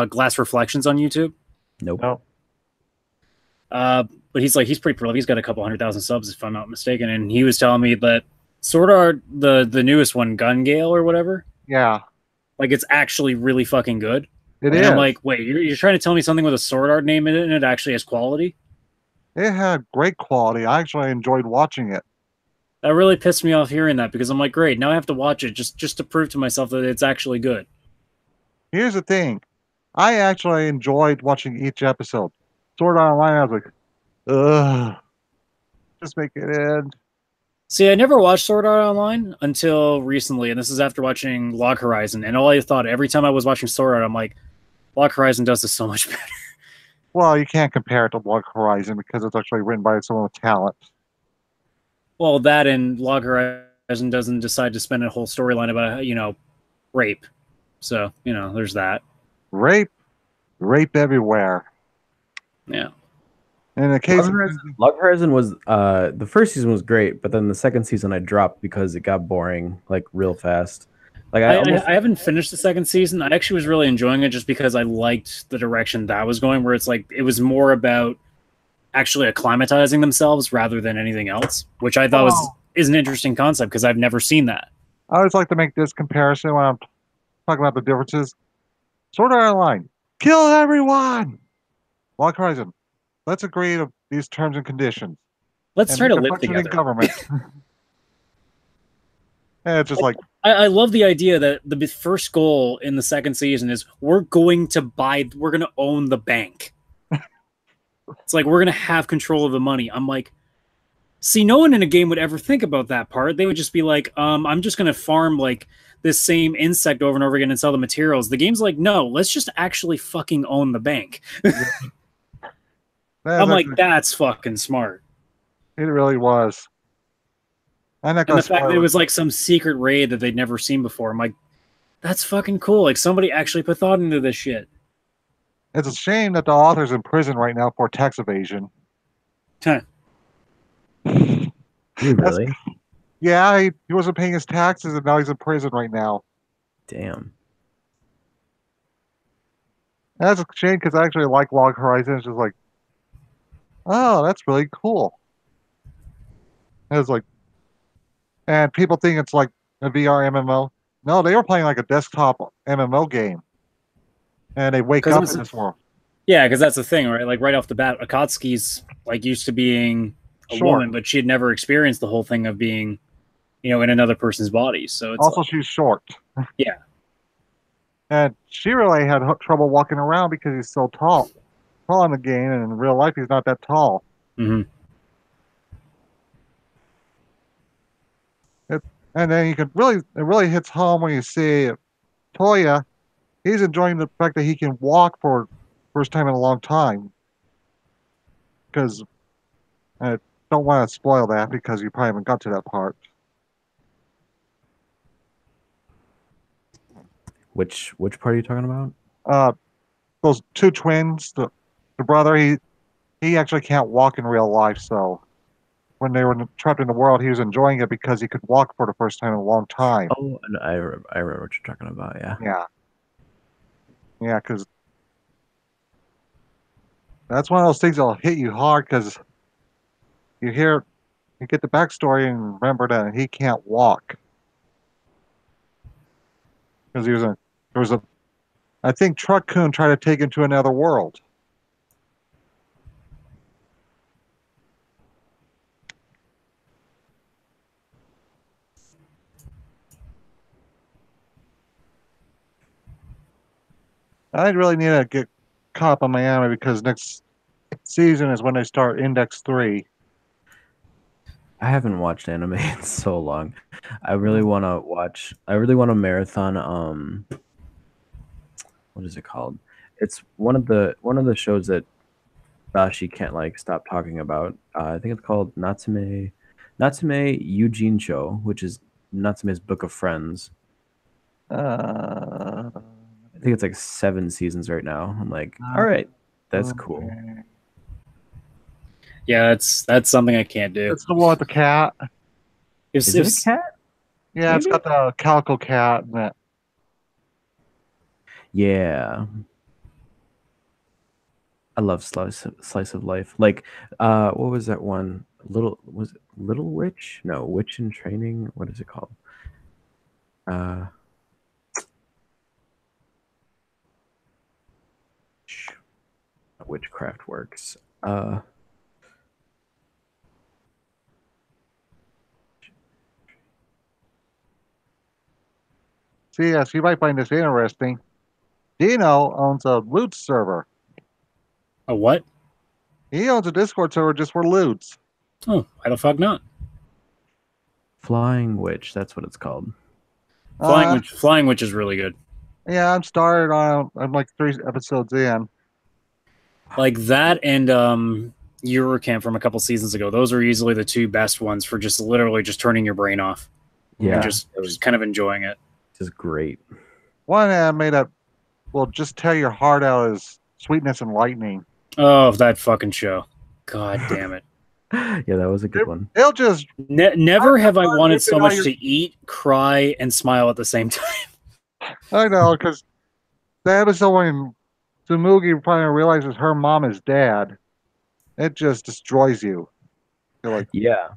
Glass Reflections on YouTube. Nope. No. But he's pretty prolific. He's got a couple 100,000 subs, if I'm not mistaken. And he was telling me that Sword Art, the newest one, Gun Gale or whatever. Yeah. Like it's actually really fucking good. It is. I'm like, wait, you're trying to tell me something with a Sword Art name in it and it actually has quality? It had great quality. I actually enjoyed watching it. That really pissed me off hearing that because I'm like, great, now I have to watch it just to prove to myself that it's actually good. Here's the thing. I actually enjoyed watching each episode. Sword Art Online, I was like, ugh. Just make it end. See, I never watched Sword Art Online until recently, and this is after watching Log Horizon. And all I thought every time I was watching Sword Art, I'm like, Log Horizon does this so much better. Well, you can't compare it to Log Horizon because it's actually written by someone with talent. Well, that and Log Horizon doesn't decide to spend a whole storyline about, rape. So, there's that. Rape everywhere. Yeah. In the case Log Horizon was the first season was great, but then the second season I dropped because it got boring like real fast. Like I haven't finished the second season. I actually was really enjoying it just because I liked the direction that was going, where it's like it was more about actually acclimatizing themselves rather than anything else, which I thought is an interesting concept because I've never seen that. I always like to make this comparison when I'm talking about the differences. Sword Art Online, kill everyone. Log Horizon, let's agree to these terms and conditions. Let's try to live together. Government. And it's just like I love the idea that the first goal in the second season is we're going to own the bank. It's like we're going to have control of the money. I'm like, See, no one in a game would ever think about that part. They would just be like, I'm just going to farm like this same insect over and over again and sell the materials. The game's like, no, let's just actually fucking own the bank. I'm like, that's fucking smart. It really was. I'm not And gonna the fact that it spoil was like some secret raid that they'd never seen before, I'm like, that's fucking cool. Like somebody actually put thought into this shit. It's a shame that the author's in prison right now for tax evasion. Huh. Really? Yeah, he wasn't paying his taxes and now he's in prison right now. Damn. That's a shame because I actually like Log Horizon. It's just like, oh, that's really cool. It's like, and people think it's like a VR MMO. No, they were playing like a desktop MMO game, and they wake up in this world. Yeah, because that's the thing, right? Like right off the bat, Akatsuki's like used to being a woman, but she had never experienced the whole thing of being, in another person's body. So it's also like, she's short. Yeah. And she really had trouble walking around because he's so tall in the game, and in real life he's not that tall. Mm-hmm. And then it really hits home when you see Toya. He's enjoying the fact that he can walk for first time in a long time. Because I don't want to spoil that because you probably haven't got to that part. Which part are you talking about? Those two twins, the brother, he actually can't walk in real life, so when they were trapped in the world, he was enjoying it because he could walk for the first time in a long time. Oh, I remember what you're talking about. Yeah. Yeah, because that's one of those things that'll hit you hard because you get the backstory and remember that he can't walk because I think Truck Coon tried to take him to another world. I really need to get caught up on my anime because next season is when they start Index 3. I haven't watched anime in so long. I really want to marathon what is it called? It's one of the shows that Bashi can't like stop talking about. I think it's called Natsume Eugene Show, which is Natsume's Book of Friends. Uh, I think it's like 7 seasons right now. I'm like, all right, that's cool. Yeah, that's something I can't do. It's the one with the cat. Is it a cat? Yeah, Maybe? It's got the calico cat in it. Yeah. I love slice of life. Like, what was that one? Was it Little Witch? No, Witch in Training. What is it called? Witchcraft Works. See, yes, you might find this interesting. Dino owns a loot server. A what? He owns a Discord server just for loots. Oh, why the fuck not? Flying Witch. That's what it's called. Flying Witch is really good. Yeah, I'm like 3 episodes in. Like that and Eurocamp from a couple seasons ago. Those are easily the 2 best ones for just literally just turning your brain off. Yeah. And just kind of enjoying it. This is great. One anime that will just tear your heart out is Sweetness and Lightning. Oh, that fucking show. God damn it. Yeah, that was a good one. It'll just... Never have I wanted so much to eat, cry, and smile at the same time. I know, because the episode when Tsumugi finally realizes her mom is dad, it just destroys you. You're like... Yeah.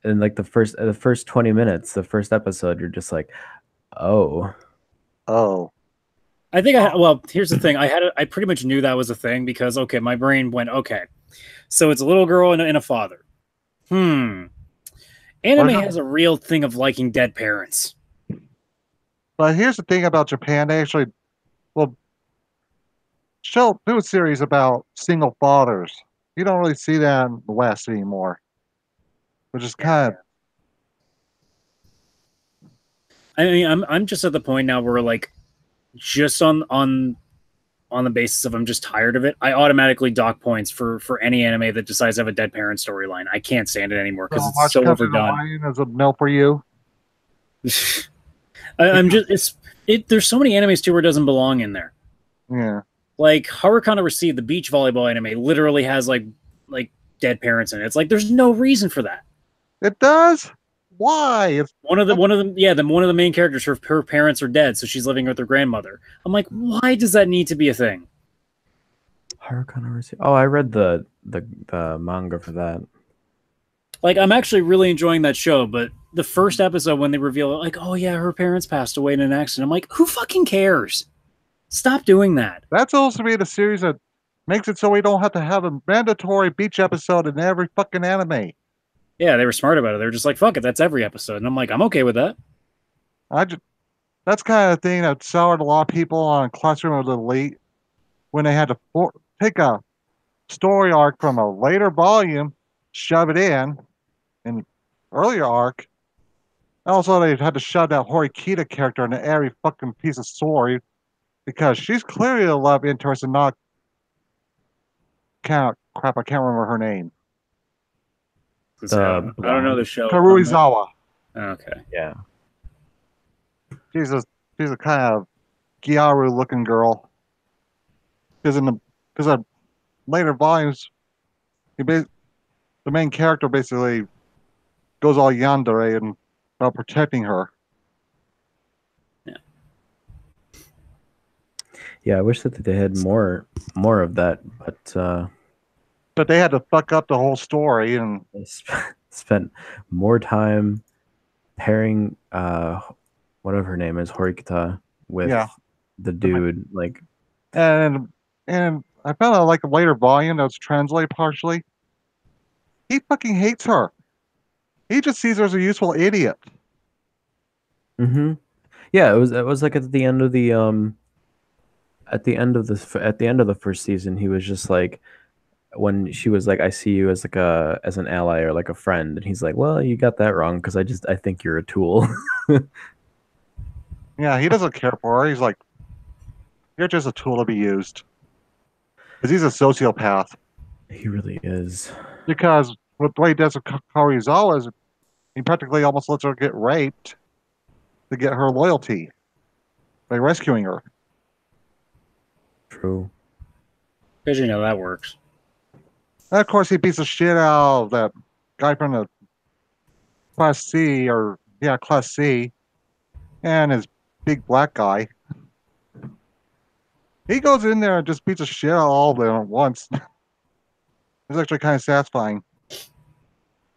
And like the first 20 minutes, the first episode, you're just like, oh. I think here's the thing. I pretty much knew that was a thing because, okay, my brain went, okay, so it's a little girl and a father. Anime has a real thing of liking dead parents. But here's the thing about Japan. They actually do a series about single fathers. You don't really see that in the West anymore. which is kind of. I mean, I'm just at the point now where like just on the basis of I'm just tired of it, I automatically dock points for any anime that decides to have a dead parent storyline. I can't stand it anymore because it's so overdone. As a no for you. I'm just there's so many animes too where it doesn't belong in there. Yeah. Like Haruka Receive, the beach volleyball anime, literally has like dead parents in it. It's like there's no reason for that. It does? Why? It's one of the main characters, her parents are dead, so she's living with her grandmother. I'm like, why does that need to be a thing? Oh, I read the manga for that. Like, I'm actually really enjoying that show, but the first episode when they reveal it, like, oh yeah, her parents passed away in an accident. I'm like, who fucking cares? Stop doing that. That's supposed to be the series that makes it so we don't have to have a mandatory beach episode in every fucking anime. Yeah, they were smart about it. They were just like, fuck it, that's every episode. And I'm like, I'm okay with that. That's kind of the thing that soured a lot of people on Classroom of the Elite when they had to take a story arc from a later volume, shove it in earlier arc. Also, they had to shove that Horikita character into every fucking piece of story because she's clearly a love interest and not crap. I can't remember her name. I don't know the show. Karuizawa. Okay. Yeah. She's a kind of Gyaru looking girl. Because of later volumes, the main character basically goes all yandere and about protecting her. Yeah. Yeah, I wish that they had more of that, but they had to fuck up the whole story and they spent more time pairing whatever her name is, Horikita, with the dude. Like, and I found out like a later volume that was translated partially. He fucking hates her. He just sees her as a useful idiot. Mm-hmm. Yeah, it was like at the end of the first season, he was just like, when she was like, I see you as like as an ally or like a friend, and he's like, well, you got that wrong because I think you're a tool. Yeah, he doesn't care for her. He's like, you're just a tool to be used. Because he's a sociopath. He really is. Because what the way he does with Karuizawa is he practically almost lets her get raped to get her loyalty by rescuing her. True. Because you know that works. And of course, he beats the shit out of that guy from the Class C, and his big black guy. He goes in there and just beats the shit out of all of them at once. It's actually kind of satisfying.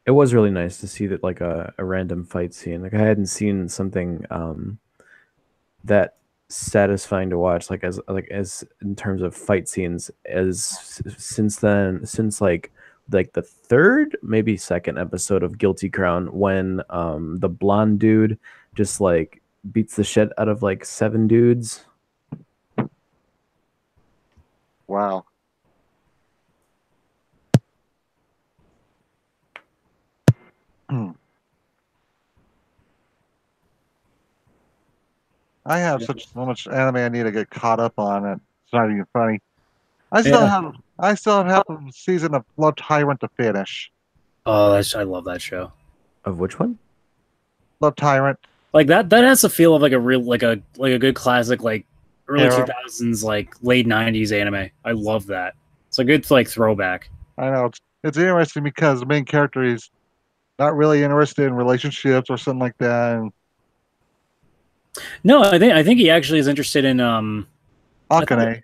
It was really nice to see that, like, a random fight scene. Like, I hadn't seen something that satisfying to watch, like as in terms of fight scenes, since like the third, maybe second episode of Guilty Crown, when the blonde dude just like beats the shit out of like 7 dudes. Wow. I have so much anime I need to get caught up on it. It's not even funny. I still have a season of Love Tyrant to finish. Oh, I love that show. Of which one? Love Tyrant. Like that has a feel of like a real like a good classic like early 2000s like late 90s anime. I love that. It's a good like throwback. I know it's interesting because the main character is not really interested in relationships or something like that. And no, I think he actually is interested in Akane.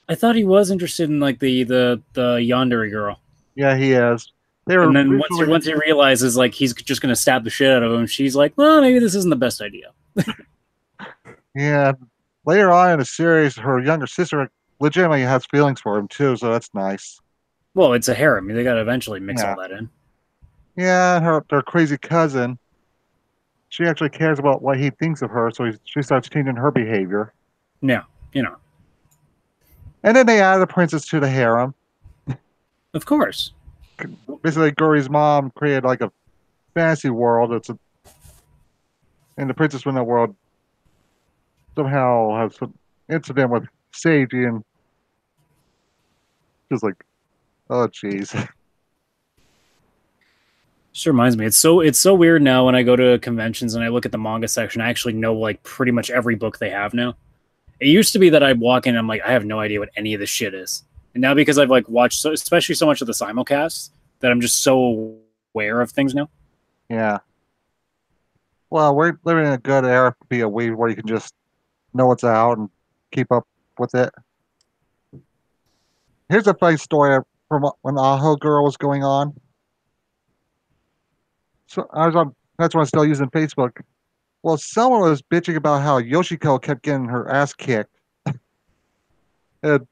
I thought he was interested in like the yandere girl. Yeah, he is. And then once he realizes like he's just gonna stab the shit out of him, she's like, well, maybe this isn't the best idea. Yeah. Later on in the series, her younger sister legitimately has feelings for him too, so that's nice. Well, it's a harem. They gotta eventually mix all that in. Yeah, and their crazy cousin, she actually cares about what he thinks of her, so she starts changing her behavior. Yeah, you know. And then they add the princess to the harem. Of course. Basically, Guri's mom created like a fantasy world. In the Princess Window world somehow has some incident with Seiji and just like, oh jeez. Just reminds me, it's so weird now when I go to conventions and I look at the manga section. I actually know like pretty much every book they have now. It used to be that I'd walk in and I'm like, I have no idea what any of this shit is. And now because I've like watched especially so much of the simulcasts that I'm just so aware of things now. Yeah. Well, we're living in a good era to be a weeb where you can just know what's out and keep up with it. Here's a funny story from when Aho Girl was going on. So that's when I was still using Facebook. Well, someone was bitching about how Yoshiko kept getting her ass kicked. And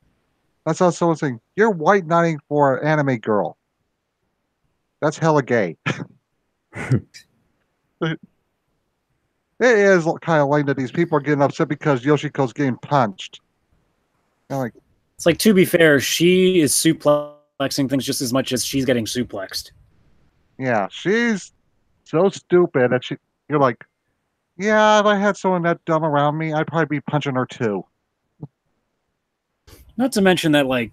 I saw someone saying, "You're white knighting for an anime girl. That's hella gay." It is kind of lame that these people are getting upset because Yoshiko's getting punched. And like, it's like, to be fair, she is suplexing things just as much as she's getting suplexed. Yeah, she's so stupid that you're like, yeah, if I had someone that dumb around me, I'd probably be punching her too. Not to mention that, like,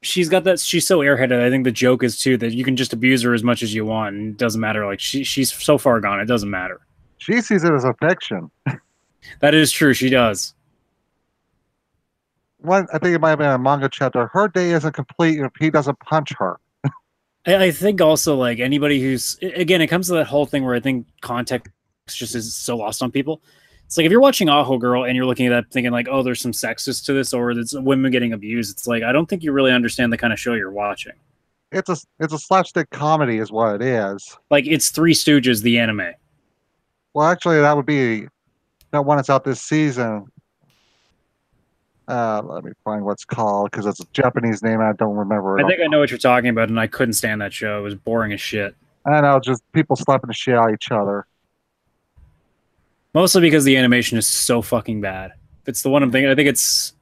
she's so airheaded. I think the joke is too that you can just abuse her as much as you want, and it doesn't matter. Like, she's so far gone, it doesn't matter. She sees it as affection. That is true. She does. I think it might have been a manga chapter. Her day isn't complete if he doesn't punch her. I think also, like, anybody who's, again, it comes to that whole thing where I think context just is so lost on people. It's like if you're watching Aho Girl and you're looking at that thinking like, oh, there's some sexist to this or it's women getting abused. It's like, I don't think you really understand the kind of show you're watching. It's a slapstick comedy is what it is. Like, it's Three Stooges, the anime. Well, actually, that would be that one that's out this season. Let me find what's called because it's a Japanese name. I don't remember it. I think I know what you're talking about, and I couldn't stand that show. It was boring as shit. I know, just people slapping the shit out of each other. Mostly because the animation is so fucking bad. It's the one I'm thinking. I think it's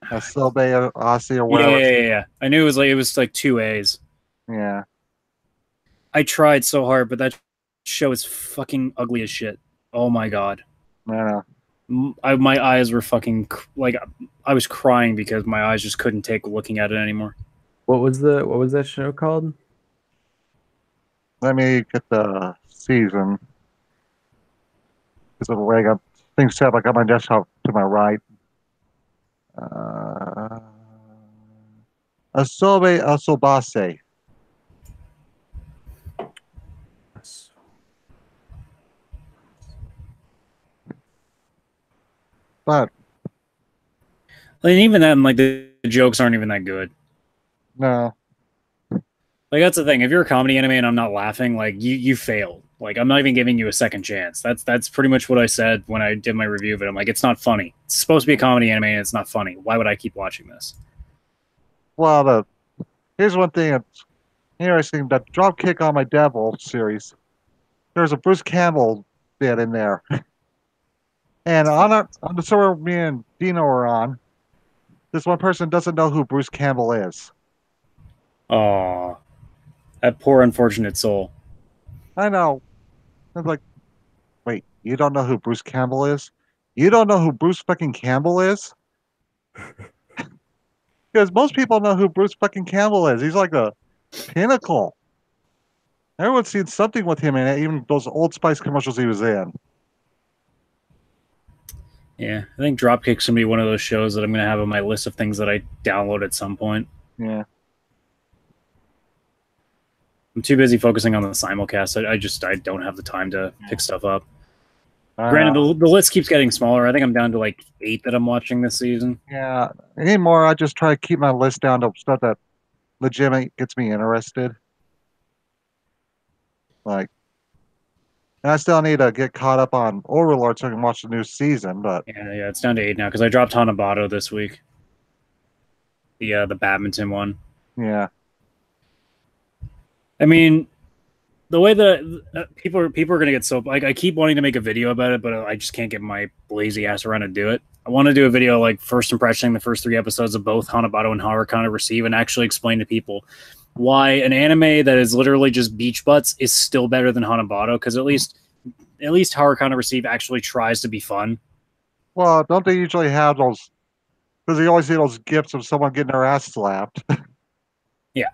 Asobe Asi or whatever. Yeah. I knew it was like 2 A's. Yeah. I tried so hard, but that show is fucking ugly as shit. Oh my god. Yeah. My eyes were fucking like I was crying because my eyes just couldn't take looking at it anymore. What was that show called? Let me get the season. Because of the way I got things set up, I got my desktop to my right. Asobe Asobase. But And even then, like, the jokes aren't even that good. no. Like, that's the thing. If you're a comedy anime and I'm not laughing, like, you failed. Like, I'm not even giving you a second chance. That's pretty much what I said when I did my review of it. I'm like, it's not funny. It's supposed to be a comedy anime and it's not funny. Why would I keep watching this? Well, here's one thing that's interesting. That Dropkick on My Devil series, there's a Bruce Campbell bit in there. And on the server me and Dino are on, this one person doesn't know who Bruce Campbell is. Aw. That poor unfortunate soul. I know. I was like, wait, you don't know who Bruce Campbell is? You don't know who Bruce fucking Campbell is? Because most people know who Bruce fucking Campbell is. He's like the pinnacle. Everyone's seen something with him in it, even those Old Spice commercials he was in. Yeah, I think Dropkick's gonna be one of those shows that I'm gonna have on my list of things that I download at some point. Yeah. I'm too busy focusing on the simulcast. I don't have the time to pick stuff up. Granted, the list keeps getting smaller. I think I'm down to like 8 that I'm watching this season. Yeah. Anymore, I just try to keep my list down to stuff that legitimately gets me interested. Like, and I still need to get caught up on Overlord so I can watch the new season, but Yeah, it's down to 8 now because I dropped Hanabato this week. The badminton one. yeah. I mean, the way that people are going to get so like I keep wanting to make a video about it, but I just can't get my lazy ass around to do it. I want to do a video like first impressioning the first 3 episodes of both Hanabato and Haruka Receive and actually explain to people why an anime that is literally just beach butts is still better than Hanabado, because at least Haruka Receive actually tries to be fun. Well, don't they usually have those? Because you always see those gifs of someone getting their ass slapped. Yeah.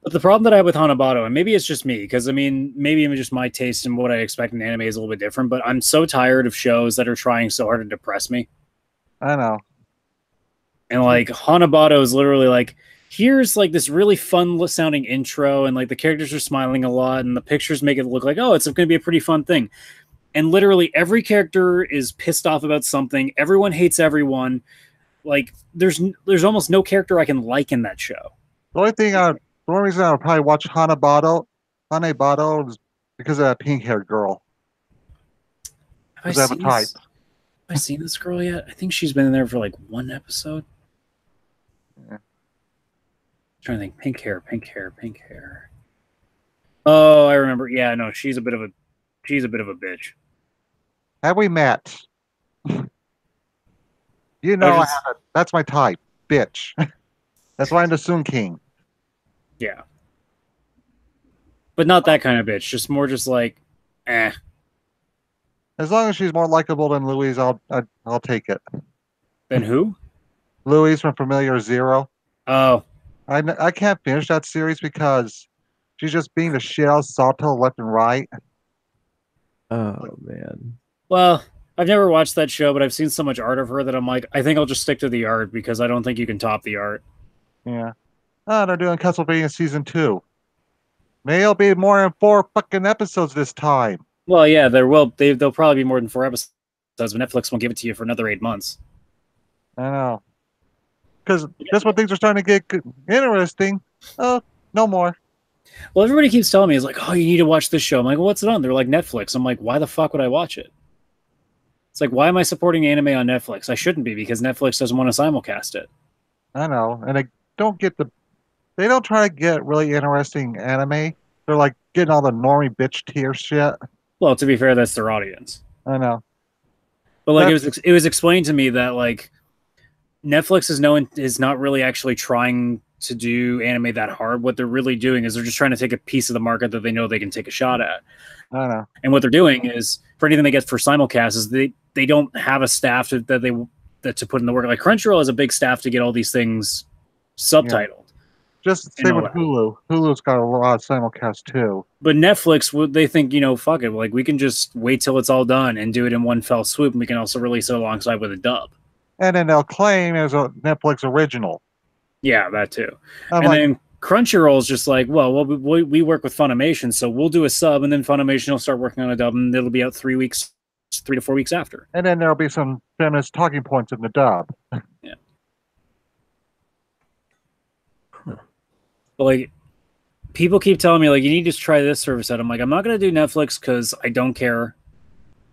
But the problem that I have with Hanabado, and maybe it's just me, because I mean, maybe even just my taste and what I expect in anime is a little bit different, but I'm so tired of shows that are trying so hard to depress me. I know. And like Hanabado is literally like, here's like this really fun sounding intro, and like the characters are smiling a lot, and the pictures make it look like, oh, it's going to be a pretty fun thing. And literally every character is pissed off about something. Everyone hates everyone. Like there's almost no character I can like in that show. The only reason I would probably watch Hanabado is because of that pink-haired girl. Have I have a type. Have I seen this girl yet? I think she's been in there for like one episode. Yeah. Trying to think. Pink hair. Oh, I remember. Yeah, no, she's a bit of a bitch. Have we met? You know, that's my type, bitch. That's why I'm the Soon King. Yeah. But not that kind of bitch. Just more just like, eh. As long as she's more likable than Louise, I'll take it. Then who? Louise from Familiar Zero. Oh. I can't finish that series because she's just being the shit out of Sato left and right. Oh man. Well, I've never watched that show, but I've seen so much art of her that I'm like, I think I'll just stick to the art because I don't think you can top the art. Yeah. Oh, they're doing Castlevania Season 2. Maybe it'll be more than 4 fucking episodes this time. Well, yeah, they'll probably be more than 4 episodes, but Netflix won't give it to you for another 8 months. I know. Because just when things are starting to get interesting, no more. Well, everybody keeps telling me, it's like, oh, you need to watch this show. I'm like, well, what's it on? They're like, Netflix. I'm like, why the fuck would I watch it? It's like, why am I supporting anime on Netflix? I shouldn't be, because Netflix doesn't want to simulcast it. I know. And they don't try to get really interesting anime. They're like getting all the normie bitch tier shit. Well, to be fair, that's their audience. I know. But like, it was explained to me that like Netflix is not really actually trying to do anime that hard. What they're really doing is they're just trying to take a piece of the market that they know they can take a shot at. I know. And what they're doing is, for anything they get for simulcast, is they don't have a staff to put in the work. Like Crunchyroll has a big staff to get all these things subtitled. Yeah. Just same with Hulu. Hulu's got a lot of simulcast too. But Netflix, they think, fuck it. Like we can just wait till it's all done and do it in one fell swoop, and we can also release it alongside with a dub. And then they'll claim as a Netflix original. Yeah, that too. Then Crunchyroll is just like, well, we work with Funimation, so we'll do a sub, and then Funimation will start working on a dub, and it'll be out 3 to 4 weeks after. And then there'll be some feminist talking points in the dub. Yeah. But like, people keep telling me like, you need to try this service out. I'm like, I'm not going to do Netflix because I don't care.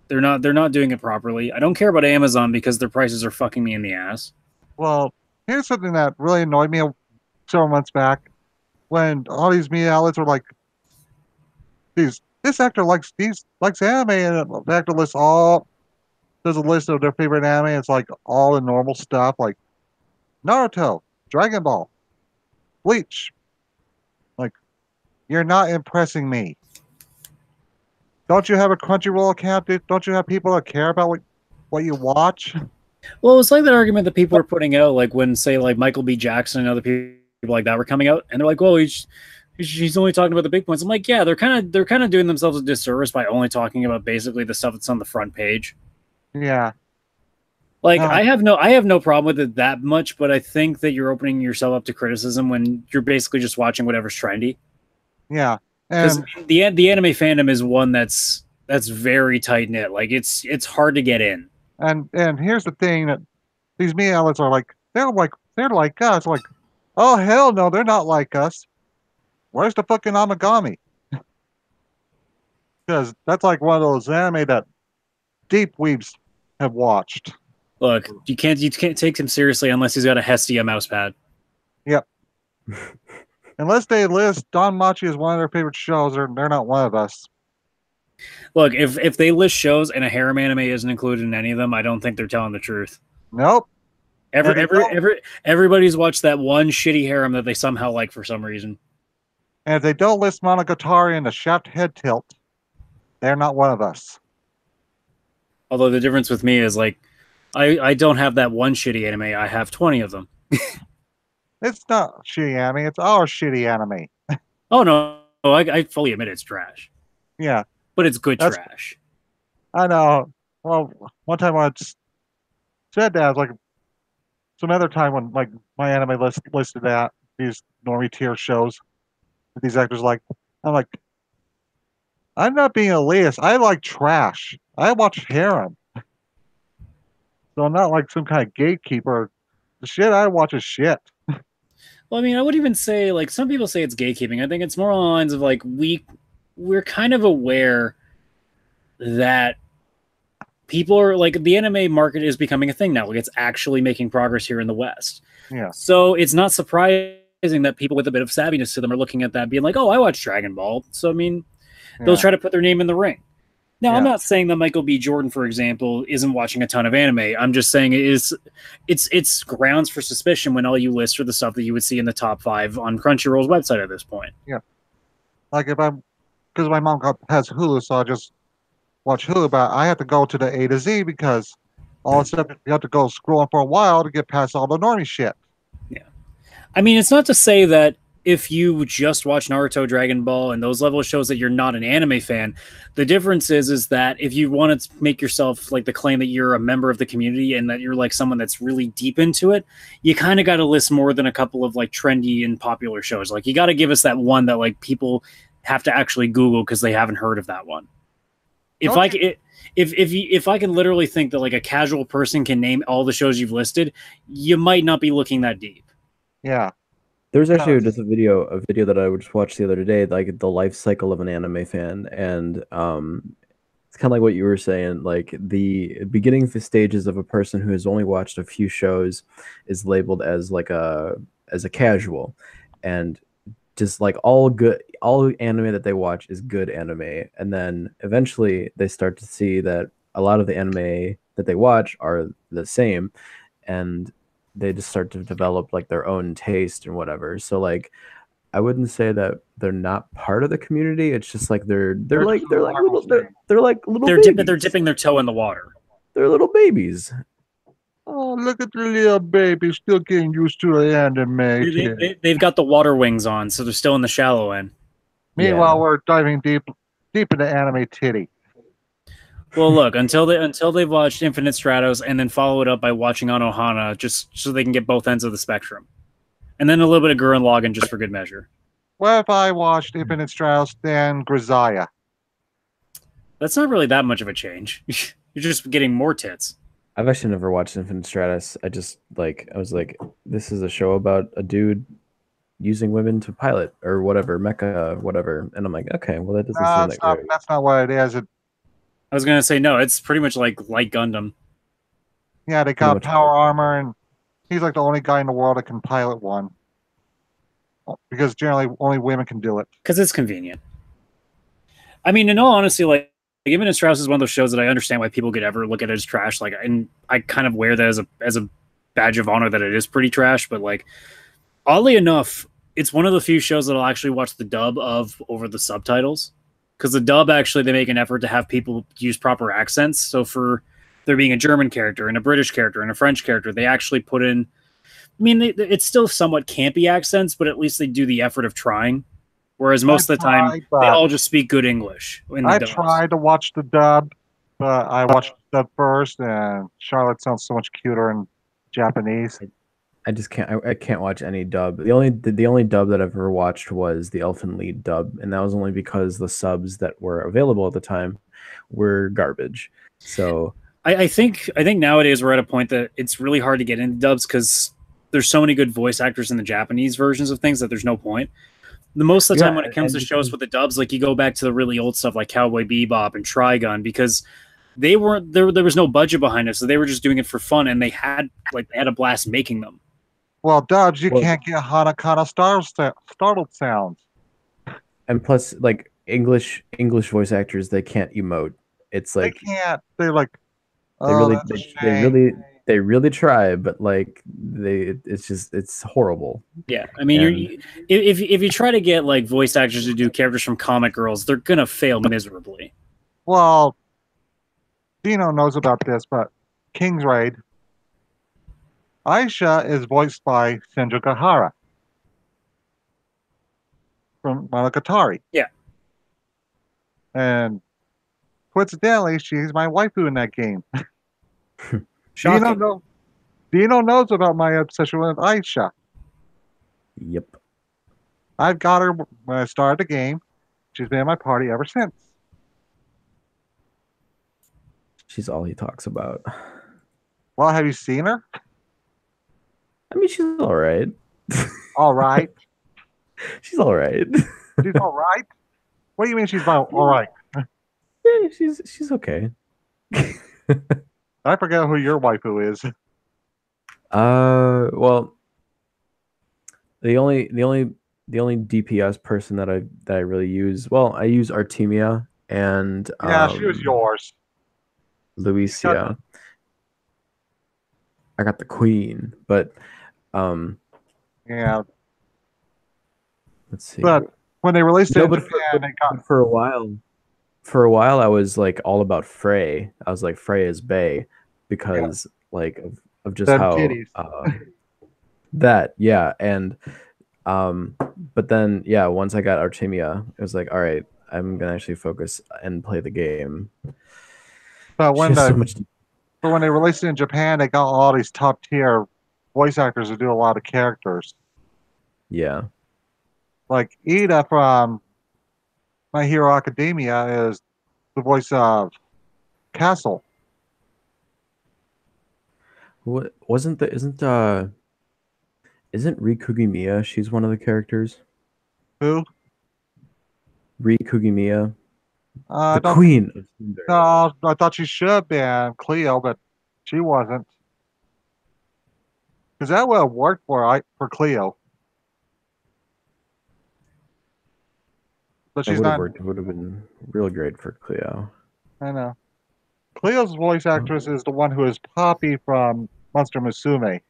They're not doing it properly. I don't care about Amazon because their prices are fucking me in the ass. Well, here's something that really annoyed me several months back when all these media outlets were like, this actor likes anime, and the actor does a list of their favorite anime. It's like all the normal stuff like Naruto, Dragon Ball, Bleach. Like, you're not impressing me. Don't you have a Crunchyroll account? Don't you have people that care about what you watch? Well, it's like that argument that people are putting out, like when, say, like Michael B. Jackson and other people like that were coming out, and they're like, "Well, he's only talking about the big points." I'm like, yeah, they're kind of doing themselves a disservice by only talking about basically the stuff that's on the front page. Yeah. Like I have no problem with it that much, but I think that you're opening yourself up to criticism when you're basically just watching whatever's trendy. Yeah. Because the anime fandom is one that's very tight knit. Like it's hard to get in. And here's the thing that these media outlets are like, they're like us. Like, oh hell no, they're not like us. Where's the fucking Amagami? Because that's like one of those anime that deep weebs have watched. Look, you can't take him seriously unless he's got a Hestia mouse pad. Yep. Unless they list Don Machi as one of their favorite shows, they're not one of us. Look, if they list shows and a harem anime isn't included in any of them, I don't think they're telling the truth. Nope. Everybody's watched that one shitty harem that they somehow like for some reason. And if they don't list Monogatari and the shaft head tilt, they're not one of us. Although the difference with me is like, I don't have that one shitty anime. I have 20 of them. It's not shitty anime. It's our shitty anime. Oh no, I fully admit it's trash, Yeah, but it's good that's. trash. I know. Well, one time I said that, I was like, some other time when like my anime listed that these normie tier shows, these actors like, I'm like, I'm not being elitist. I like trash. I watch harem, so I'm not like some kind of gatekeeper. The shit I watch is shit. Well, I mean, I would even say like some people say it's gatekeeping. I think it's more along the lines of like we're kind of aware that people are like the anime market is becoming a thing now. Like it's actually making progress here in the West. Yeah. So it's not surprising that people with a bit of savviness to them are looking at that, being like, "Oh, I watch Dragon Ball." So I mean, they'll try to put their name in the ring. Now, I'm not saying that Michael B. Jordan, for example, isn't watching a ton of anime. I'm just saying it's grounds for suspicion when all you list are the stuff that you would see in the top 5 on Crunchyroll's website at this point. Yeah. Like if I'm, because my mom has Hulu, so I just watch Hulu, but I have to go to the A to Z because all of a sudden you have to go scrolling for a while to get past all the normie shit. Yeah. I mean, it's not to say that if you just watch Naruto, Dragon Ball, and those level shows that you're not an anime fan. The difference is that if you want to make yourself like the claim that you're a member of the community and that you're like someone that's really deep into it, you kind of got to list more than a couple of like trendy and popular shows. Like you got to give us that one that like people have to actually Google because they haven't heard of that one. If I can literally think that like a casual person can name all the shows you've listed, you might not be looking that deep. Yeah. There's actually just a video that I just watched the other day, like the life cycle of an anime fan, and it's kind of like what you were saying. Like the beginning stages of a person who has only watched a few shows is labeled as like a casual, and just like all anime that they watch is good anime, and then eventually they start to see that a lot of the anime that they watch are the same, and they just start to develop like their own taste and whatever. So like I wouldn't say that they're not part of the community. It's just like they're like little babies. They're dipping their toe in the water. They're little babies. Oh, look at the little baby still getting used to the anime. They've got the water wings on, so they're still in the shallow end. Meanwhile, we're diving deep into anime titty. Well, look, until they've watched Infinite Stratos and then follow it up by watching Anohana, just so they can get both ends of the spectrum, and then a little bit of Gurren Lagann just for good measure. What if I watched Infinite Stratos then Grisaya? That's not really that much of a change. You're just getting more tits. I've actually never watched Infinite Stratus. I was like, this is a show about a dude using women to pilot or whatever, mecha, whatever. And I'm like, okay, well that doesn't seem that great. That's not what it is. I was gonna say no. It's pretty much like Light Gundam. Yeah, they got power armor, and he's like the only guy in the world that can pilot one. Because generally only women can do it. Because it's convenient. I mean, in all honesty, like Infinite Stratos is one of those shows that I understand why people could ever look at it as trash. Like, and I kind of wear that as a badge of honor that it is pretty trash. But like, oddly enough, it's one of the few shows that I'll actually watch the dub of over the subtitles. Because the dub, actually, they make an effort to have people use proper accents. So for there being a German character and a British character and a French character, they actually put in, I mean, it's still somewhat campy accents, but at least they do the effort of trying. Whereas most of the time, they all just speak good English. I tried to watch the dub, but I watched the dub first, and Charlotte sounds so much cuter in Japanese. I just can't. I can't watch any dub. The only dub that I've ever watched was the Elfin Lied dub, and that was only because the subs that were available at the time were garbage. So I think nowadays we're at a point that it's really hard to get into dubs because there's so many good voice actors in the Japanese versions of things that there's no point. The most of the time when it comes to shows with the dubs, like you go back to the really old stuff like Cowboy Bebop and Trigun, because they weren't there was no budget behind it, so they were just doing it for fun, and they had a blast making them. Well, dubs, you can't get Hanakana startled sounds. And plus, like English voice actors, they can't emote. It's like they can't. They're like, they They really try, but like it's horrible. Yeah, I mean, And if you try to get like voice actors to do characters from comic girls, they're gonna fail miserably. Well, Dino knows about this, but King's Raid, Aisha is voiced by Sindhu Kahara from Monogatari. Yeah. And coincidentally, she's my waifu in that game. Shocking. Dino knows about my obsession with Aisha. yep. I've got her when I started the game. She's been in my party ever since. She's all he talks about. Well, have you seen her? I mean, she's all right. All right. She's all right. She's all right. What do you mean she's all right? Yeah, she's okay. I forget who your waifu is. Well, the only DPS person that I really use, well, I use Artemia and Yeah, she was yours. Luisia. I got the queen, but Yeah, let's see. but when they released it No, in but Japan, they got for a while I was like all about Frey. I was like Frey is Bay because like of just them how titties. that, yeah. And but then yeah, once I got Artemia, it was like, all right, I'm gonna actually focus and play the game. But She when has the, so much but when they released it in Japan, they got all these top tier voice actors to do a lot of characters. yeah. Like Ida from My Hero Academia is the voice of Castle. What wasn't the isn't Rikugimiya? She's one of the characters. Who? Rikugimiya, I the don't. queen of Tsundere. No, I thought she should have been Cleo, but she wasn't. Because that would have worked for Cleo. But That she's would have not. worked. It would have been real great for Cleo. I know. Cleo's voice actress is the one who is Poppy from Monster Musume.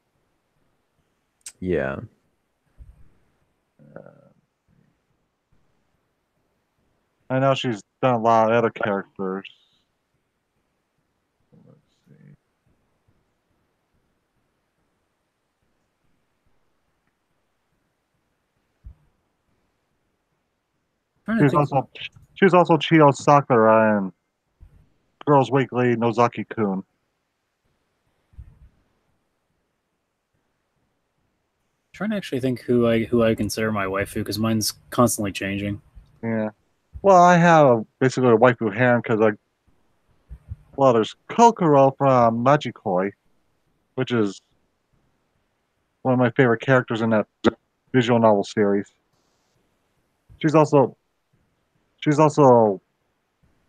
Yeah. I know she's done a lot of other characters. Let's see. Trying She to was think. also she was also Chio Sakura in Girls Weekly Nozaki-kun. Trying to actually think who I consider my waifu because mine's constantly changing. Yeah. Well, I have basically a waifu harem because there's Kokoro from Magikoi, which is one of my favorite characters in that visual novel series. She's also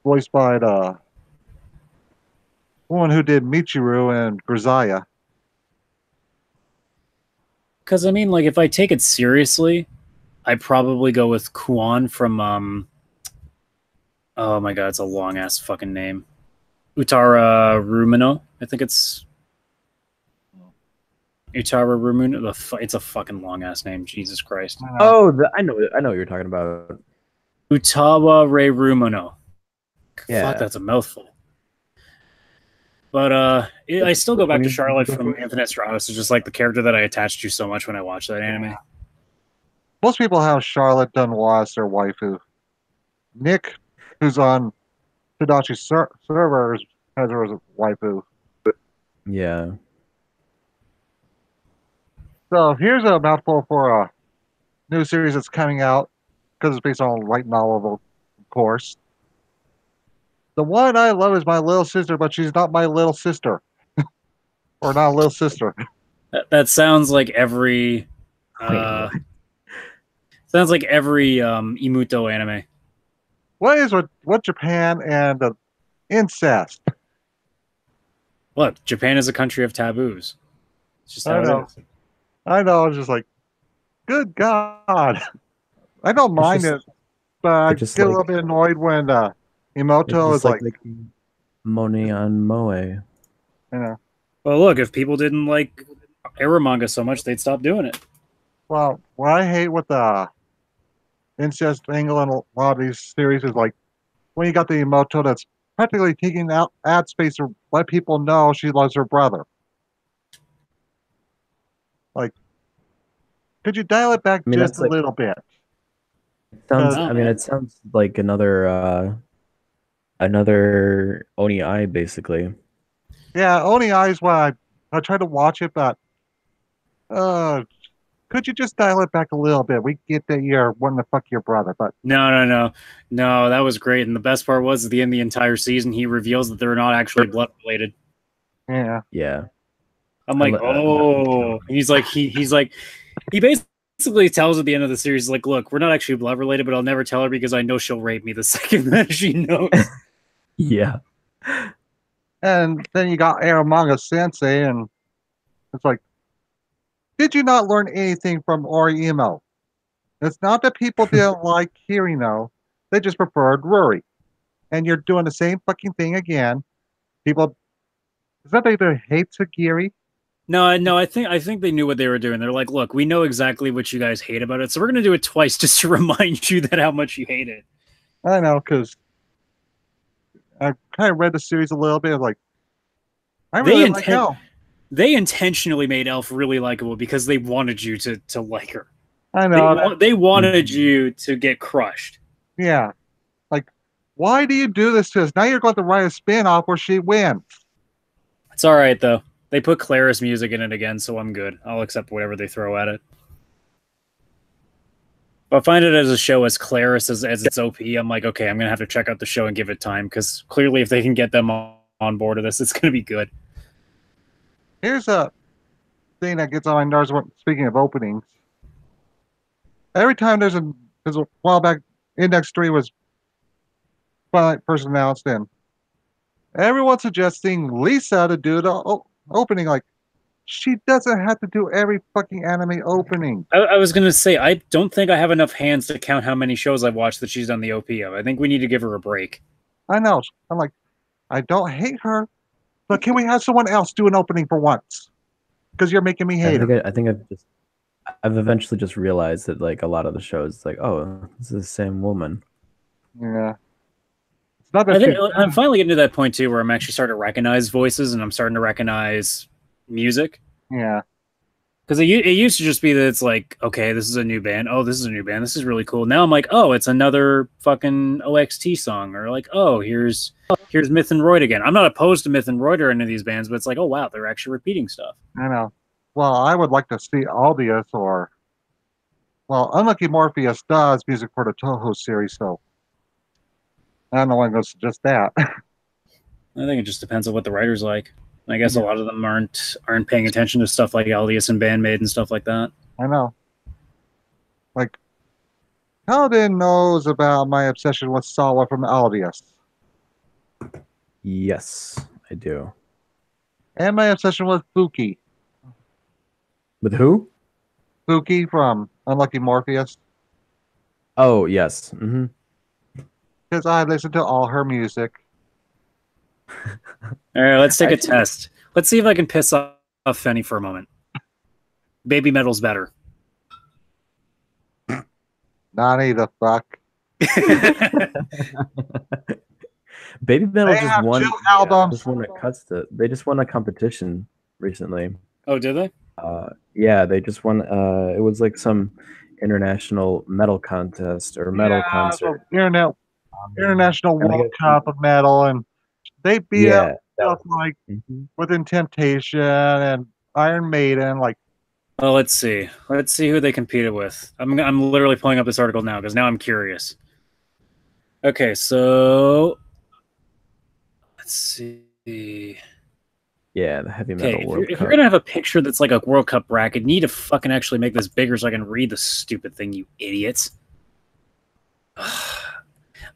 voiced by the woman who did Michiru and Grisaia. Because I mean, like, if I take it seriously, I probably go with Kuan from oh my god, it's a long ass fucking name. Utara Rumino. I think it's Utara Rumino. It's a fucking long ass name. Jesus Christ. Oh, I know what you're talking about. Utawa Rei Rumino. Yeah. Fuck, that's a mouthful. But I still go back to Charlotte from Infinite Stratos. It's just like the character that I attached to so much when I watched that anime. Most people have Charlotte Dunois as their waifu. Nick, who's on Tadachi servers, has her as a waifu. Yeah. So here's a mouthful for a new series that's coming out because it's based on a light novel, of course. The one I love is my little sister, but she's not my little sister, or not a little sister. That sounds like every sounds like every Imuto anime. What Japan and incest? Look, Japan is a country of taboos. It's just how I know. it is. I know. I was just like, good God. I don't mind it, but I get a little bit annoyed when Emoto is like Moni on Moe. you know. Well, look, if people didn't like era manga so much, they'd stop doing it. Well, what I hate with the incest angle in a lot of these series is like when you got the emoto that's practically taking out ad space to let people know she loves her brother. Like, could you dial it back I mean, just that's a like little bit? sounds. Oh I mean, man. it sounds like another Oni Eye, basically. Yeah, Only Eyes. Why I tried to watch it, but uh, could you just dial it back a little bit? We get that you're wanting to fuck your brother, but No, that was great. And the best part was at the end of the entire season, he reveals that they're not actually blood related. yeah, Yeah, I'm like, that was kind oh, he basically tells at the end of the series, like, look, we're not actually blood related, but I'll never tell her because I know she'll rape me the second that she knows. yeah. and then you got Aramanga Sensei, and it's like, did you not learn anything from Orimo? It's not that people didn't like Kirino, they just preferred Ruri. And you're doing the same fucking thing again. People, is that they hate Sagiri? No, I think they knew what they were doing. They're like, look, we know exactly what you guys hate about it, so we're gonna do it twice just to remind you that how much you hate it. I know, because I kind of read the series a little bit. Like, I They really like intent Elle. they intentionally made Elf really likable because they wanted you to like her. I They know that. they wanted Mhm. you to get crushed. Yeah. Like, why do you do this to us? Now you're going to write a spin off where she wins. It's all right though. They put Claris music in it again, so I'm good. I'll accept whatever they throw at it. If I find it as a show as Claris as its OP, I'm like, okay, I'm gonna have to check out the show and give it time because clearly, if they can get them on board of this, it's gonna be good. Here's a thing that gets on my nerves. Speaking of openings, every time there's a while back, Index 3 was first announced, and everyone's suggesting Lisa to do the opening. Like, she doesn't have to do every fucking anime opening. I was gonna say I don't think I have enough hands to count how many shows I've watched that she's done the OP of. I think we need to give her a break. I know. I'm like, I don't hate her, but can we have someone else do an opening for once? Because you're making me hate her. I think I've eventually just realized that like a lot of the shows, like, oh, this is the same woman. Yeah. It's not I that think she's I'm finally getting to that point too where I'm actually starting to recognize voices and I'm starting to recognize music. yeah. Because it used to just be that it's like, okay, this is a new band. Oh, this is a new band. This is really cool. Now I'm like, oh, it's another fucking OXT song. Or like, oh, here's Myth and Royd again. I'm not opposed to Myth and Royd or any of these bands, but it's like, oh wow, they're actually repeating stuff. I know. Well, I would like to see Aldius or Unlucky Morpheus does music for the Toho series, so I don't know when I'm going to suggest that. I think it just depends on what the writer's like. I guess a lot of them aren't paying attention to stuff like Alias and Bandmade and stuff like that. I know. Like, Paladin knows about my obsession with Sawa from Aldius, Yes, I do. and my obsession with Fuki. With who? Fuki from Unlucky Morpheus, Oh, yes. Hmm. because I listen to all her music. All right, let's take a Actually, test. Let's see if I can piss off Fenny for a moment. Baby Metal's better. Nani the fuck. Baby Metal They just have won. two albums. Just won a They just won a competition recently. Oh, did they? Yeah, they just won. It was like some international metal contest or metal Yeah, concert. International And I World guess, Cup of Metal, and they beat out yeah, that stuff was. like Mhm. Within Temptation and Iron Maiden. Like, Well, let's see. Let's see who they competed with. I'm literally pulling up this article now because now I'm curious. Okay, so let's see. Yeah, the heavy Okay, metal World if you're Cup. gonna have a picture that's like a World Cup bracket, you need to fucking actually make this bigger so I can read the stupid thing, you idiots.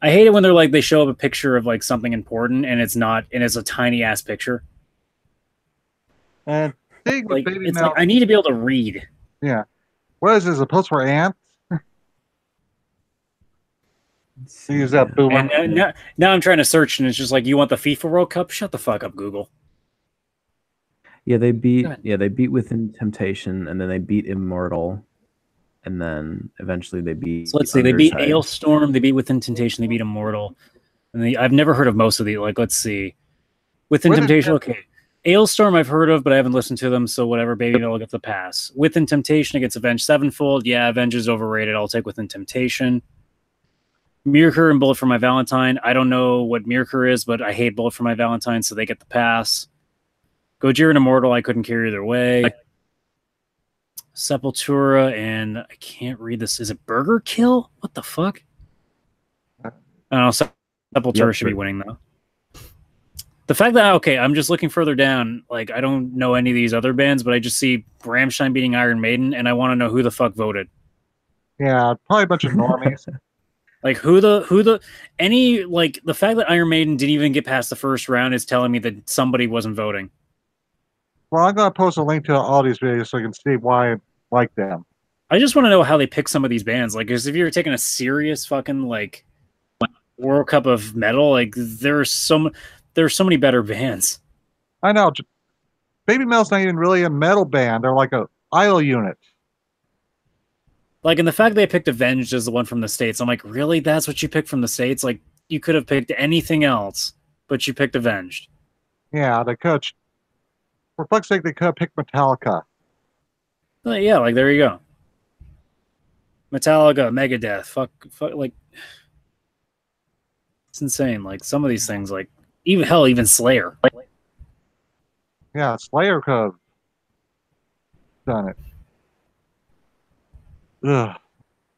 I hate it when they're like they show up a picture of like something important and it's not, and it's a tiny ass picture. and thing with Like Baby it's like Metal, I need to be able to read. yeah. What is this? A post for ants? Let's To use see. that boomer. And now I'm trying to search and it's just like, you want the FIFA World Cup? Shut the fuck up, Google. Yeah, they beat. ahead. Yeah, they beat Within Temptation, and then they beat Immortal, and then eventually they beat So let's see. They beat Underside. Ailstorm. They beat Within Temptation. They beat Immortal. And I've never heard of most of these. Like, let's see. Within Within Temptation. Okay. Ailstorm I've heard of, but I haven't listened to them. So whatever. Baby Metal gets a pass. Within Temptation, it gets Avenged Sevenfold. Yeah, Avenged is overrated. I'll take Within Temptation. Mirror and Bullet for My Valentine. I don't know what Mirror is, but I hate Bullet for My Valentine, so they get the pass. Gojira and Immortal, I couldn't carry either way. Sepultura and I can't read this. Is it Burger Kill? What the fuck? I don't know. Sepultura should be winning though. The fact that okay, I'm just looking further down. Like I don't know any of these other bands, but I just see Rammstein beating Iron Maiden, and I want to know who the fuck voted. Yeah, probably a bunch of normies. Like any like the fact that Iron Maiden didn't even get past the first round is telling me that somebody wasn't voting. Well, I'm gonna post a link to all these videos so you can see why I like them. I just want to know how they pick some of these bands. Like, because if you're taking a serious fucking like World Cup of metal, like there's so many better bands. I know. Baby Metal's not even really a metal band. They're like a idol unit. Like, and the fact they picked Avenged as the one from the States, I'm like, really? That's what you picked from the States? Like, you could have picked anything else, but you picked Avenged. Yeah, they could. For fuck's sake, they could have picked Metallica. Yeah, like there you go. Metallica, Megadeth, fuck, like it's insane. Like some of these things, like even Slayer. Yeah, Slayer could have done it. Ugh.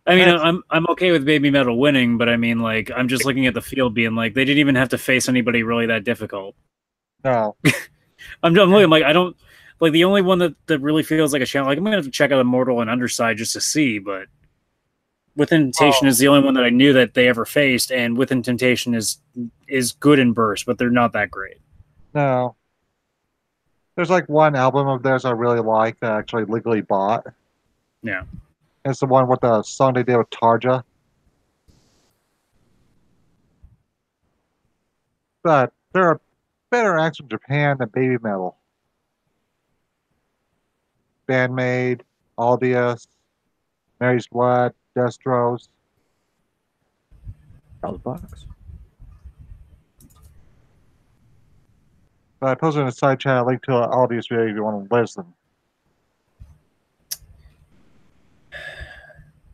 I mean, I'm okay with Baby Metal winning, but I mean, like, I'm just looking at the field, being like, they didn't even have to face anybody really that difficult. No. I'm looking like I don't like the only one that really feels like a challenge. Like I'm gonna have to check out Immortal and Underside just to see, but Within Temptation is the only one that I knew that they ever faced, and Within Temptation is good in burst, but they're not that great. No. There's like one album of theirs I really like that I actually legally bought. Yeah. It's the one with the song they did with Tarja. But there are better acts from Japan than Baby Metal. Bandmade, Aldius, Mary's Blood, Destros. Out of the box. But I posted in the side chat a link to an Aldius video if you want to listen.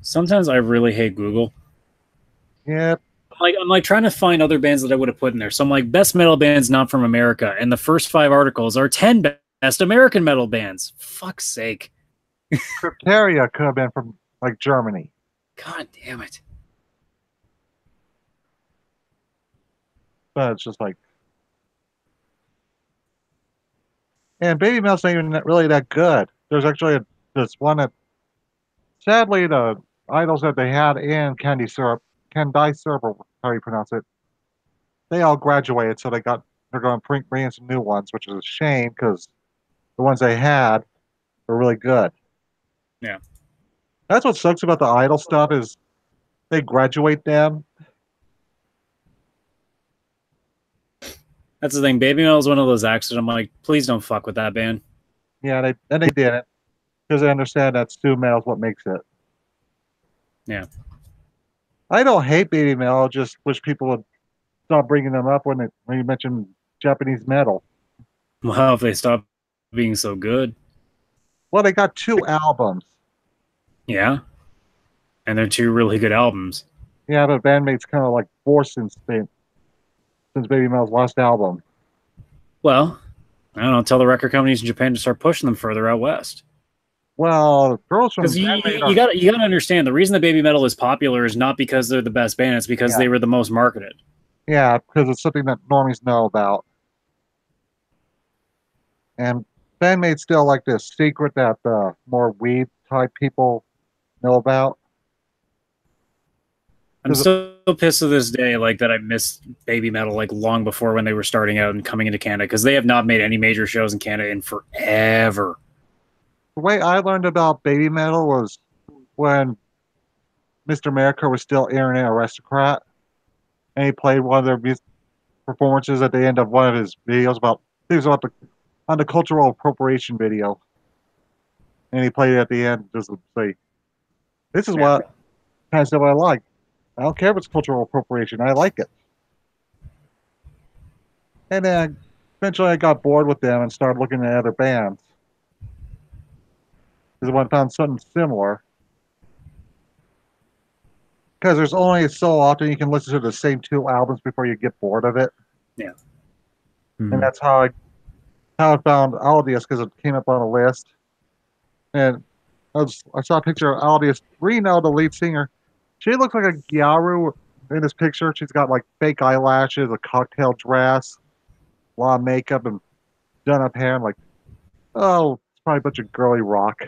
Sometimes I really hate Google. Yep. I'm like trying to find other bands that I would have put in there. So I'm like, best metal bands not from America, and the first 5 articles are 10 best American metal bands. Fuck's sake. Crypteria could have been from like Germany. God damn it. But it's just like, and Baby Metal's not even really that good. There's actually this one that, sadly, the idols that they had in Candy Syrup, or how you pronounce it, they all graduated, so they're going to bring in some new ones, which is a shame because the ones they had were really good. Yeah. That's what sucks about the idol stuff is they graduate them. That's the thing. Baby Metal is one of those acts that I'm like, please don't fuck with that band. Yeah, they didn't because they understand that Stu Metal's what makes it. Yeah. I don't hate Baby Metal. Just wish people would stop bringing them up when you mention Japanese metal. Well, if they stop being so good. Well, they got 2 albums. Yeah. And they're 2 really good albums. Yeah, but bandmates kind of like forced since Baby Metal's last album. Well, I don't know. Tell the record companies in Japan to start pushing them further out west. Well, girls from because you got to understand the reason that Baby Metal is popular is not because they're the best band; it's because they were the most marketed. Yeah, because it's something that normies know about, and bandmates still like this secret that the more Weeb type people know about. I'm so pissed to this day, like that I missed Baby Metal like long before when they were starting out and coming into Canada because they have not made any major shows in Canada in forever. The way I learned about Baby Metal was when Mr. America was still Internet Aristocrat, and he played one of their performances at the end of one of his videos about things about on the cultural appropriation video, and he played it at the end just to say, "This is what kind of stuff I like. I don't care if it's cultural appropriation. I like it." And then eventually I got bored with them and started looking at other bands because I found something similar. Because there's only so often you can listen to the same two albums before you get bored of it. Yeah. And that's how I found Aldius, because it came up on a list. And I saw a picture of Aldius Reno, the lead singer. She looks like a Gyaru in this picture. She's got like fake eyelashes, a cocktail dress, a lot of makeup, and done up hair. I'm like, oh, it's probably a bunch of girly rock.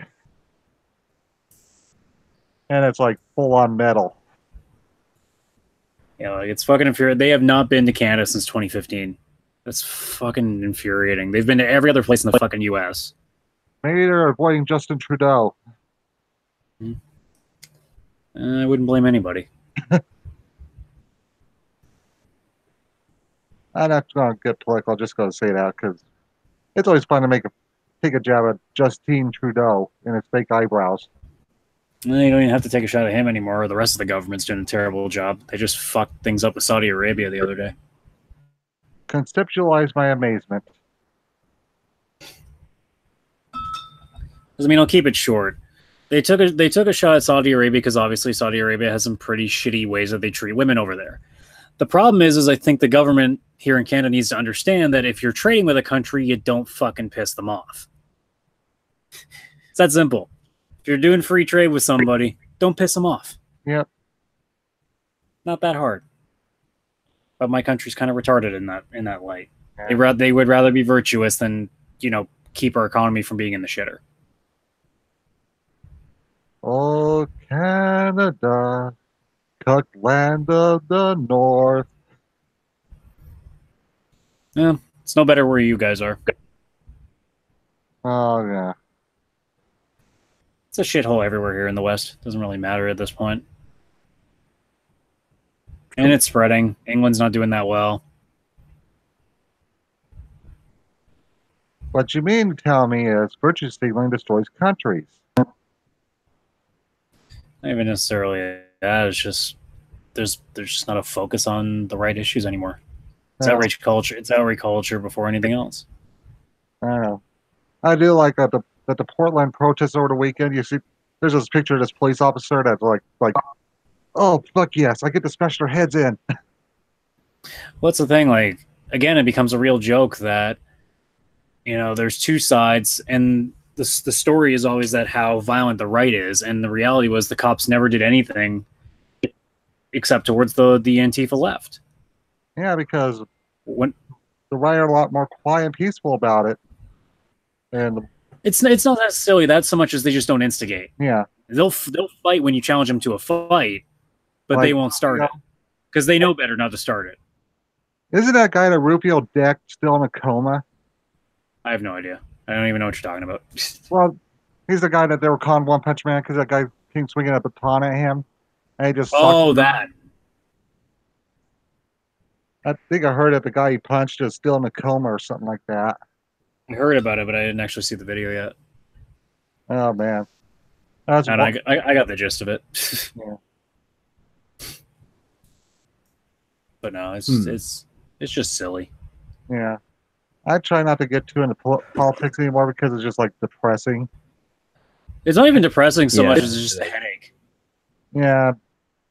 And it's like full on metal. Yeah, like it's fucking infuriating. They have not been to Canada since 2015. That's fucking infuriating. They've been to every other place in the fucking U.S. Maybe they're avoiding Justin Trudeau. I wouldn't blame anybody. I'm not going to get political. I'm just going to say that because it's always fun to take a jab at Justine Trudeau and his fake eyebrows. You don't even have to take a shot at him anymore. The rest of the government's doing a terrible job. They just fucked things up with Saudi Arabia the other day. Conceptualize my amazement. I mean, I'll keep it short. They took a shot at Saudi Arabia because obviously Saudi Arabia has some pretty shitty ways that they treat women over there. The problem is I think the government here in Canada needs to understand that if you're trading with a country, you don't fucking piss them off. It's that simple. If you're doing free trade with somebody, don't piss them off. Yep. Not that hard. But my country's kind of retarded in that light. Yeah. They would rather be virtuous than, keep our economy from being in the shitter. Oh, Canada, cuck land of the north. Yeah, it's no better where you guys are. Oh, yeah. It's a shithole everywhere here in the West. Doesn't really matter at this point. And it's spreading. England's not doing that well. What you mean to tell me is virtue signaling destroys countries. Not even necessarily that. It's just there's just not a focus on the right issues anymore. It's outrage culture. It's outrage culture before anything else. I don't know. I do like at the Portland protests over the weekend. You see, there's this picture of this police officer that's like, oh fuck yes, I get to smash their heads in. What's the thing? Like again, it becomes a real joke that there's two sides, and the story is always that how violent the right is, and the reality was the cops never did anything except towards the Antifa left. Yeah, because when the right are a lot more quiet and peaceful about it, and it's not necessarily that so much as they just don't instigate. Yeah, they'll fight when you challenge them to a fight, but they won't start it because they know better not to start it. Isn't that guy that Rupio Deck still in a coma? I have no idea. I don't even know what you're talking about. Well, he's the guy that they were calling One Punch Man because that guy came swinging a baton at him, and he just that. I think I heard that the guy he punched is still in a coma or something like that. I heard about it, but I didn't actually see the video yet. Oh man, I got the gist of it. Yeah. But no, it's just silly. Yeah, I try not to get too into politics anymore because it's just like depressing. It's not even depressing so much as it's just a headache. Yeah,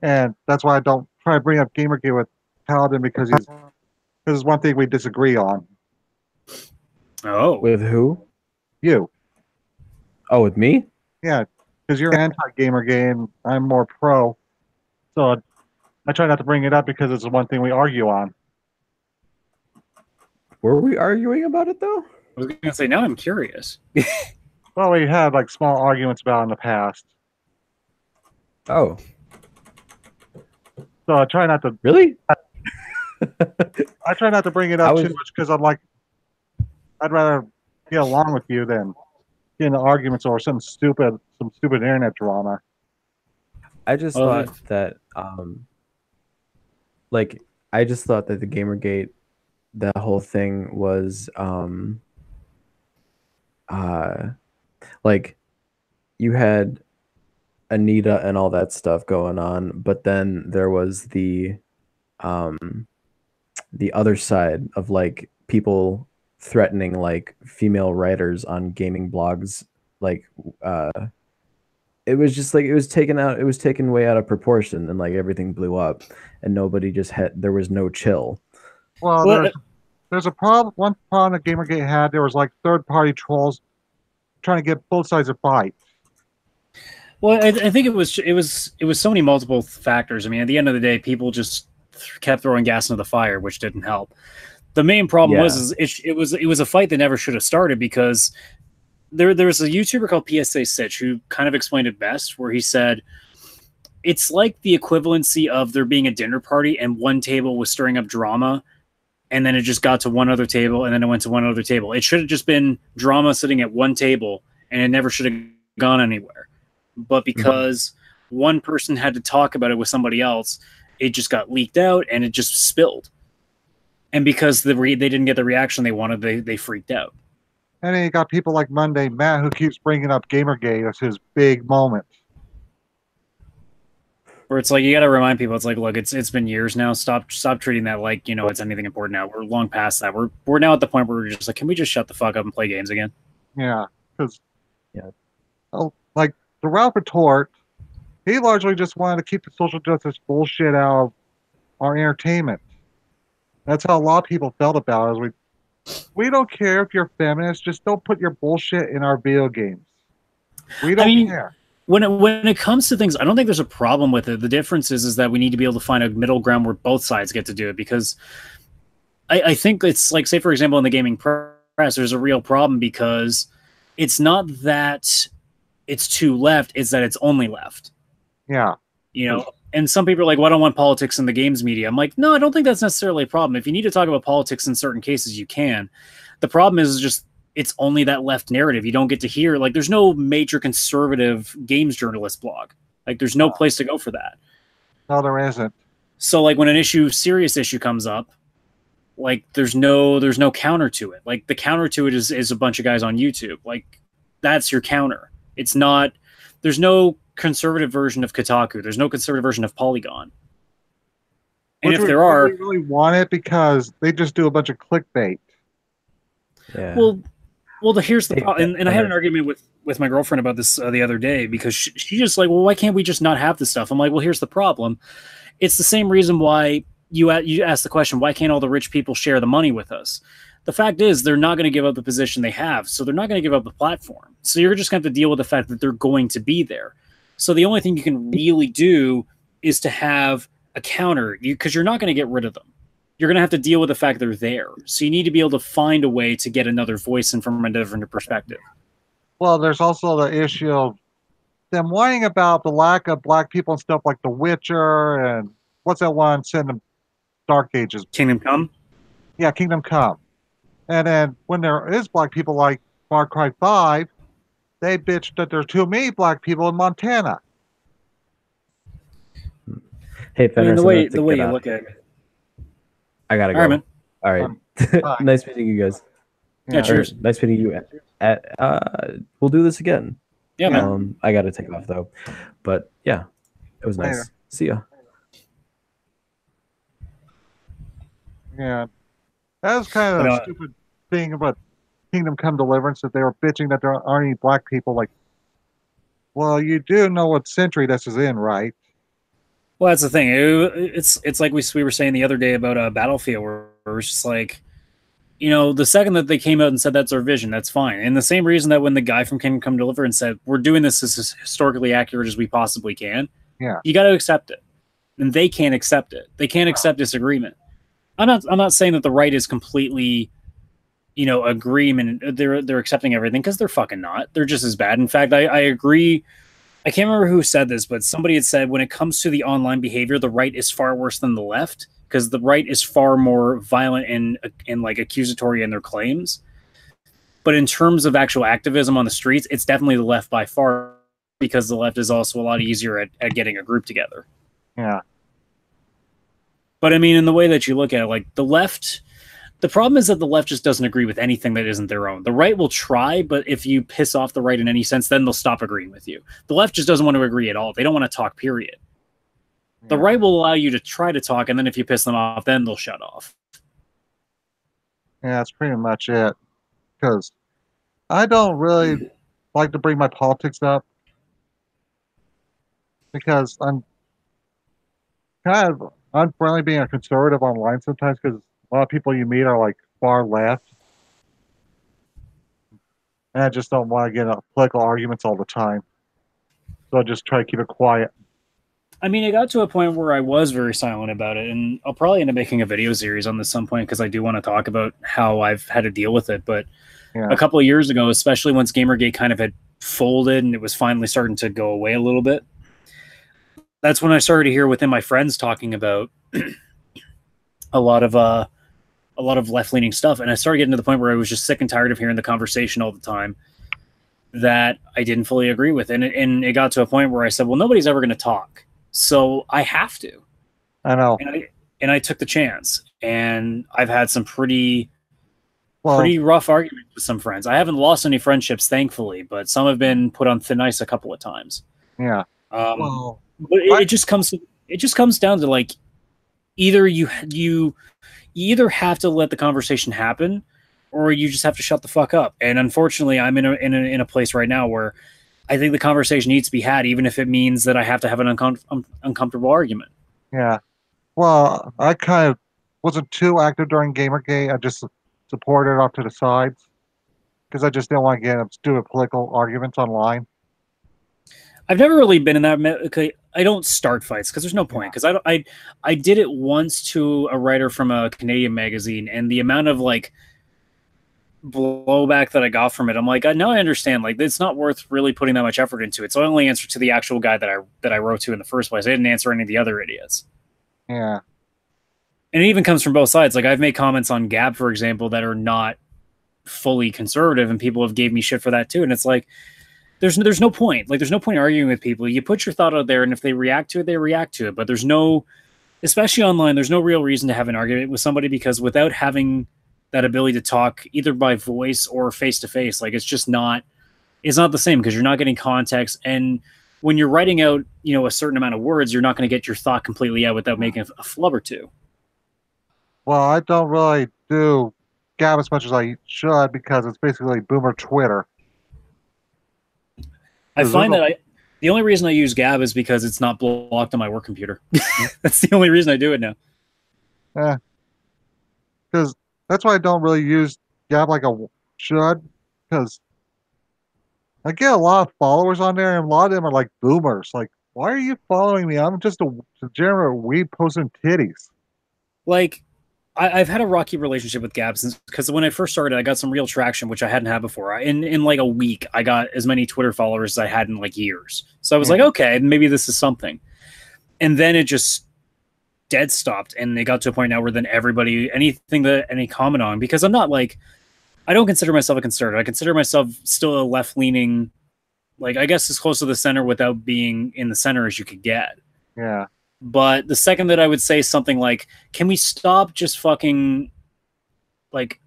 and that's why I don't try to bring up Gamergate with Paladin because it's one thing we disagree on. Oh, with who? You. Oh, with me? Yeah, because you're anti-Gamergate and I'm more pro. So I try not to bring it up because it's the one thing we argue on. Were we arguing about it though? I was gonna say, now I'm curious. Well, we had like small arguments about it in the past. Oh. So I try not to really. I try not to bring it up too much because I'd rather get along with you than get into arguments or some stupid internet drama. I just thought that I just thought that the Gamergate, that whole thing was like you had Anita and all that stuff going on, but then there was the other side of like people threatening like female writers on gaming blogs, like uh it was just like it was taken way out of proportion, and like everything blew up, and nobody just had there was no chill. Well, Well, there's a problem. One problem that Gamergate had, there was like third-party trolls trying to get both sides to fight. well, I think it was so many multiple factors. I mean, at the end of the day, people just kept throwing gas into the fire, which didn't help. The main problem Yeah. was it was a fight that never should have started, because there's a YouTuber called PSA Sitch who kind of explained it best, where he said it's like the equivalency of there being a dinner party and one table was stirring up drama, and then it just got to one other table, and then it went to one other table. It should have just been drama sitting at one table, and it never should have gone anywhere. But because one person had to talk about it with somebody else, it just got leaked out and it just spilled. And because they didn't get the reaction they wanted, they freaked out. And then you got people like Monday Matt who keeps bringing up Gamergate as his big moment. Where it's like, you got to remind people, it's like, look, it's been years now. Stop treating that like, it's anything important now. We're long past that. We're now at the point where we're just like, can we just shut the fuck up and play games again? Yeah, because like the Ralph Retort, he largely just wanted to keep the social justice bullshit out of our entertainment. That's how a lot of people felt about it. We don't care if you're feminist, just don't put your bullshit in our video games. We don't care. When it comes to things, I don't think there's a problem with it. The difference is that we need to be able to find a middle ground where both sides get to do it, because I think it's like, say, for example, in the gaming press, there's a real problem because it's not that it's too left, it's that it's only left. Yeah. And some people are like, well, I don't want politics in the games media. I'm like, no, I don't think that's necessarily a problem. If you need to talk about politics in certain cases, you can. The problem is just it's only that left narrative. You don't get to hear, like, there's no major conservative games journalist blog. Like, there's no place to go for that. No, there isn't. So, like, when an serious issue comes up, like, there's no counter to it. Like, the counter to it is a bunch of guys on YouTube. Like, that's your counter. It's not, there's no conservative version of Kotaku. There's no conservative version of Polygon. And if there are, we really want it because they just do a bunch of clickbait. Yeah. Well, here's the problem. And I had an argument with my girlfriend about this the other day, because she just like, well, why can't we just not have this stuff? I'm like, well, here's the problem. It's the same reason why you ask the question, why can't all the rich people share the money with us? The fact is, they're not going to give up the position they have, so they're not going to give up the platform. So you're just going to have to deal with the fact that they're going to be there. So the only thing you can really do is to have a counter, because you're not going to get rid of them. You're going to have to deal with the fact they're there. So you need to be able to find a way to get another voice in from a different perspective. Well, there's also the issue of them whining about the lack of black people and stuff like The Witcher and what's that one set in the Dark Ages? Kingdom Come? Yeah, Kingdom Come. And then when there is black people like Far Cry 5, they bitch that there's too many black people in Montana. Hey, Fenris, the way you look at it. I gotta go. All right, man. All right. Nice meeting you guys. Yeah, cheers. Nice meeting you. We'll do this again. Yeah, man. I gotta take off though. But yeah, it was nice. Later. See ya. Yeah. That was kind of a stupid thing about Kingdom Come Deliverance, that they were bitching that there aren't any black people. Like, well, you do know what century this is in, right? Well, that's the thing. It's like we were saying the other day about Battlefield, where it was just like, the second that they came out and said that's our vision, that's fine. And the same reason that when the guy from Kingdom Come Deliverance said, we're doing this as historically accurate as we possibly can, you got to accept it. And they can't accept it. They can't accept disagreement. I'm not saying that the right is completely, agreement. They're accepting everything, because they're fucking not. They're just as bad. In fact, I agree. I can't remember who said this, but somebody had said when it comes to the online behavior, the right is far worse than the left, because the right is far more violent and like accusatory in their claims. But in terms of actual activism on the streets, it's definitely the left by far, because the left is also a lot easier at getting a group together. Yeah. But I mean, in the way that you look at it, like the left The problem is that the left just doesn't agree with anything that isn't their own. The right will try, but if you piss off the right in any sense, then they'll stop agreeing with you. The left just doesn't want to agree at all. They don't want to talk, period. The right will allow you to try to talk, and then if you piss them off, then they'll shut off. Yeah, that's pretty much it. Because I don't really like to bring my politics up because I'm kind of unfriendly being a conservative online sometimes because a lot of people you meet are like far left. And I just don't want to get into political arguments all the time. So I just try to keep it quiet. I mean, it got to a point where I was very silent about it, and I'll probably end up making a video series on this some point because I do want to talk about how I've had to deal with it. But a couple of years ago, especially once Gamergate kind of had folded and it was finally starting to go away a little bit, that's when I started to hear within my friends talking about a lot of left-leaning stuff, and I started getting to the point where I was just sick and tired of hearing the conversation all the time that I didn't fully agree with, and it got to a point where I said, well, nobody's ever going to talk, so I have to. I know. And I took the chance, and I've had some pretty rough arguments with some friends. I haven't lost any friendships, thankfully, but some have been put on thin ice a couple of times. Yeah. But it just comes down to like either you either have to let the conversation happen, or you just have to shut the fuck up. And unfortunately, I'm in a place right now where I think the conversation needs to be had, even if it means that I have to have an uncomfortable argument. Yeah. Well, I kind of wasn't too active during Gamergate. I just supported it off to the sides because I just didn't want to get into stupid political arguments online. I've never really been in that. Okay, I don't start fights because there's no point. Because I did it once to a writer from a Canadian magazine, and the amount of like blowback that I got from it, I'm like, now I understand. Like, it's not worth really putting that much effort into it. So I only answered to the actual guy that I wrote to in the first place. I didn't answer any of the other idiots. Yeah. And it even comes from both sides. Like, I've made comments on Gab, for example, that are not fully conservative, and people have gave me shit for that too. And it's like, there's no point. Like, there's no point arguing with people. You put your thought out there, and if they react to it, they react to it. But there's no, especially online, there's no real reason to have an argument with somebody, because without having that ability to talk either by voice or face to face, like, it's not the same, because you're not getting context. And when you're writing out, a certain amount of words, you're not going to get your thought completely out without making a flub or two. Well, I don't really do Gab as much as I should because it's basically boomer Twitter. I find that the only reason I use Gab is because it's not blocked on my work computer. That's the only reason I do it now. Yeah. Because that's why I don't really use Gab like I should, because I get a lot of followers on there, and a lot of them are like boomers. Like, why are you following me? I'm just a degenerate weeb posting titties. Like, I've had a rocky relationship with Gab since, because when I first started, I got some real traction, which I hadn't had before. In like a week, I got as many Twitter followers as I had in like years. So I was like, okay, maybe this is something. And then it just dead stopped, and it got to a point now where then everybody, anything that any comment on, because I'm not like, I don't consider myself a conservative. I consider myself still a left-leaning, like, I guess as close to the center without being in the center as you could get. Yeah. But the second that I would say something like, can we stop just fucking, like,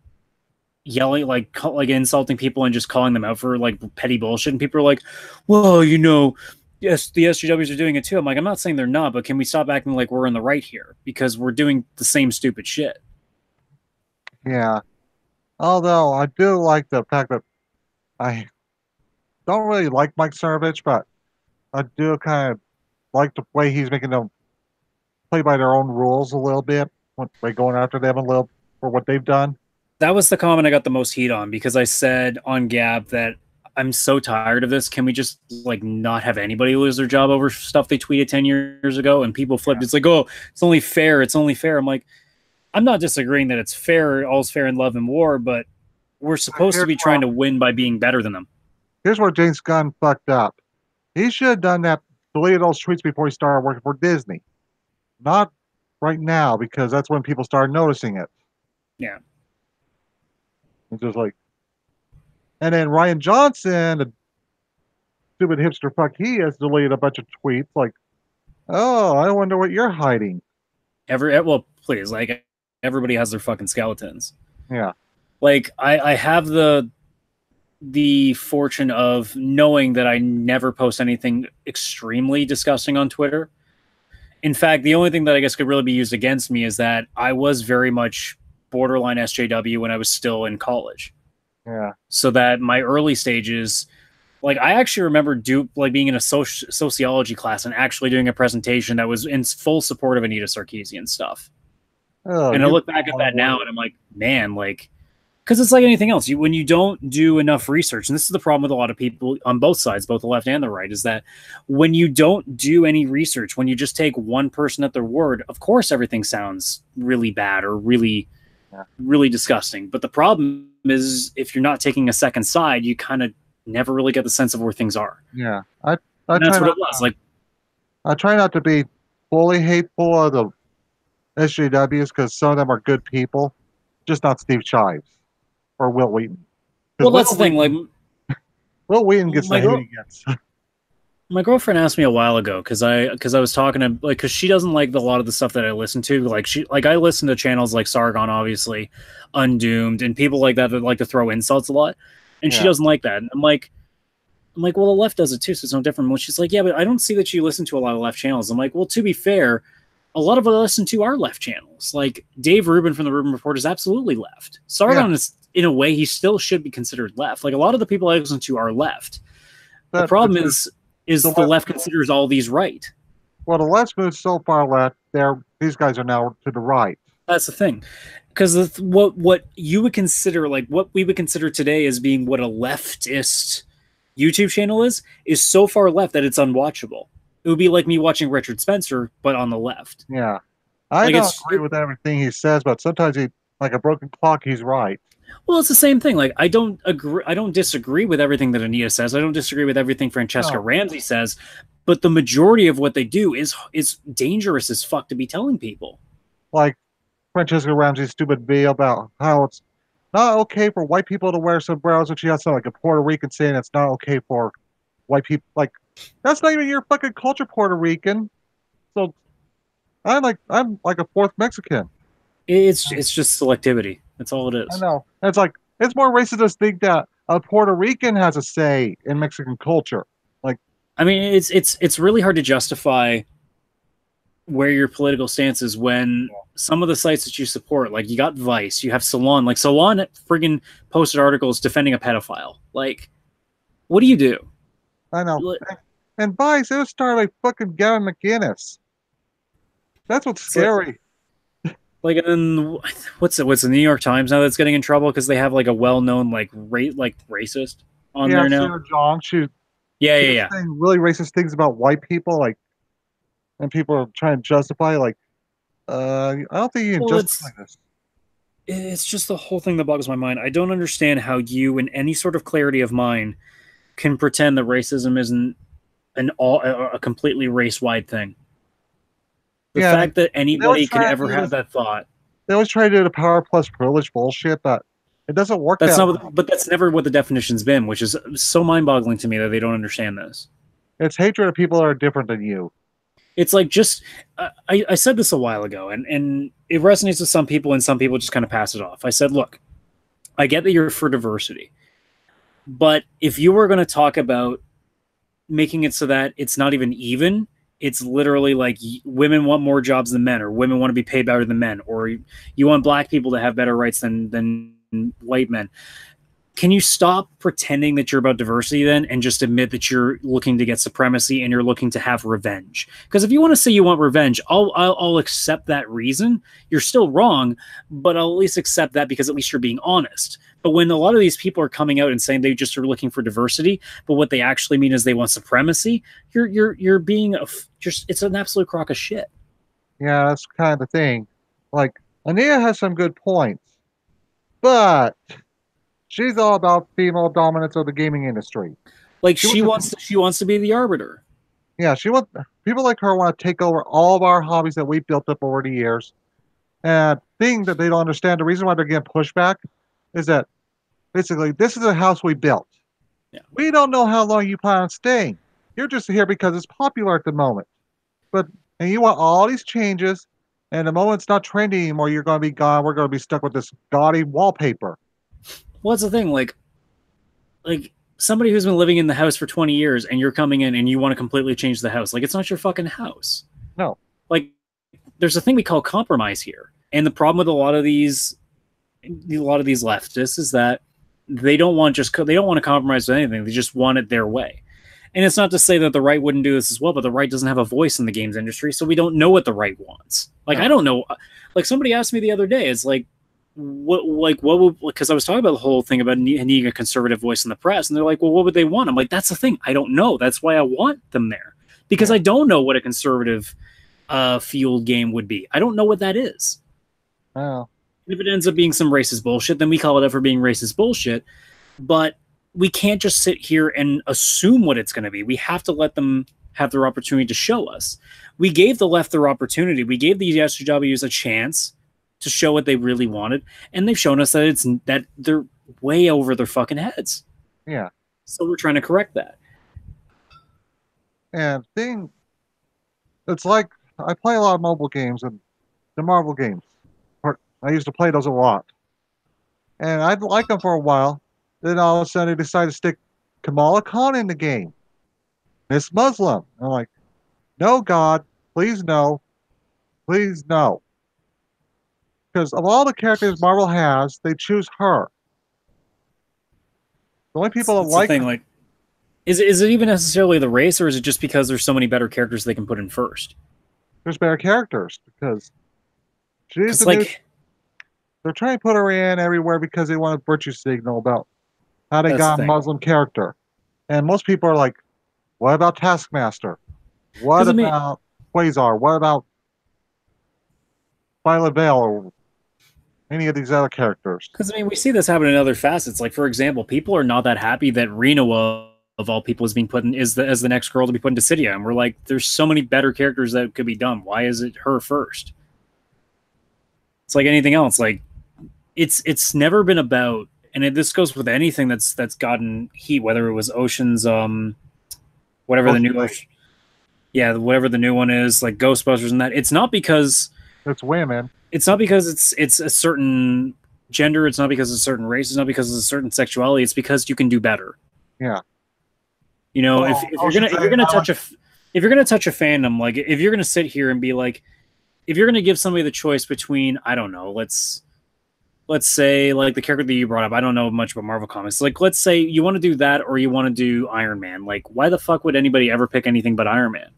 yelling, like insulting people and just calling them out for, like, petty bullshit? And people are like, well, yes, the SJWs are doing it too. I'm like, I'm not saying they're not, but can we stop acting like we're in the right here? Because we're doing the same stupid shit. Yeah. Although I do like the fact that I don't really like Mike Cernovich, but I do kind of like the way he's making them play by their own rules a little bit, by going after them a little for what they've done. That was the comment I got the most heat on, because I said on Gab that I'm so tired of this. Can we just, like, not have anybody lose their job over stuff they tweeted 10 years ago? And people flipped. Yeah. It's like, oh, it's only fair. It's only fair. I'm like, I'm not disagreeing that it's fair. All's fair in love and war, but we're supposed to be trying to win by being better than them. Here's where James Gunn fucked up. He should have done that, deleted those tweets before he started working for Disney. Not right now, because that's when people started noticing it. Yeah. It's just like, and then Ryan Johnson, the stupid hipster fuck he is, deleted a bunch of tweets like, oh, I wonder what you're hiding. Well, please, like, everybody has their fucking skeletons. Yeah. Like I have the fortune of knowing that I never post anything extremely disgusting on Twitter. In fact, the only thing that I guess could really be used against me is that I was very much borderline SJW when I was still in college. Yeah. So that my early stages, like I actually remember being in a sociology class and actually doing a presentation that was in full support of Anita Sarkeesian stuff. Oh, And I look back at that now and I'm like, man, like, because it's like anything else. When you don't do enough research, and this is the problem with a lot of people on both sides, both the left and the right, is that when you don't do any research, when you just take one person at their word, of course everything sounds really bad or really, really disgusting. But the problem is if you're not taking a second side, you kind of never really get the sense of where things are. Yeah, and that's what it was. Like, I try not to be fully hateful of the SJWs because some of them are good people, just not Steve Chives or Will Wheaton. Well, that's the thing. Like, Will Wheaton gets the hate he gets. My girlfriend asked me a while ago because I was talking to because she doesn't like a lot of the stuff that I listen to. Like I listen to channels like Sargon, obviously, Undoomed, and people like that like to throw insults a lot, and she doesn't like that. And I'm like, well, the left does it too, so it's no different. Well, she's like, yeah, but I don't see that you listen to a lot of left channels. I'm like, well, to be fair, a lot of what I listen to are left channels. Like Dave Rubin from the Rubin Report is absolutely left. Sargon is, in a way, he still should be considered left. Like a lot of the people I listen to are left. The problem is the left considers all these right. Well, the left's moved so far left, these guys are now to the right. That's the thing. Because what you would consider, like what we would consider today as being what a leftist YouTube channel is so far left that it's unwatchable. It would be like me watching Richard Spencer, but on the left. Yeah. I don't agree with everything he says, but sometimes like a broken clock, he's right. Well, it's the same thing. Like I don't disagree with everything that Anita says. I don't disagree with everything Francesca Ramsey says, but the majority of what they do is dangerous as fuck to be telling people. Like Francesca Ramsey's stupid video about how it's not okay for white people to wear sombreros, and she has some like a Puerto Rican saying it's not okay for white people. Like that's not even your fucking culture, Puerto Rican. So I'm like a fourth Mexican. It's just selectivity. That's all it is. I know. It's like it's more racist to think that a Puerto Rican has a say in Mexican culture. Like, I mean, it's really hard to justify where your political stance is when some of the sites that you support, like you got Vice, you have Salon. Like Salon friggin' posted articles defending a pedophile. Like, what do you do? I know. And Vice, it was started by fucking Gavin McInnes. That's what's scary. Like, and what's the New York Times now that's getting in trouble because they have like a well-known racist on there now. Sarah John, she saying really racist things about white people, like, and people are trying to justify, like, I don't think you can justify this. It's just the whole thing that boggles my mind. I don't understand how you, in any sort of clarity of mind, can pretend that racism isn't a completely race-wide thing. The fact that anybody can ever have that thought. They always try to do the power plus privilege bullshit, but it doesn't work. But that's never what the definition's been, which is so mind-boggling to me that they don't understand this. It's hatred of people that are different than you. It's like I said this a while ago, and it resonates with some people, and some people just kind of pass it off. I said, look, I get that you're for diversity, but if you were going to talk about making it so that it's not even, it's literally like women want more jobs than men, or women want to be paid better than men, or you want black people to have better rights than white men. Can you stop pretending that you're about diversity then and just admit that you're looking to get supremacy and you're looking to have revenge? Because if you want to say you want revenge, I'll accept that reason. You're still wrong, but I'll at least accept that because at least you're being honest. But when a lot of these people are coming out and saying they just are looking for diversity, but what they actually mean is they want supremacy, you're being it's an absolute crock of shit. Yeah, that's kind of the thing. Like, Anita has some good points, but she's all about female dominance of the gaming industry. Like she wants to be the arbiter. Yeah, people like her want to take over all of our hobbies that we've built up over the years. And thing that they don't understand, the reason why they're getting pushback is that basically this is a house we built. Yeah. We don't know how long you plan on staying. You're just here because it's popular at the moment. And you want all these changes, And the moment it's not trendy anymore, you're going to be gone. We're going to be stuck with this gaudy wallpaper. Well, that's the thing. Like somebody who's been living in the house for 20 years and you're coming in and you want to completely change the house. Like, it's not your fucking house. No. Like, there's a thing we call compromise here. And the problem with a lot of these leftists is that they don't want to compromise with anything. They just want it their way. And it's not to say that the right wouldn't do this as well, but the right doesn't have a voice in the games industry, so we don't know what the right wants. Like, I don't know. Like, somebody asked me the other day, it's like, what would, because I was talking about the whole thing about needing a conservative voice in the press, and they're like, well, what would they want? I'm like, that's the thing. I don't know. That's why I want them there, because I don't know what a conservative fueled game would be. I don't know what that is. Oh. If it ends up being some racist bullshit, then we call it out for being racist bullshit. But we can't just sit here and assume what it's going to be. We have to let them have their opportunity to show us. We gave the left their opportunity. We gave the SJWs a chance to show what they really wanted, and they've shown us that they're way over their fucking heads. Yeah. So we're trying to correct that. And it's like I play a lot of mobile games and the Marvel games. I used to play those a lot, and I'd like them for a while. Then all of a sudden, they decided to stick Kamala Khan in the game. Miss Muslim. I'm like, no, God, please no. Please no. Because of all the characters Marvel has, they choose her. The only people that like... Thing, like, is it even necessarily the race, or is it just because there's so many better characters they can put in first? There's better characters, because she's the like... They're trying to put her in everywhere because they want a virtue signal about how they got a Muslim character. And most people are like, what about Taskmaster? What about Quasar? What about Violet Veil or any of these other characters? Because, I mean, we see this happen in other facets. Like, for example, people are not that happy that Reno, of all people, is being put in as the next girl to be put into Dissidia. And we're like, there's so many better characters that could be done. Why is it her first? It's like anything else. Like, it's never been about, and this goes with anything that's gotten heat, whether it was Ocean's, whatever the new, whatever the new one is, like Ghostbusters and that. It's not because it's women. It's not because it's a certain gender. It's not because it's a certain race. It's not because it's a certain sexuality. It's because you can do better. Yeah. You know, if you're gonna touch a fandom, like if you're gonna sit here and be like, if you're gonna give somebody the choice between, I don't know, let's say, like, the character that you brought up, I don't know much about Marvel Comics. Like, let's say you want to do that or you want to do Iron Man. Like, why the fuck would anybody ever pick anything but Iron Man?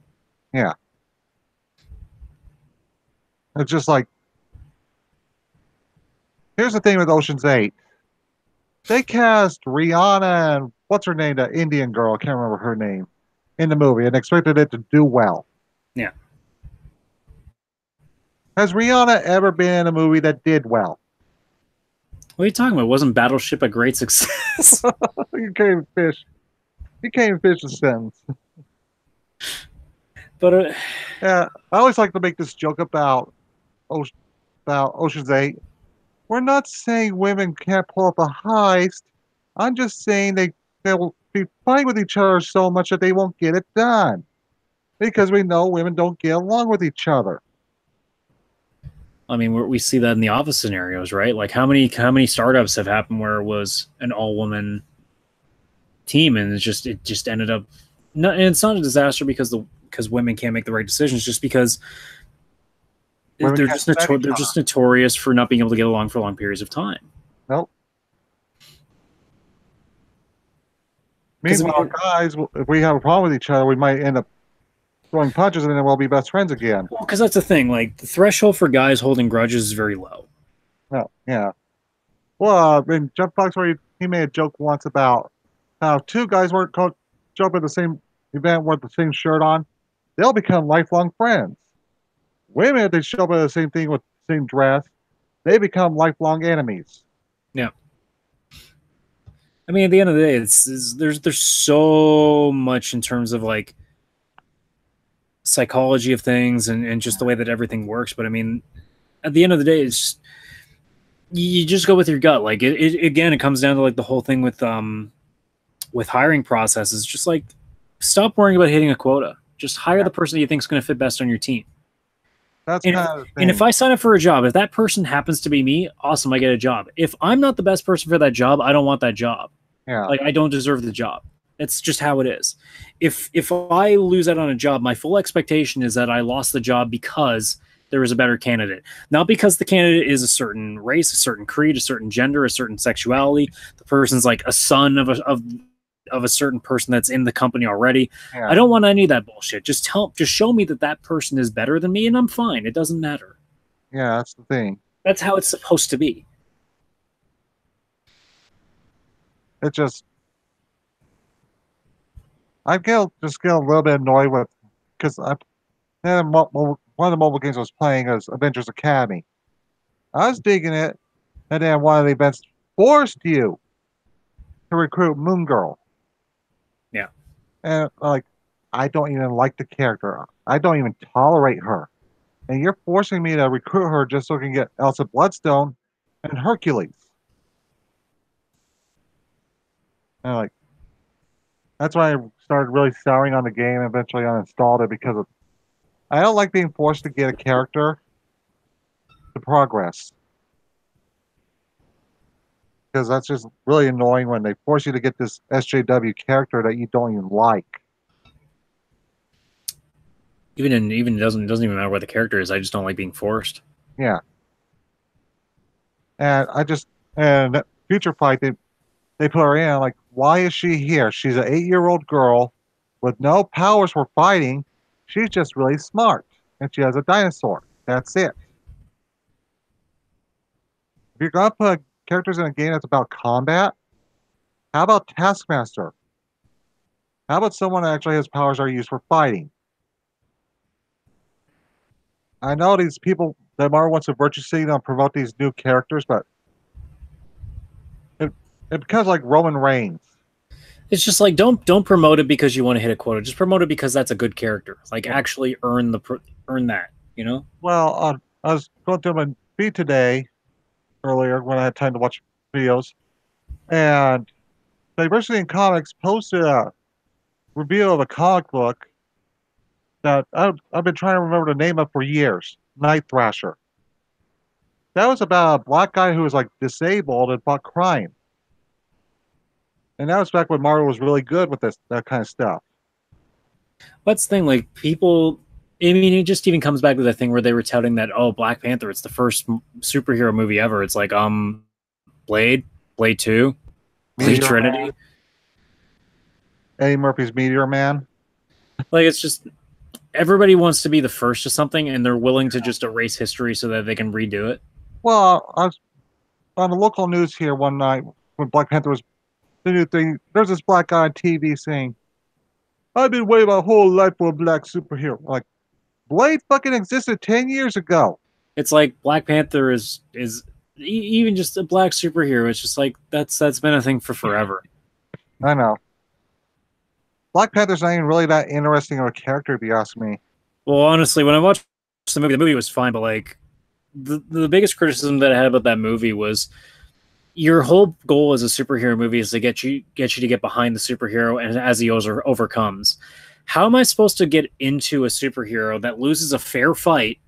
Yeah. It's just like, here's the thing with Ocean's 8. They cast Rihanna and what's her name, the Indian girl, I can't remember her name, in the movie and expected it to do well. Yeah. Has Rihanna ever been in a movie that did well? What are you talking about? Wasn't Battleship a great success? You can't even fish. You can't even fish the sentence. But yeah, I always like to make this joke about Ocean's 8. We're not saying women can't pull up a heist. I'm just saying they'll be fighting with each other so much that they won't get it done. Because we know women don't get along with each other. I mean, we see that in the office scenarios, right? Like, how many startups have happened where it was an all-woman team, and it just ended up, and it's not a disaster because women can't make the right decisions, just because they're just notorious for not being able to get along for long periods of time. Nope. Meanwhile, guys, if we have a problem with each other, we might end up throwing punches and then we'll be best friends again. Well, because that's the thing. Like, the threshold for guys holding grudges is very low. Oh, yeah. Well, in Jump Fox, where he made a joke once about how two guys weren't jump at the same event with the same shirt on, they'll become lifelong friends. Women, if they show up at the same thing with the same dress, they become lifelong enemies. Yeah. I mean, at the end of the day, there's so much in terms of, like, psychology of things and just the way that everything works. But I mean, at the end of the day, it's just, you just go with your gut. Like, it comes down to, like, the whole thing with hiring processes. Just, like, stop worrying about hitting a quota. Just hire the person that you think is going to fit best on your team. That's And kind of the and if thing. I sign up for a job, if that person happens to be me, awesome, I get a job. If I'm not the best person for that job, I don't want that job. Yeah. Like I don't deserve the job. It's just how it is. If I lose out on a job, my full expectation is that I lost the job because there was a better candidate. Not because the candidate is a certain race, a certain creed, a certain gender, a certain sexuality. The person's like a son of a certain person that's in the company already. Yeah. I don't want any of that bullshit. Just show me that that person is better than me, and I'm fine. It doesn't matter. Yeah, that's the thing. That's how it's supposed to be. It just just get a little bit annoyed with because one of the mobile games I was playing was Avengers Academy. I was digging it, and then one of the events forced you to recruit Moon Girl, Yeah. and like I don't even like the character. I don't even tolerate her, and you're forcing me to recruit her just so I can get Elsa Bloodstone and Hercules. And like that's why I started really souring on the game and eventually uninstalled it because of I don't like being forced to get a character to progress. Because that's just really annoying when they force you to get this SJW character that you don't even like. Even it doesn't even matter what the character is. I just don't like being forced. Yeah. And and Future Fight they put her in like, why is she here? She's an 8-year-old girl with no powers for fighting. She's just really smart. And she has a dinosaur. That's it. If you're gonna put characters in a game that's about combat, how about Taskmaster? How about someone that actually has powers that are used for fighting? I know these people that Marvel wants to virtue signal and promote these new characters, but it, it becomes like Roman Reigns. It's just like don't promote it because you want to hit a quota. Just promote it because that's a good character. Like actually earn that. You know. Well, I was going through my feed today earlier when I had time to watch videos, and Diversity in Comics posted a review of a comic book that I've been trying to remember the name of for years. Night Thrasher. That was about a black guy who was like disabled and fought crime. And that was back when Marvel was really good with that kind of stuff. That's the thing. Like people. I mean, it just even comes back to the thing where they were touting that Black Panther. It's the first superhero movie ever. It's like Blade, Blade 2, Blade Meteor Trinity. Man. Eddie Murphy's Meteor Man. Like it's just everybody wants to be the first to something, and they're willing to just erase history so that they can redo it. Well, I was on the local news here one night when Black Panther was the new thing. There's this black guy on TV saying, I've been waiting my whole life for a black superhero. Like, Blade fucking existed 10 years ago. It's like Black Panther is even just a black superhero. It's just like that's been a thing for forever. I know. Black Panther's not even really that interesting of a character, if you ask me. Well, honestly, when I watched the movie was fine, but like the biggest criticism that I had about that movie was your whole goal as a superhero movie is to get you to get behind the superhero and as he overcomes. How am I supposed to get into a superhero that loses a fair fight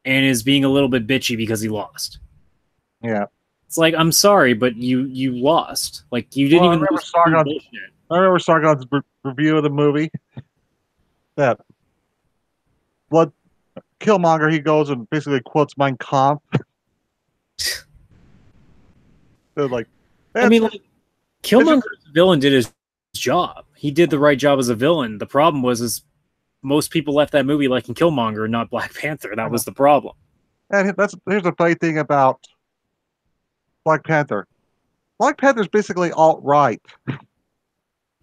and is being a little bit bitchy because he lost? Yeah. It's like, I'm sorry, but you lost. Like you didn't even lose. I remember Sargon's review of the movie. That Blood Killmonger, he goes and basically quotes Mein Kampf. They're like, I mean, like, Killmonger's villain did his job. He did the right job as a villain. The problem was most people left that movie liking Killmonger, not Black Panther. That was the problem. And here's the funny thing about Black Panther. Black Panther's basically alt-right.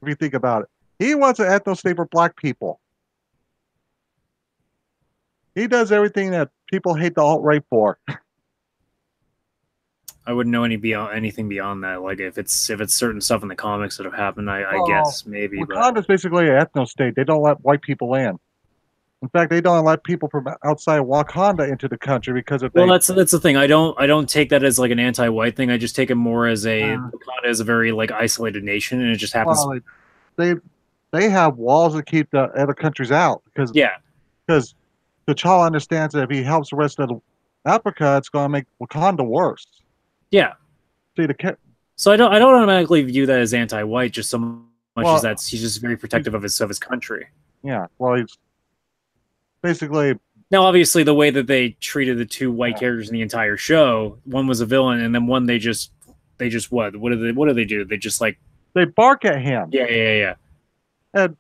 If you think about it. He wants an ethno state for black people. He does everything that people hate the alt-right for. I wouldn't know anything beyond that. Like if it's certain stuff in the comics that have happened, I guess maybe. Wakanda's basically an ethno state. They don't let white people in. In fact, they don't let people from outside Wakanda into the country because if that's the thing. I don't take that as like an anti-white thing. I just take it more as Wakanda is a very like isolated nation, and it just happens. Well, they have walls that keep the other countries out because T'Challa understands that if he helps the rest of Africa, it's going to make Wakanda worse. Yeah. See, the So I don't automatically view that as anti-white, just so much as Well, that he's just very protective of his country. yeah, well, he's basically Now, obviously, the way that they treated the two white characters in the entire show, one was a villain, and then one they just what do they do? They just like they bark at him. yeah. And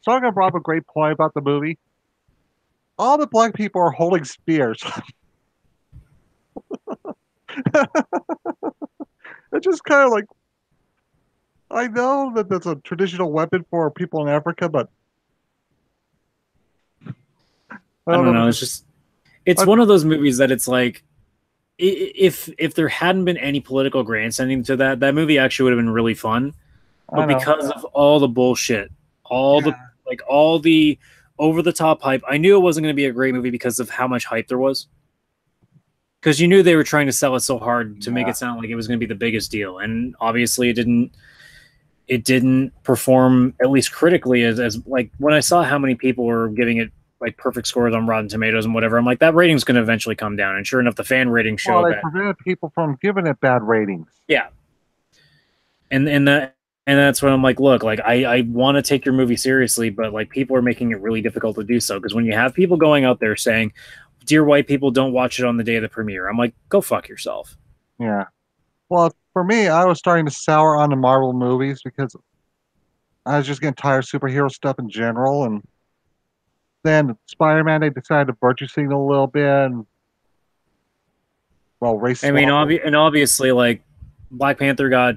Saga brought up a great point about the movie. All the black people are holding spears. It's just kind of like, I know that that's a traditional weapon for people in Africa, but I don't know. It's just one of those movies that it's like, if there hadn't been any political grandstanding to that movie actually would have been really fun. But because of all the bullshit, all the over the top hype, I knew it wasn't going to be a great movie because of how much hype there was. Because you knew they were trying to sell it so hard to make it sound like it was going to be the biggest deal, and obviously it didn't. It didn't perform, at least critically, as like when I saw how many people were giving it like perfect scores on Rotten Tomatoes and whatever. I'm like, that rating's going to eventually come down, and sure enough, the fan rating showed they prevented people from giving it bad ratings. Yeah, and that's when I'm like, look, like I want to take your movie seriously, but like people are making it really difficult to do so, because when you have people going out there saying, "Dear white people, don't watch it on the day of the premiere," I'm like, go fuck yourself. Yeah. Well, for me, I was starting to sour on the Marvel movies because I was just getting tired of superhero stuff in general, and then Spider-Man, they decided to virtue signal a little bit, and well, race. I mean, obviously, like Black Panther got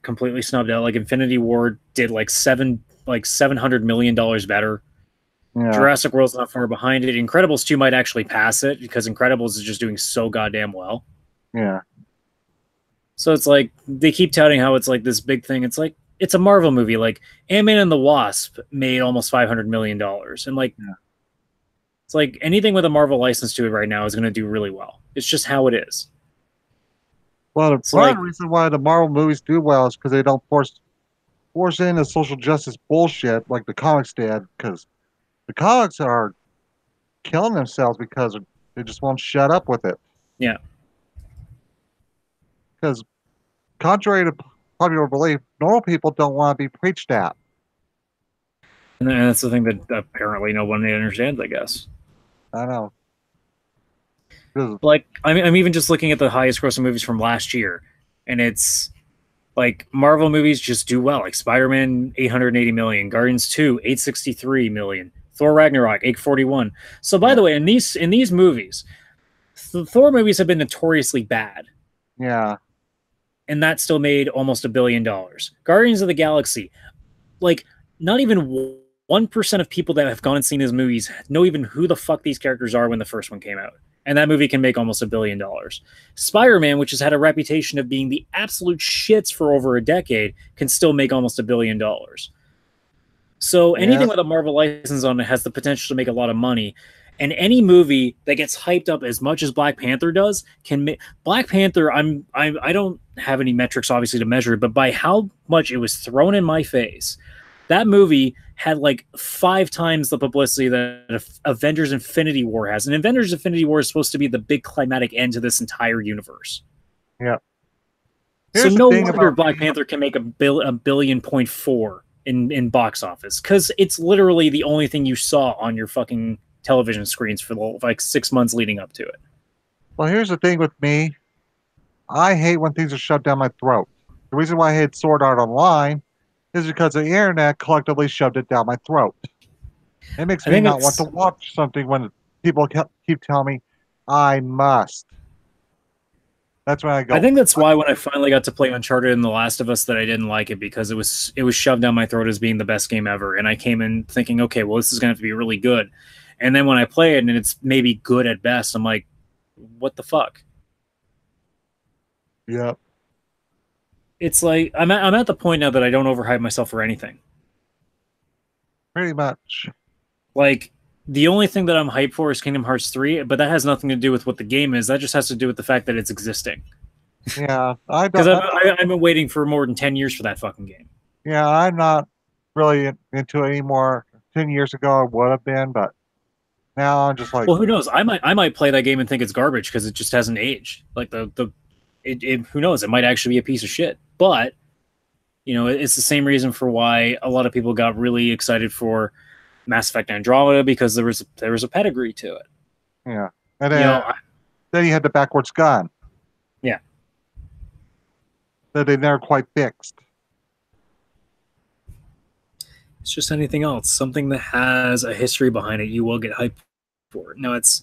completely snubbed out. Like Infinity War did like $700 million better. Yeah. Jurassic World's not far behind it. Incredibles 2 might actually pass it because Incredibles is just doing so goddamn well. Yeah. So it's like they keep touting how it's like this big thing. It's like it's a Marvel movie. Like Ant-Man and the Wasp made almost $500 million, and like it's like anything with a Marvel license to it right now is going to do really well. It's just how it is. Well, the reason why the Marvel movies do well is because they don't force in the social justice bullshit like the comics did, because the comics are killing themselves because they just won't shut up with it. Yeah. Because contrary to popular belief, normal people don't want to be preached at. And that's the thing that apparently no one understands, I guess. I know. Like, I'm even just looking at the highest grossing movies from last year, and it's like Marvel movies just do well. Like Spider-Man, 880 million, Guardians 2, 863 million, Thor Ragnarok, 841. So by the way, in these movies, the Thor movies have been notoriously bad. Yeah. And that still made almost $1 billion. Guardians of the Galaxy, like not even 1% of people that have gone and seen these movies know even who the fuck these characters are when the first one came out. And that movie can make almost $1 billion. Spider-Man, which has had a reputation of being the absolute shits for over a decade, can still make almost $1 billion. So anything with a Marvel license on it has the potential to make a lot of money. And any movie that gets hyped up as much as Black Panther does can make Black Panther. I don't have any metrics obviously to measure it, but by how much it was thrown in my face, that movie had like 5 times the publicity that Avengers Infinity War has. And Avengers Infinity War is supposed to be the big climatic end to this entire universe. Yeah. So no wonder Black Panther can make $1.4 billion in box office, because it's literally the only thing you saw on your fucking television screens for like 6 months leading up to it. Well, here's the thing with me. I hate when things are shoved down my throat. The reason why I hate Sword Art Online is because the internet collectively shoved it down my throat. It makes me not want to watch something when people keep telling me I must. That's when I go. I think that's why when I finally got to play Uncharted and The Last of Us that I didn't like it, because it was shoved down my throat as being the best game ever. And I came in thinking, okay, well, this is going to have to be really good. And then when I play it and it's maybe good at best, I'm like, what the fuck? Yep. It's like I'm at the point now that I don't overhype myself for anything. Pretty much. Like the only thing that I'm hyped for is Kingdom Hearts 3, but that has nothing to do with what the game is. That just has to do with the fact that it's existing. Yeah, I don't. Because I've been waiting for more than 10 years for that fucking game. Yeah, I'm not really into it anymore. 10 years ago, I would have been, but Now I'm just like, Well, who knows? I might play that game and think it's garbage because it just hasn't aged. Like who knows? It might actually be a piece of shit. But it's the same reason for why a lot of people got really excited for Mass Effect Andromeda, because there was a pedigree to it. yeah. And You then, know, then you had the backwards gun yeah. that they never quite fixed. It's just anything else, something that has a history behind it, you will get hyped for. Now, it's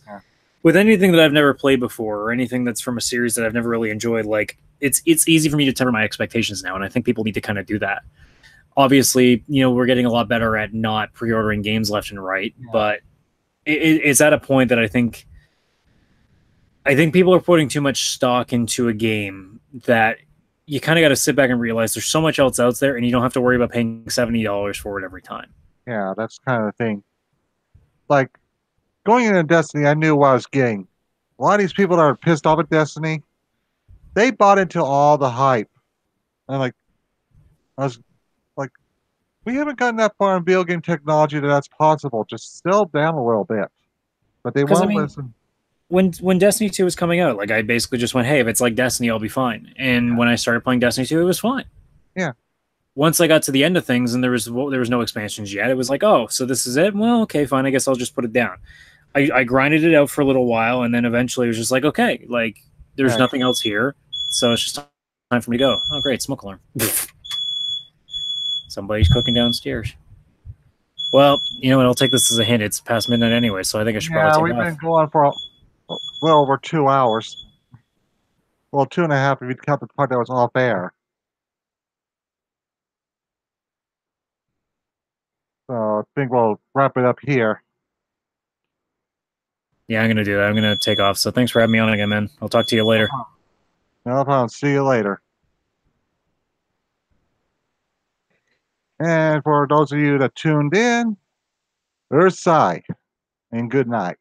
with anything that I've never played before, or anything that's from a series that I've never really enjoyed. Like it's easy for me to temper my expectations now, and I think people need to kind of do that. Obviously, we're getting a lot better at not pre-ordering games left and right, but it's at a point that I think people are putting too much stock into a game that you kind of got to sit back and realize there's so much else out there, and you don't have to worry about paying $70 for it every time. Yeah, that's kind of the thing. Like, going into Destiny, I knew what I was getting. A lot of these people that are pissed off at Destiny, they bought into all the hype. And I was like, we haven't gotten that far in video game technology that's possible. Just settle down a little bit. But they won't listen. When Destiny 2 was coming out, like I basically just went, hey, if it's like Destiny, I'll be fine. And when I started playing Destiny 2, it was fine. Yeah. Once I got to the end of things and there was no expansions yet, it was like, oh, so this is it? Well, okay, fine. I guess I'll just put it down. I grinded it out for a little while, and then eventually it was just like, okay, like there's nothing else here, so it's just time for me to go. Oh, great, smoke alarm. Somebody's cooking downstairs. Well, you know what? I'll take this as a hint. It's past midnight anyway, so I think I should probably take off. Yeah, we've been going for well over 2 hours. Well, 2.5 if you count the part that was off air. So I think we'll wrap it up here. Yeah, I'm going to do that. I'm going to take off. So thanks for having me on again, man. I'll talk to you later. No problem. See you later. And for those of you that tuned in, there's Sai, and good night.